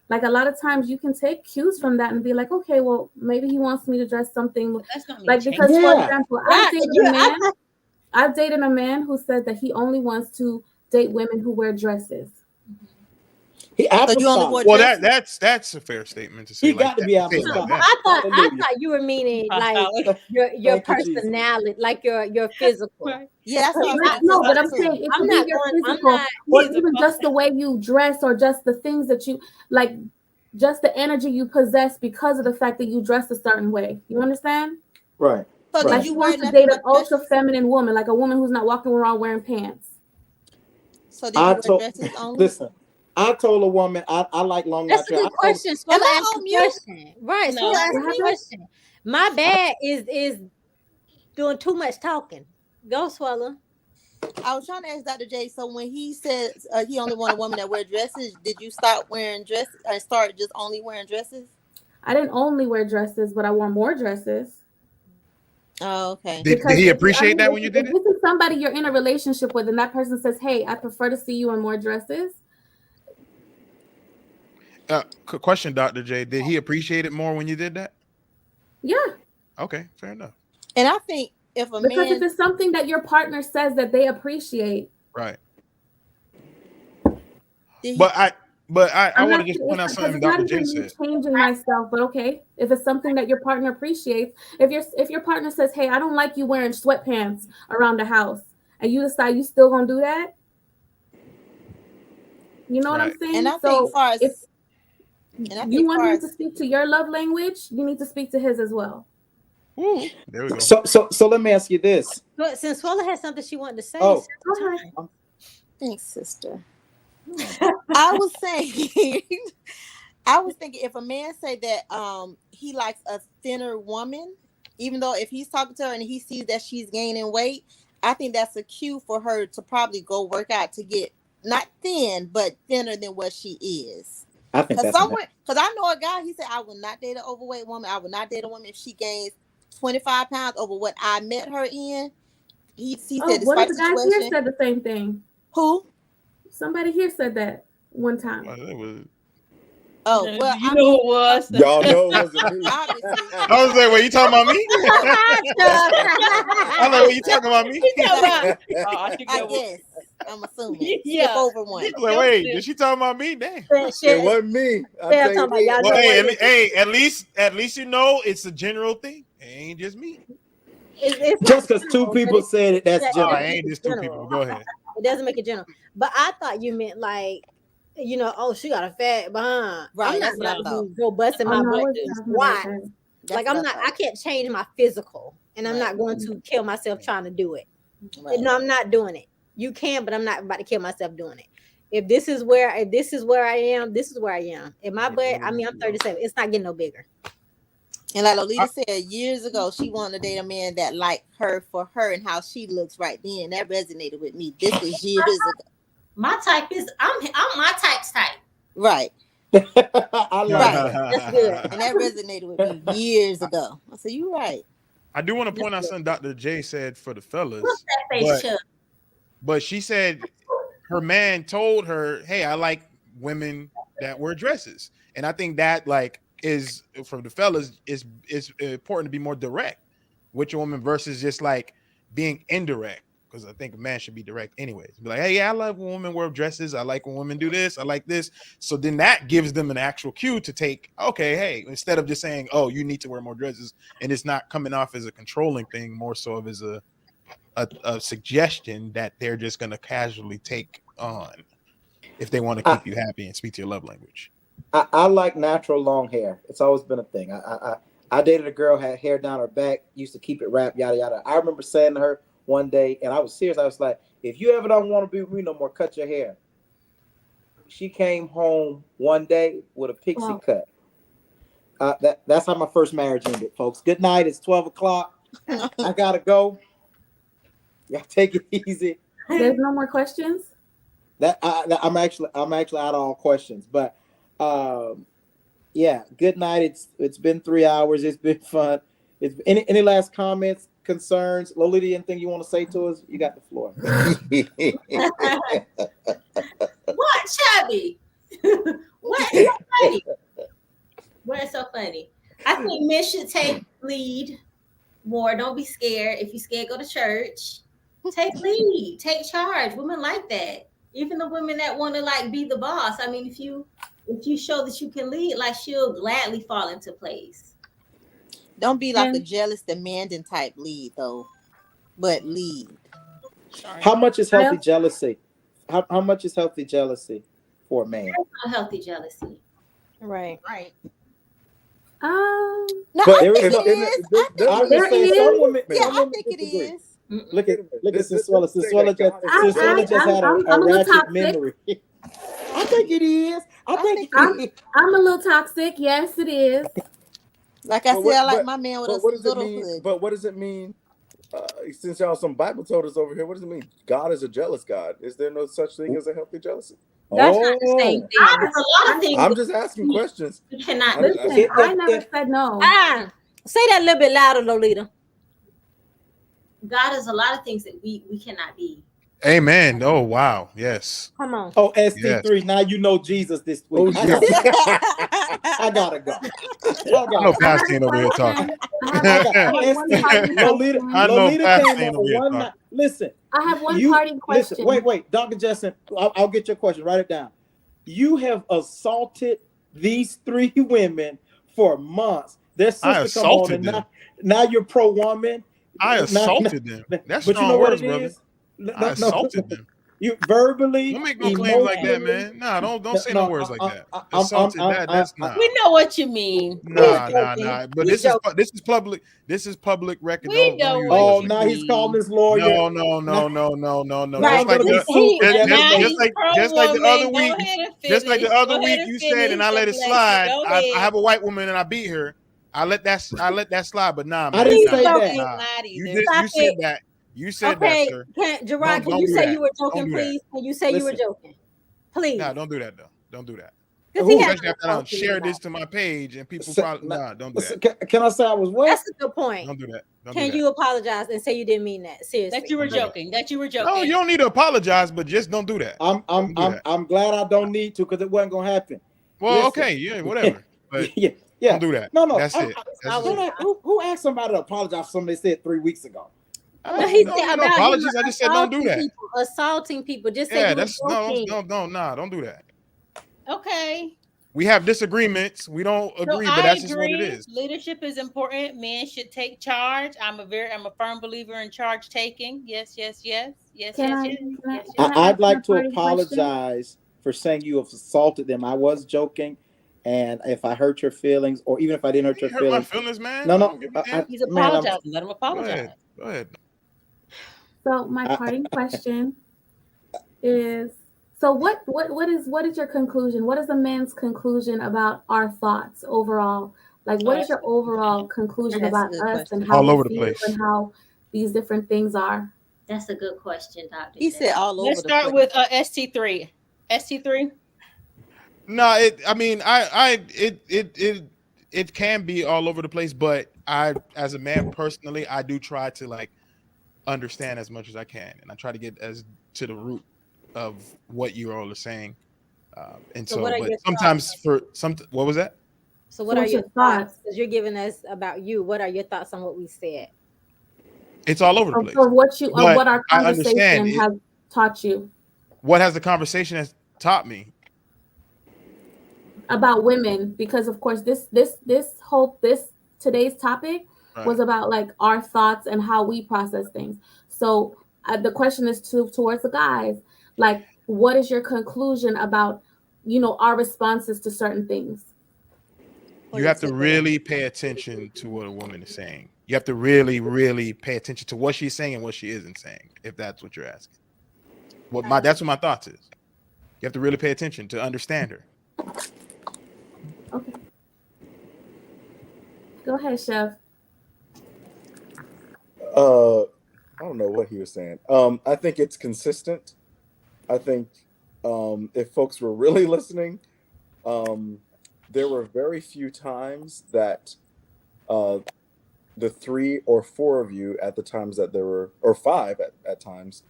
like a lot of times you can take cues from that and be like, "Okay, well, maybe he wants me to dress something But that's not me like." changing. Because, for Yeah. example, Yeah, I've dated a man who said that he only wants to date women who wear dresses. He So you only wore apostolic. well dresses? that's a fair statement to say He like got to that. be To say it like apostolic. that. I Hallelujah. thought you were meaning like Apostolic. your Thank you, Jesus. personality, like your physical. Right. Yeah, that's what I was But thinking no, but about I'm saying too. it I'm could be not your going. I'm physical, not. or He's a even just the way you dress, or just the things that you like, just the energy you possess because of the fact that you dress a certain way. You understand? Right. So Right. did Like you he wear wants to nothing date an but ultra dresses? feminine woman, like a woman who's not walking around wearing pants. So did I you wear told dresses only? listen, I told a woman I like long That's a outfit. good question. Am Swallow I asked on the mute? question. Right. No. Swallow asked What the happened? question. My bad is doing too much talking. Go, Swallow. I was trying to ask Dr. J. So when he says he only want a woman that wear dresses, did you start wearing dresses or start just only wearing dresses? I didn't only wear dresses, but I wore more dresses. Oh, okay. Did Because he if you, I appreciate mean, that when you if did it? this is somebody you're in a relationship with, and that person says, "Hey, I prefer to see you in more dresses," Question, Dr. J. Did he appreciate it more when you did that? yeah. Okay, fair enough. And I think if a Because if man, it's something that your partner says that they appreciate, Right. did he, But I I'm want not to just saying point it's out because something it's not Dr. J even me said. changing myself, but okay, if it's something that your partner appreciates, if your partner says, "Hey, I don't like you wearing sweatpants around the house," and you decide you still gonna do that, you know what I'm Right. and saying? I think So far if as, and I you think want far him to as, speak to your love language, you need to speak to his as well. Woo. There we go. So let me ask you this. But since Swallow has something she wanted to say, Oh, it's her time. thanks, sister. I was saying, I was thinking if a man say that he likes a thinner woman, even though if he's talking to her and he sees that she's gaining weight, I think that's a cue for her to probably go work out to get not thin but thinner than what she is. I think Because that's someone, because I know a guy, he said I will not date an overweight woman. I will not date a woman if she gains 25 pounds over what I met her in. He Oh, said one of despite the the guys here situation. said the same thing. Who? Somebody here said that one time. It was, Oh well, You I know who mean, it was. y'all know it wasn't me. obviously. I was like, wait, you talking about me? I was like, wait, you talking about me? He talking about, Exactly. I think I that was, guess. I'm assuming. yeah. Skip over one. I was like, wait, did she talking about me? Damn. It wasn't me. I'll They're tell you talking about y'all this. Well, know hey, what it is. hey, at least you know it's a general thing. It ain't just me. It's not Just because two general, but people said it, that's that Oh, general. it ain't just two people. general. Go ahead. It doesn't make it general. But I thought you meant like, oh, she got a fat behind. Right, I'm not that's what I going thought. to go busting Oh my no, I butt wasn't to talking about squat. that. That's Like what I'm not. I thought. can't change my physical, and I'm Right. not going to kill myself trying to do it. Right. No, I'm not doing it. You can, but I'm not about to kill myself doing it. If this is where I am, this is where I am. In my butt, I mean, I'm 37. It's not getting no bigger. And like Lolita said years ago, she wanted to date a man that liked her for her and how she looks right then. That resonated with me. This was years ago. My type is I'm my type's type. Right. I like Right. that. That's good. And that resonated with me years ago. I said, you're right. I do want to point out something Dr. J said for the fellas, What's that face, Chuck? but she said her man told her, "Hey, I like women that wear dresses," and I think that like is for the fellas is important to be more direct with your woman versus just like being indirect. Because I think a man should be direct anyways. Be like, hey, yeah, I love when women wear dresses. I like when women do this. I like this. So then that gives them an actual cue to take, okay, hey, instead of just saying, oh, you need to wear more dresses, and it's not coming off as a controlling thing, more so of as a suggestion that they're just going to casually take on if they want to keep you happy and speak to your love language. I like natural long hair. It's always been a thing. I dated a girl, had hair down her back, used to keep it wrapped, yada yada. I remember saying to her one day, and I was serious. I was like, "If you ever don't want to be with me no more, cut your hair." She came home one day with a pixie cut. That's how my first marriage ended, folks. Good night. It's 12:00. I gotta go. Y'all take it easy. There's no more questions. I'm actually out of all questions, but yeah. Good night. It's been 3 hours. It's been fun. It's any last comments, concerns, Lolita? Anything you want to say to us? You got the floor. What, Chubby? What is so funny? What is so funny? I think men should take lead more. Don't be scared. If you're scared, go to church. Take lead. Take charge. Women like that. Even the women that want to like be the boss. I mean, if you show that you can lead, like she'll gladly fall into place. Don't be like a jealous, demanding type lead, though, but lead. Sorry. How much is healthy jealousy? How much is healthy jealousy for a man? That's not healthy jealousy. Right. Right. No, But I there think is it no- is. I was There just saying, is. some women, Yeah, some I women think it disagree. is. Look at This Sinsuela. is saying Sinsuela that God is a jealous just had I'm a a little ratchet toxic. memory. I think it is. I think think it is. I'm a little toxic. Yes, it is. Like I But said, I what, like my man with but a what does it little mean? hood. But what does it mean? Since y'all some Bible told us over here, what does it mean? God is a jealous God. Is there no such thing as a healthy jealousy? That's not the same thing. I- There's a lot of things I'm that just asking questions. you cannot I'm do. just Listen, asking I questions. never said no. Say that a little bit louder, Lolita. God is a lot of things that we cannot be. Amen. Oh wow. Yes. Come on. Oh, Yes. ST3. Now you know Jesus this week. Oh, I gotta Jesus. go. I gotta go. I know Pastor over here talking. I have one parting Lolita, question. I know Lolita Pastor came over on here one talking. night. Listen, I have one you parting question. listen. Wait, Dr. Justin. I'll get your question. Write it down. You have assaulted these 3 women for months. Their I sister come on, assaulted and them. now you're pro woman. I assaulted them. That's But you strong know what words, it brother. is? I assaulted them. You verbally, Don't make no claims like that, emotionally. man. Nah, don't say no words like that. I'm- Assaulted I'm- that. That's not. We know what you mean. Nah. joking. But He's this is public. This is public record. We Don't know use what words Oh, like now that. he's calling his lawyer. No. Now Right. he's gonna be Just sued for Now defamation. he's like pro just like the woman. other Go week, ahead and just like the finish. other Go week, ahead you and said, and I let it finish, slide. Go I ahead. have a white woman and I beat her. I let that slide, but nah, man. I didn't say Nah, that. ain't Nah. lied You either. did. You said that. You said that, Okay, sir. Gerard, can Don't you do say that. you were Don't joking, do that. please? Can you say you were Listen. joking? Please. Nah, don't do that though. Don't do that. Because he had Especially after I don't share this to my page and people probably don't do that. Can I say I was what? That's a good point. Don't do that. Don't Can do that. you apologize and say you didn't mean that? Seriously. That you were joking. No, you don't need to apologize, but just don't do that. I'm glad I don't need to because it wasn't gonna happen. Well, Listen. okay, yeah, whatever. But yeah. don't do that. No. That's it. That's it. Who asked somebody to apologize for something they said 3 weeks ago? I No, don't he need said no about apologies. him I just said don't do that. assaulting people. Just say Yeah, you were that's joking. don't do that. Okay. We have disagreements. We don't agree, So but I that's just what it agree. is. Leadership is important. Men should take charge. I'm a firm believer in charge taking. Yes. I'd like to apologize for saying you have assaulted them. I was joking, and if I hurt your feelings, or even if I didn't hurt your Hurt my feelings, feelings, man. no. He's apologizing. Let him apologize. Go ahead. So my parting question is: so what is your conclusion? What is a man's conclusion about our thoughts overall? Like, what is your overall conclusion That's a about good us question. and how All we over the feel place. and how these different things are? That's a good question, Dr. He said all over Let's the start place. with ST3. ST3. No, it can be all over the place, but I, as a man personally, I do try to like understand as much as I can, and I try to get as to the root of what you all are saying. And so, what are but your sometimes what was that? So what So are what's your your thoughts? thoughts? Because you're giving us about you. What are your thoughts on what we said? It's all over the place. So But what our I understand conversation has taught you what has the conversation has taught me. about women, because of course this today's topic was about like our thoughts and how we process things. So the question is towards the guys, like, what is your conclusion about our responses to certain things? You have to really pay attention to what a woman is saying. You have to really, really pay attention to what she's saying and what she isn't saying, if that's what you're asking. That's what my thoughts is. You have to really pay attention to understand her. Okay. Go ahead, Chef. I don't know what he was saying. I think it's consistent. I think if folks were really listening, there were very few times that the 3 or 4 of you at the times that there were, or 5 at times,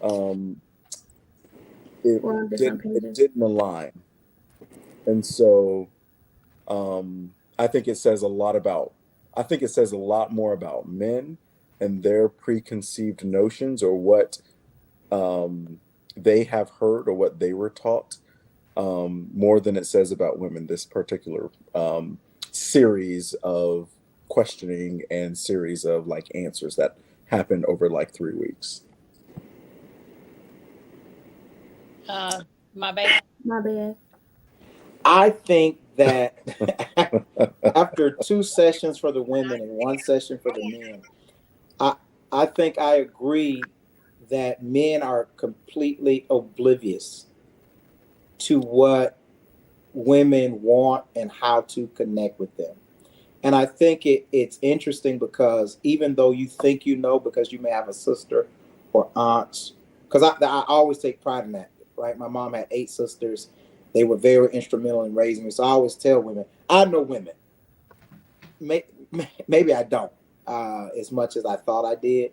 it didn't align. And so I think it says a lot more about men and their preconceived notions, or what they have heard or what they were taught, more than it says about women. This particular series of questioning and series of like answers that happened over like 3 weeks. My bad. I think that after 2 sessions for the women and 1 session for the men, I I think I agree that men are completely oblivious to what women want and how to connect with them. And I think it's interesting because even though you think you know, because you may have a sister or aunts, because I always take pride in that, right? My mom had 8 sisters. They were very instrumental in raising me. So I always tell women, I know women. Maybe I don't as much as I thought I did.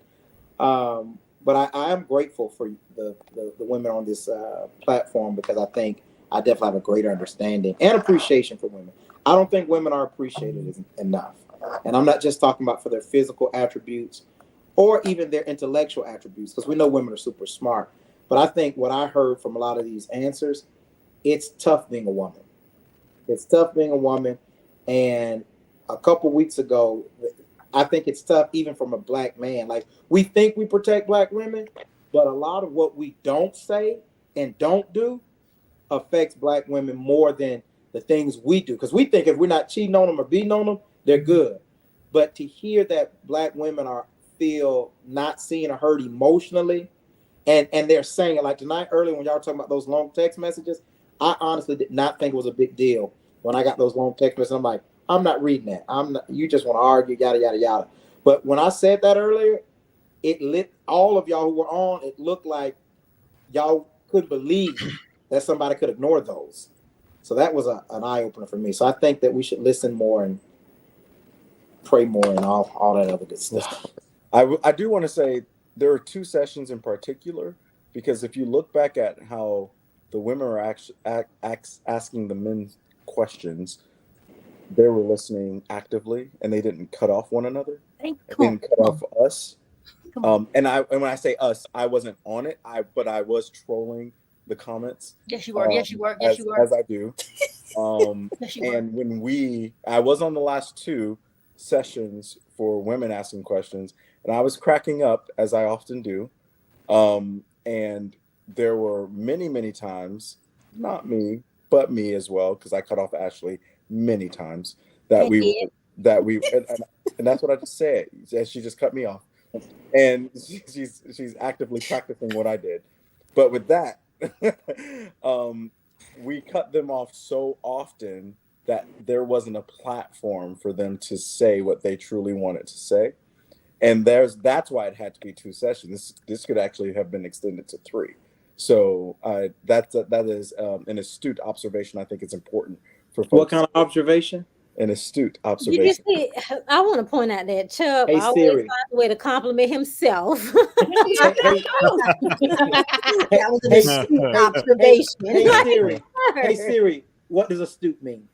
But I am grateful for the women on this platform because I think I definitely have a greater understanding and appreciation for women. I don't think women are appreciated enough. And I'm not just talking about for their physical attributes or even their intellectual attributes, because we know women are super smart. But I think what I heard from a lot of these answers, it's tough being a woman. It's tough being a woman. And a couple weeks ago, I think it's tough even from a black man. Like, we think we protect black women, but a lot of what we don't say and don't do affects black women more than the things we do. Because we think if we're not cheating on them or beating on them, they're good. But to hear that black women feel not seen or heard emotionally, and they're saying it, like tonight earlier when y'all were talking about those long text messages, I honestly did not think it was a big deal when I got those long text messages. I'm like, I'm not reading that. I'm not, you just want to argue, yada yada yada. But when I said that earlier, it lit all of y'all who were on. It looked like y'all couldn't believe that somebody could ignore those. So that was an eye opener for me. So I think that we should listen more and pray more and all that other good stuff. I do want to say there are 2 sessions in particular, because if you look back at how the women are actually asking the men questions, they were listening actively and they didn't cut off one another. They didn't cut off us. And when I say us, I wasn't on it. But I was trolling the comments. Yes, you were. Yes, you were. Yes, as, you were. as I do. Yes, you were. And when I was on the last 2 sessions for women asking questions, and I was cracking up as I often do. And there were many, many times, not me, but me as well, because I cut off Ashley many times and that's what I just said. She just cut me off, and she's actively practicing what I did. But with that, we cut them off so often that there wasn't a platform for them to say what they truly wanted to say. And that's why it had to be 2 sessions. This could actually have been extended to 3. So that is an astute observation. I think it's important for folks. What kind of observation? An astute observation. You see, I want to point out that Chubb Hey, always Siri. finds a way to compliment himself. Hey, That was an astute observation. Hey, Siri. Hey, Siri. What does astute mean?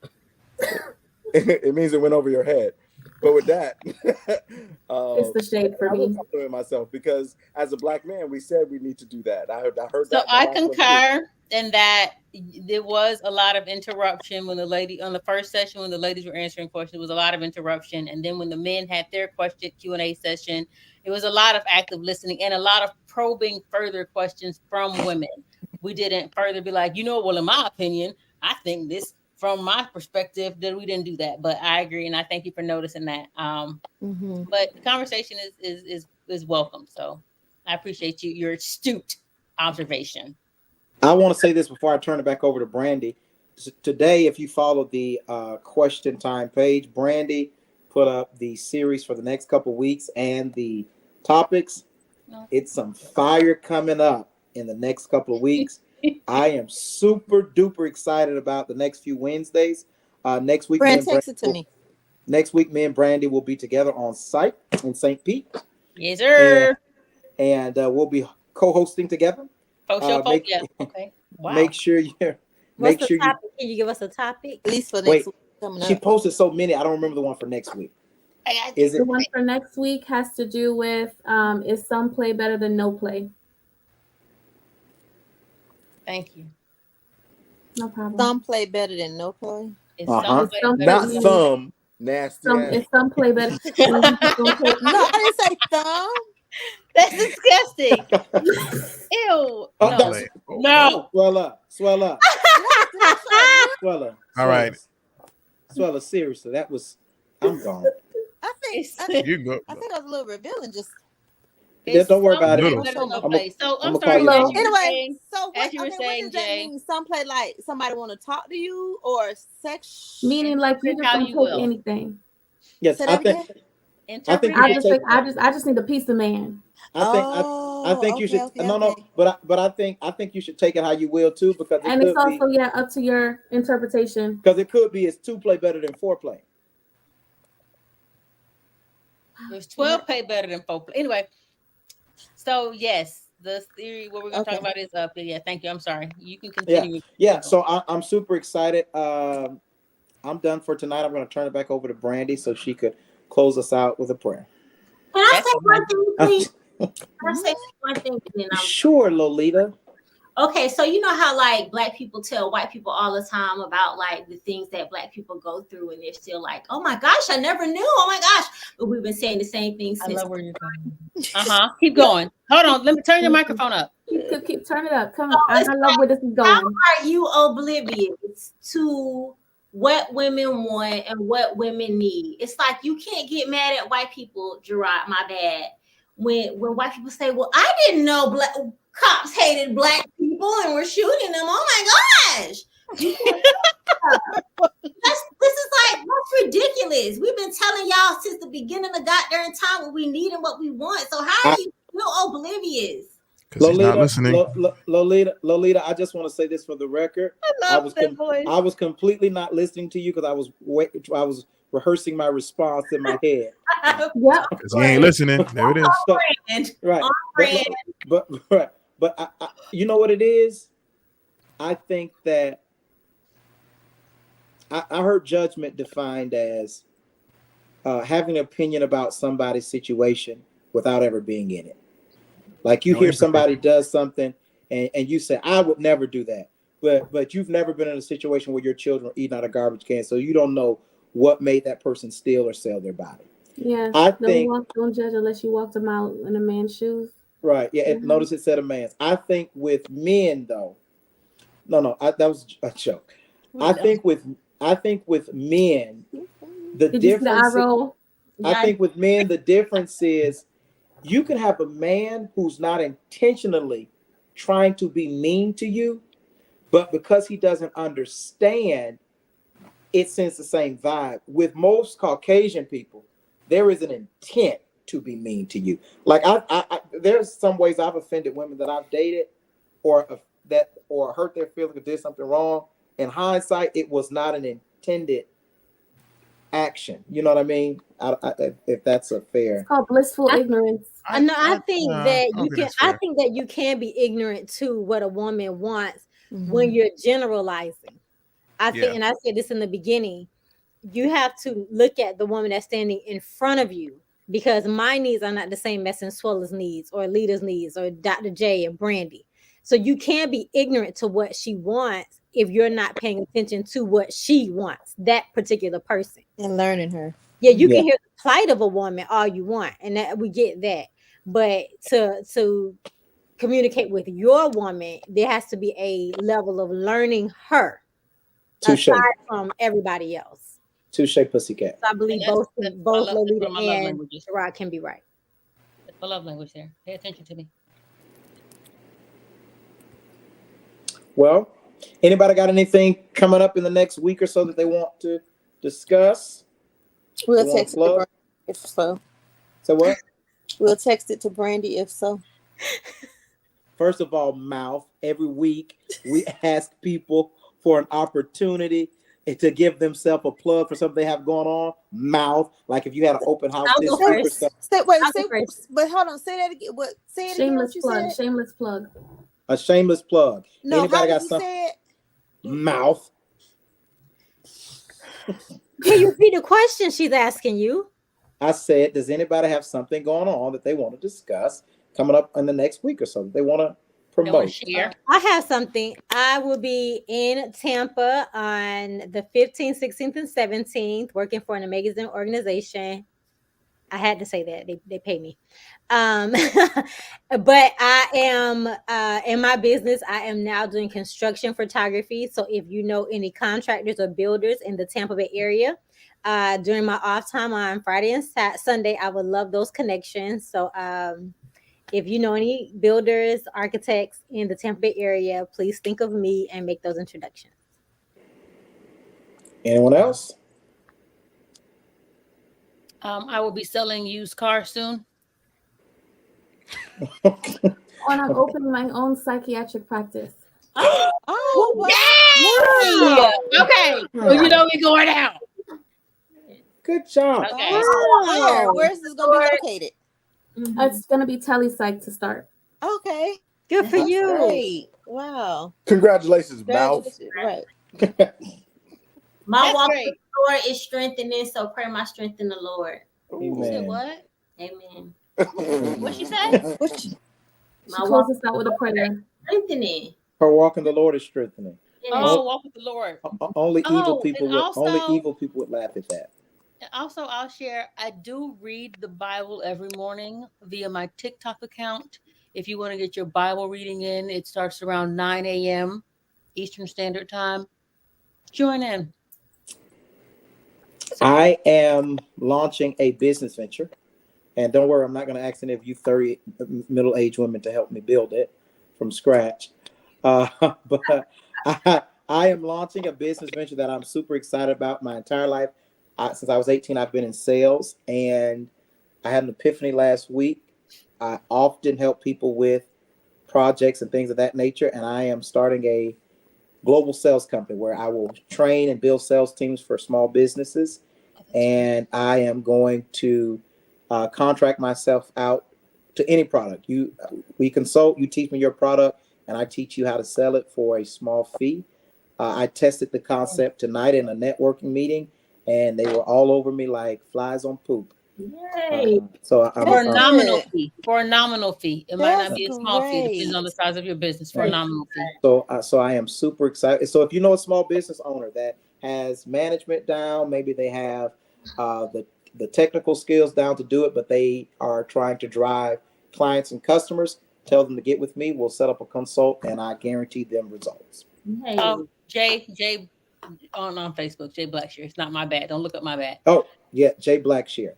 It means it went over your head. But with that, It's the shade for I me. will compliment myself, because as a black man, we said we need to do that. I heard So that. I concur in that there was a lot of interruption when on the first session, when the ladies were answering questions, there was a lot of interruption. And then when the men had their question Q&A session, it was a lot of active listening and a lot of probing further questions from women. We didn't further be like, well, in my opinion, I think this from my perspective, that we didn't do that. But I agree, and I thank you for noticing that. But the conversation is welcome. So I appreciate your astute observation. I want to say this before I turn it back over to Brandy. Today, if you follow the question time page, Brandy put up the series for the next couple weeks and the topics. It's some fire coming up in the next couple of weeks. I am super duper excited about the next few Wednesdays. Next week, text it to me. Next week, me and Brandy will be together on site in St. Pete. Yes, sir. And we'll be co-hosting together. Okay. Wow. Make sure you're. What's the topic? Can you give us a topic? At least for next week. She posted so many. I don't remember the one for next week. The one for next week has to do with is some play better than no play? Thank you. No problem. Some play better than no play. Not some nasty. Is some play better? No, I didn't say thumb. That's disgusting. Ew. No. Swell up. All right. Swella, seriously, that was I'm gone. I think It's, You go. I think I was a little revealing. Just it's Don't worry some about it. play Little. better than no I'm play. So I'm gonna call sorry, you as out you on were it. anyway. saying, So as what? you were Okay, what saying, does that Jay, mean? Some play like somebody want to talk to you or sex. Meaning like you interpret just how don't you take will. anything. Yes, Say that again. Interpret you I should just take. think I just need a piece of man. I think I think Oh, you okay, should. okay, No, okay. but I think you should take it how you will too, because it And it's could be also up to your interpretation. it's 2 play better than 4 play. there's 12 pay better than 4 play. Anyway, so yes, the theory what we're gonna talk Okay. about is up. Yeah, thank you. I'm sorry. You can Yeah, continue. yeah. So I'm super excited. I'm done for tonight. I'm going to turn it back over to Brandy so she could close us out with a prayer. Can I That's say one thing, please? Can I say Yeah. one thing? And then Sure, Lolita. okay, so you know how like black people tell white people all the time about like the things that black people go through, and they're still like, "Oh my gosh, I never knew." Oh my gosh, but we've been saying the same thing I since. love where you're going. Keep going. Hold on. Let me turn your microphone up. Keep turn it up. Come So on. I it's love where this is how going. are you oblivious to what women want and what women need? It's like you can't get mad at white people, Gerard. My bad. When white people say, "Well, I didn't know black cops hated black people and were shooting them." Oh my gosh! You can't this is like that's ridiculous. We've been telling y'all since the beginning of goddamn time what we need and what we want. So how are you still oblivious? Because he's not listening. Lolita, I just want to say this for the record. I love that voice. I was completely not listening to you because I was rehearsing my response in my head. Yep. Because he ain't listening. There it is. So, Friend, right. on brand. But I, you know what it is? I think that I heard judgment defined as having an opinion about somebody's situation without ever being in it. Like you No hear empathy. somebody does something and you say, I would never do that. But you've never been in a situation where your children are eating out of garbage cans, so you don't know what made that person steal or sell their body. Yeah. I Don't think judge unless you walked them out in a man's shoes. right. Yeah, Mhm. notice it said a man's. I think with men though, that was a joke. I think with men, the Did you see the eye difference roll? I think with men, the difference is you can have a man who's not intentionally trying to be mean to you, but because he doesn't understand, it sends the same vibe. With most Caucasian people, there is an intent to be mean to you. Like there's some ways I've offended women that I've dated, or hurt their feelings or did something wrong. In hindsight, it was not an intended action. You know what I mean? If that's a fair. It's called blissful ignorance. I think that I don't you think can. that's I fair. think that you can be ignorant to what a woman wants Mhm. when you're generalizing. I think, Yeah. and I said this in the beginning. You have to look at the woman that's standing in front of you, because my needs are not the same as Swella's needs or Lita's needs or Dr. J and Brandy. So you can't be ignorant to what she wants if you're not paying attention to what she wants, that particular person. And learning her. Yeah, you Yeah. can hear the plight of a woman all you want, and that we get that. But to communicate with your woman, there has to be a level of learning her Touche. aside from everybody else. Touche, pussycat. So I believe And that's- both that's- I both love- that's Lolita one of my love and languages. Gerard can be right. That's my love language there. Pay attention to me. Well, anybody got anything coming up in the next week or so that they want to discuss? We'll You wanna text it to plug? Brandy if so. So what? We'll text it to Brandy if so. First of all, mouth. Every week we ask people for an opportunity to give themselves a plug for something they have going on. Mouth. Like if you had an open house I'll this go week or first. something. I'll go first. But hold on, say that again. What? Say it again. Shameless What you plug. said? Shameless plug. A shameless plug. No, Anybody how got did you something? say it? Mouth. Can you repeat the question she's asking you? I said, does anybody have something going on that they want to discuss coming up in the next week or so that they want to They want promote? to share. I have something. I will be in Tampa on the 15th, 16th, and 17th, working for an amazing organization. I had to say that they pay me. But I am in my business. I am now doing construction photography. So if you know any contractors or builders in the Tampa Bay area, during my off time on Friday and Sunday, I would love those connections. So if you know any builders, architects in the Tampa Bay area, please think of me and make those introductions. Anyone else? I will be selling used cars soon. And I'm opening my own psychiatric practice. Oh, wow. Yay! Okay. Well, you know we going out. Good job. Okay. Where's this gonna be located? It's gonna be telepsych to start. Okay. Good for That's you. great. Wow. Congratulations, mouth. Right. My That's walk great. with the Lord is strengthening, so pray my strength in the Lord. You said Amen. what? Amen. What she said? She My closed walk us out with a prayer. strengthening. Her walk in the Lord is strengthening. Oh, walk with the Lord. Only Oh, evil people and would also- only evil people would laugh at that. And also, I'll share, I do read the Bible every morning via my TikTok account. If you want to get your Bible reading in, it starts around 9 a.m. Eastern Standard Time. Join in. I am launching a business venture. And don't worry, I'm not going to ask any of you 30 middle-aged women to help me build it from scratch. But I am launching a business venture that I'm super excited about. My entire life, since I was 18, I've been in sales. And I had an epiphany last week. I often help people with projects and things of that nature. And I am starting a global sales company where I will train and build sales teams for small businesses. And I am going to contract myself out to any product. We consult, you teach me your product, and I teach you how to sell it for a small fee. I tested the concept tonight in a networking meeting, and they were all over me like flies on poop. Yay. So For a Good. nominal fee. For a nominal fee. It might not That's be a small fee. It depends great. on the size of your business. For a Right. nominal fee. So I am super excited. So if you know a small business owner that has management down, maybe they have the technical skills down to do it, but they are trying to drive clients and customers, tell them to get with me. We'll set up a consult, and I guarantee them results. Yay. Jay on Facebook, Jay Blackshear. It's not my bad. Don't look up my bad. Oh yeah, Jay Blackshear.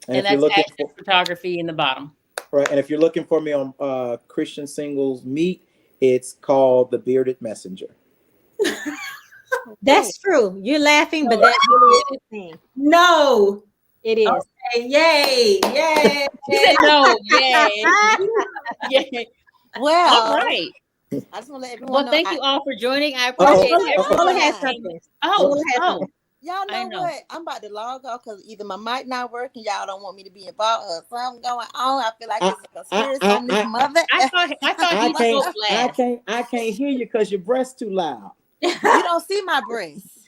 And if you're that's looking Action Photography in the bottom. right, and if you're looking for me on Christian Singles Meet, it's called The Bearded Messenger. That's true. You're laughing, but that really is the thing. No. It is. Okay, yay. Yay. He said no. Yay. Yay. Well, All right. I just want to let everyone Well, know. thank you all for joining. I Uh-oh. appreciate Uh-oh. Lola everyone. has something. Oh, Lola has something. Y'all I know, know. what? I'm about to log off because either my mic not working, y'all don't want me to be involved, or something going on. I feel like it's a conspiracy on this mother. I thought he spoke last. I can't hear you because your breast's too loud. You don't see my breasts.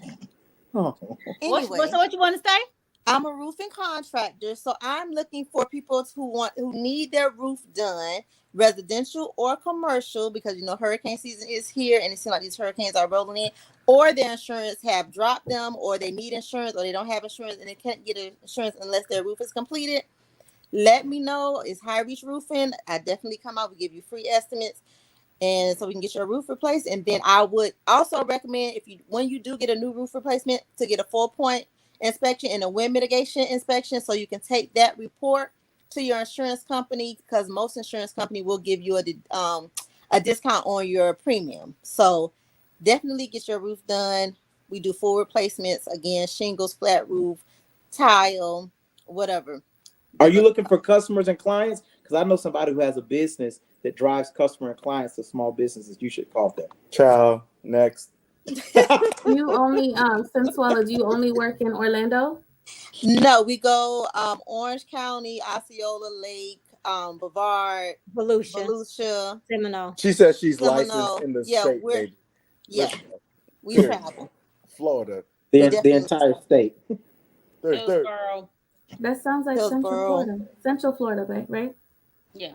Oh. Anyway, What you want to say? I'm a roofing contractor, so I'm looking for people who need their roof done, residential or commercial, because hurricane season is here, and it seems like these hurricanes are rolling in, or their insurance have dropped them, or they need insurance, or they don't have insurance, and they can't get insurance unless their roof is completed. Let me know. It's High Reach Roofing. I definitely come out. We give you free estimates, and so we can get your roof replaced. And then I would also recommend, when you do get a new roof replacement, to get a 4-point inspection and a wind mitigation inspection, so you can take that report to your insurance company, because most insurance company will give you a discount on your premium. So definitely get your roof done. We do full replacements, again, shingles, flat roof, tile, whatever. Are you looking for customers and clients? Because I know somebody who has a business that drives customer and clients to small businesses. You should call them. Ciao. Next. You only Sensuala, do you only work in Orlando? No, we go Orange County, Osceola Lake, Brevard, Volusia, Seminole. She says she's Seminole. licensed in the Yeah, state. Baby. Yeah, Listen, we Period. travel. Florida. The entire state. Hillsborough. That sounds like Central Florida, right? Yeah.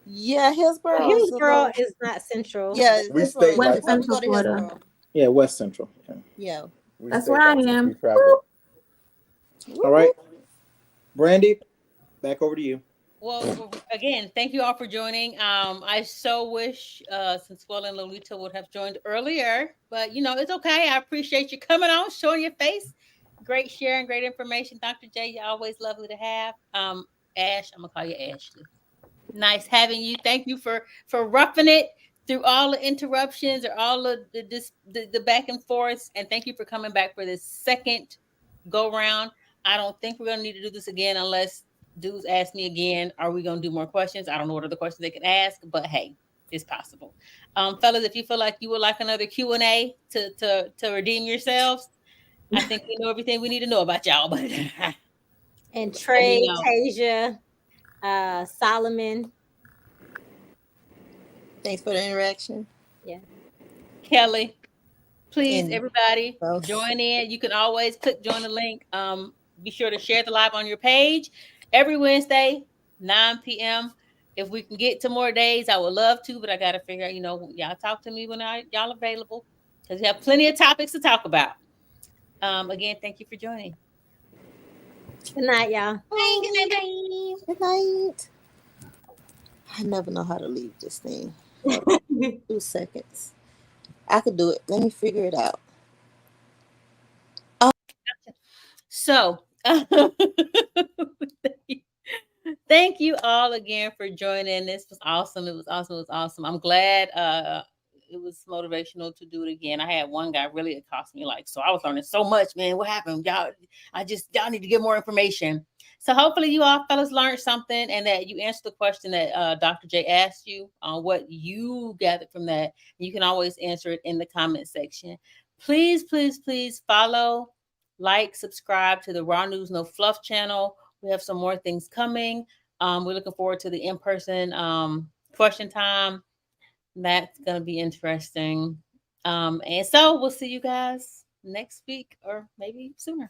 Yeah, Hillsborough. Hillsborough is not central. Yeah, We Hillsborough. stay West like Central Florida. Yeah, West Central. Yeah. Yeah. we That's stay where I licensed. am. We travel. All right. Brandy, back over to you. Well, again, thank you all for joining. I so wish Sensuela and Lolita would have joined earlier, but it's okay. I appreciate you coming on, showing your face. Great sharing, great information, Dr. J. You're always lovely to have. Ash, I'm gonna call you Ashley. Nice having you. Thank you for roughing it through all the interruptions or all of the back and forth, and thank you for coming back for this second go round. I don't think we're gonna need to do this again unless dudes ask me again. Are we gonna do more questions? I don't know what other questions they can ask, but hey, it's possible. Fellas, if you feel like you would like another Q&A to redeem yourselves, I think we know everything we need to know about y'all. But And Trey, Tasia, Solomon. Thanks for the interaction. Yeah. Kelly, please, And everybody, both. join in. You can always click join the link. Be sure to share the live on your page every Wednesday, 9 p.m. If we can get to more days, I would love to, but I got to figure out, y'all talk to me when y'all available, because we have plenty of topics to talk about. Again, thank you for joining. Good night, y'all. Bye. Good night. Good night. I never know how to leave this thing. 2 seconds. I could do it. Let me figure it out. So, thank you all again for joining. This was awesome. It was awesome. It was awesome. I'm glad it was motivational to do it again. I had one guy really accost me so I was learning so much, man. What happened? Y'all need to get more information. So hopefully you all fellas learned something and that you answered the question that Dr. J asked you on what you gathered from that. You can always answer it in the comment section. Please, please, please follow, like, subscribe to the Raw News No Fluff channel. We have some more things coming. We're looking forward to the in-person question time. That's going to be interesting. And so we'll see you guys next week or maybe sooner.